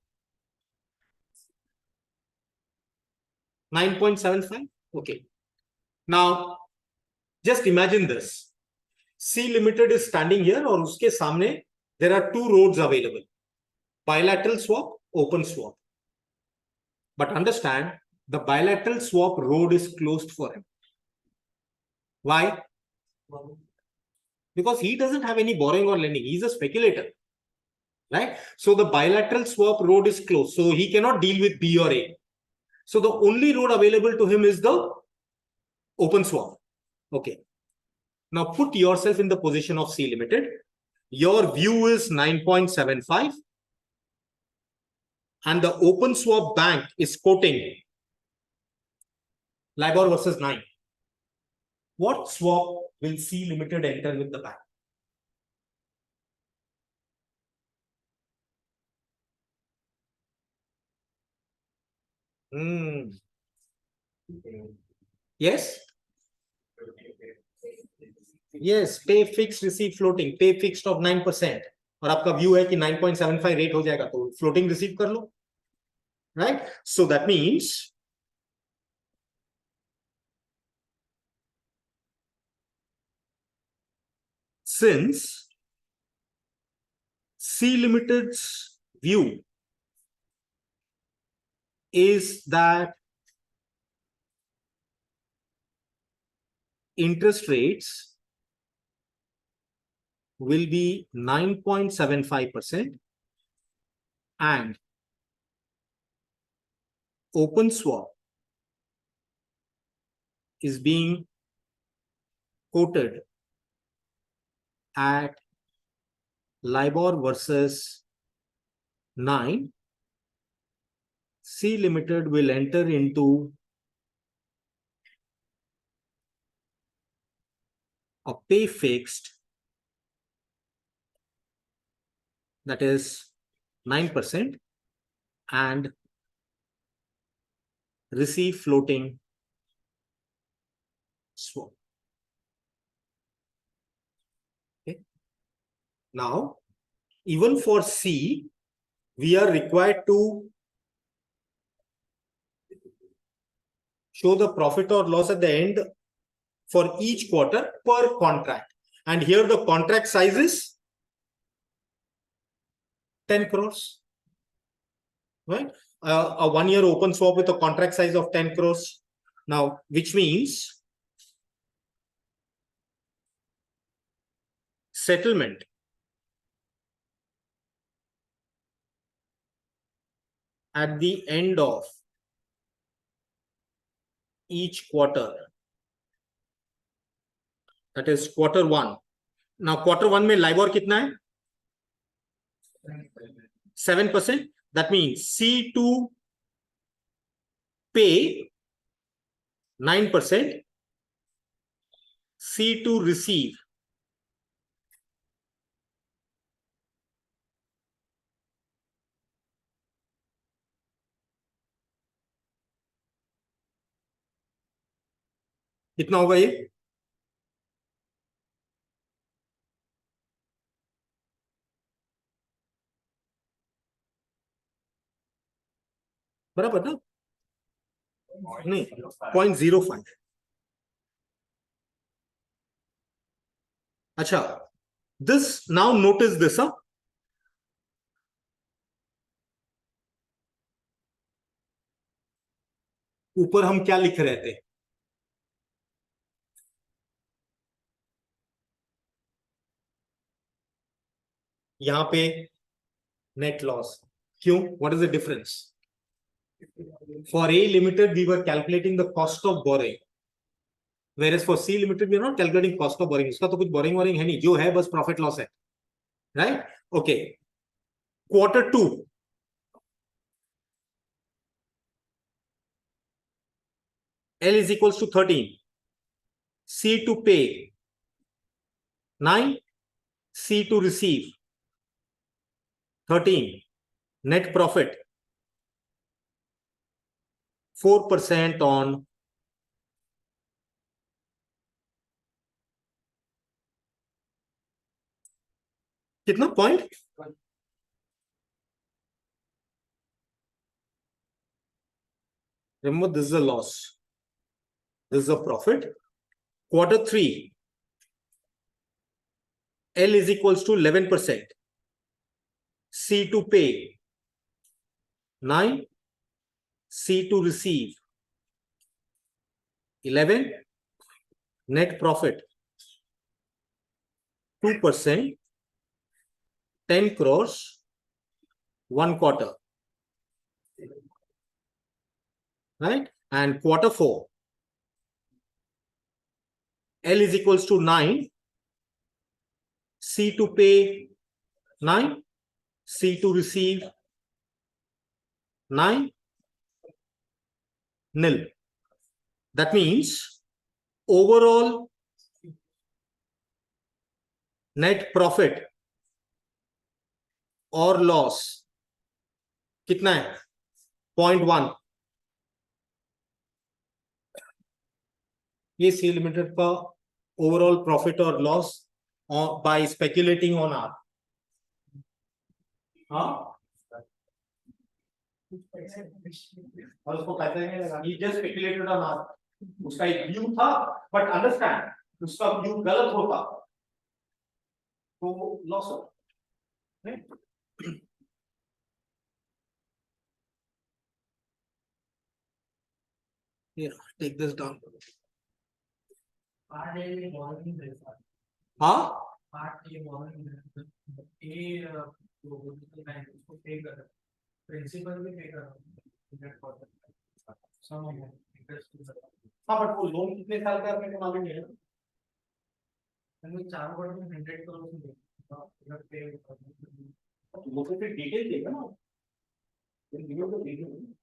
9.75. Okay. Now just imagine this. C Limited is standing here और उसके सामने there are two roads available. Bilateral swap, open swap. But understand, the bilateral swap road is closed for him. Why? Because he doesn't have any borrowing or lending. He's a speculator. Right? So the bilateral swap road is closed. So he cannot deal with B or A. So the only road available to him is the open swap. Okay. Now put yourself in the position of C Limited. Your view is 9.75. And the open swap bank is quoting LIBOR versus 9. What swap will C Limited enter with the bank? Yes? Yes, pay fixed, receive floating, pay fixed of 9%. और आपका view है कि 9.75 rate हो जाएगा तो floating receive कर लो. Right? So that means since C Limited's view is that interest rates will be 9.75% and open swap is being quoted at LIBOR versus 9, C Limited will enter into a pay fixed, that is 9%, and receive floating swap. Okay. Now, even for C, we are required to show the profit or loss at the end for each quarter per contract. And here the contract size is 10 crores. Right? A 1 year open swap with a contract size of 10 crores. Now, which means settlement at the end of each quarter, that is quarter 1. Now, quarter 1 में LIBOR कितना है? 7%. That means C2 pay 9%, C2 receive कितना होगा ये? बराबर ना? नहीं, 0.05। अच्छा, दिस नाउ नोटिस दिस। ऊपर हम क्या लिख रहे थे? यहां पे नेट लॉस। क्यों? What is the difference? For A limited we were calculating the cost of borrowing, whereas for C limited we are not calculating cost of borrowing. इसका तो कुछ बोरिंग वोरिंग है नहीं, जो है बस प्रॉफिट लॉस है, right? Okay, quarter two, L is equals to 13, C to pay 9, C to receive 13, net profit 4% on कितना point? Remember, this is a loss, this is a profit. Quarter three, L is equals to 11%, C to pay 9, C to receive 11, net profit 2%, 10 crores, 1 quarter, right? And quarter four, L is equals to 9, C to pay 9, C to receive 9, nil. That means overall net profit और loss कितना है? 0.1। ये सी limited का overall profit और loss by speculating on are. हाँ, और उसको कहते हैं he just speculated on R, उसका एक व्यू था, बट अंडरस्टैंड उसका व्यू गलत होता तो लॉस हो। Here, take this down. Part A में borrowing रहता है, हाँ, part A borrowing रहता है, A जो होता है बैंक उसको पे कर रहा है, प्रिंसिपल भी पे कर रहा है, net profit sum amount interest के साथ। हाँ, बट वो लोन कितने साल का अपने को मालूम नहीं है ना? हमें 4 वर्ष में 100 करोड़ से देगा, अगर पे तो वो तो फिर डिटेल देगा ना, फिर वीडियो को detail.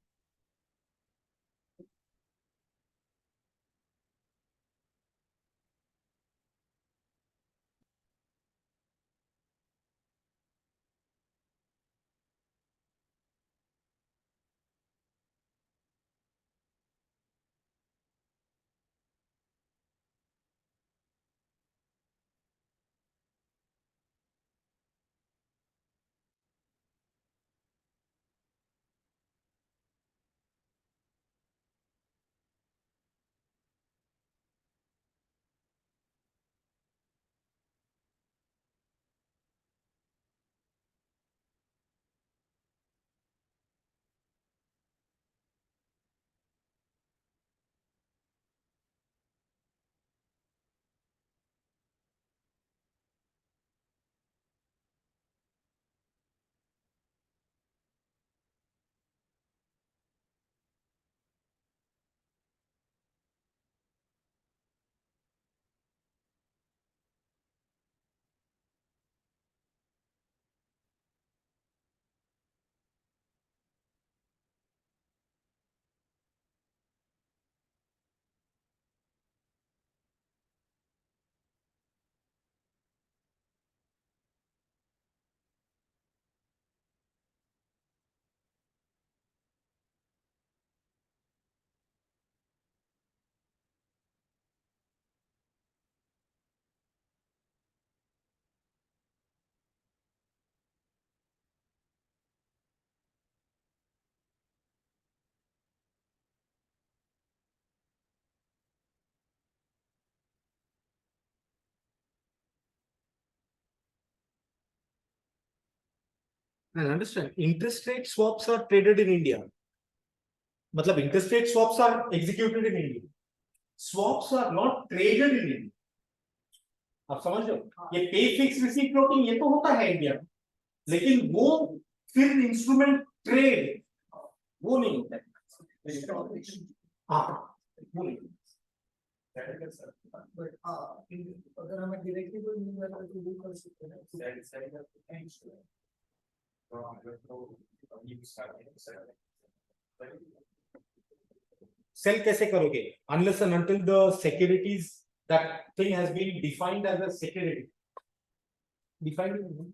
And understand, interest rate swaps are traded in India. मतलब interest rate swaps are executed in India. Swaps are not traded in India. आप समझ रहे हो? ये पे फिक्स रिसीव फ्लोटिंग ये तो होता है इंडिया में, लेकिन वो फिर इंस्ट्रूमेंट ट्रेड वो नहीं होता है. हाँ, वो नहीं. But अगर हमें directly कोई मिल जाए तो वो कर सकते हैं. Sell कैसे करोगे? Unless and until the securities that thing has been defined as a security. Defined.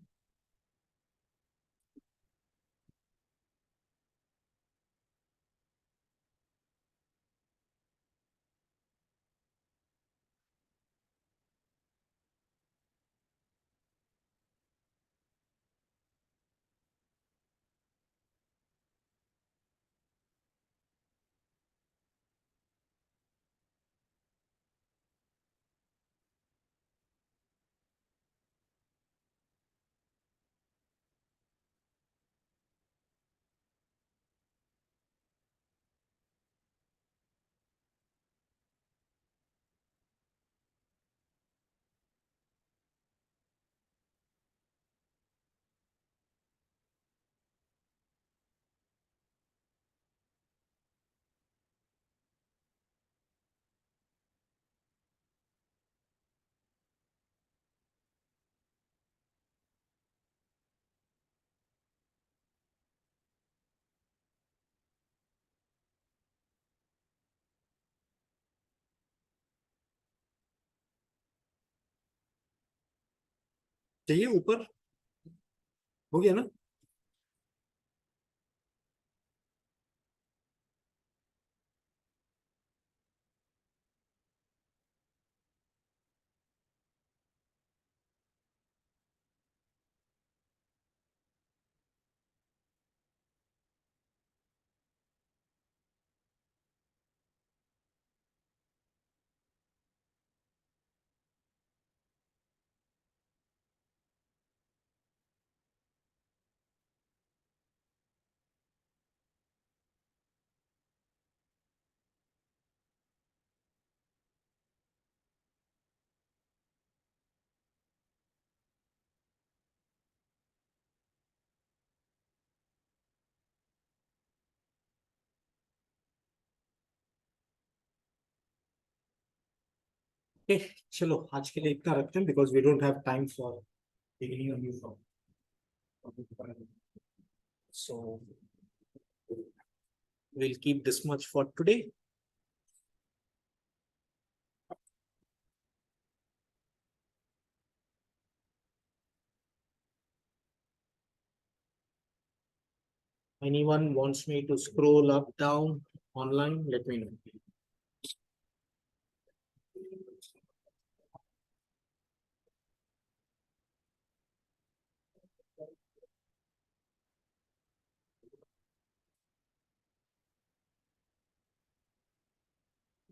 चाहिए ऊपर हो गया ना? Okay, चलो आज के लिए इतना रखते हैं because we don't have time for beginning a new form. So we'll keep this much for today. Anyone wants me to scroll up, down, online, let me know.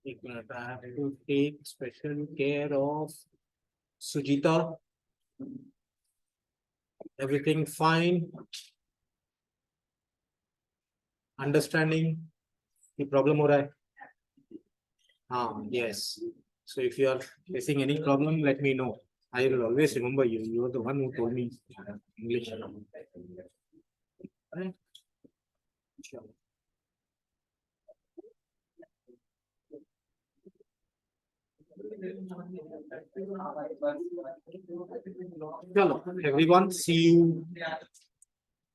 एक minute, I have to take special care of Sujita. Everything fine? Understanding? The problem हो रहा है? हाँ, yes. So if you are facing any problem, let me know. I will always remember you. You are the one who told me English. Right? Sure. चलो, everyone, see you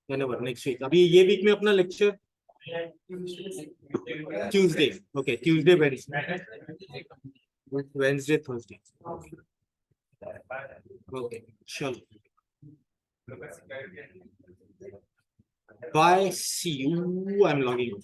whenever next week. अभी ये week में अपना lecture Tuesday. Okay, Tuesday, Wednesday, Thursday. Okay, sure. Bye. See you. I'm logging out.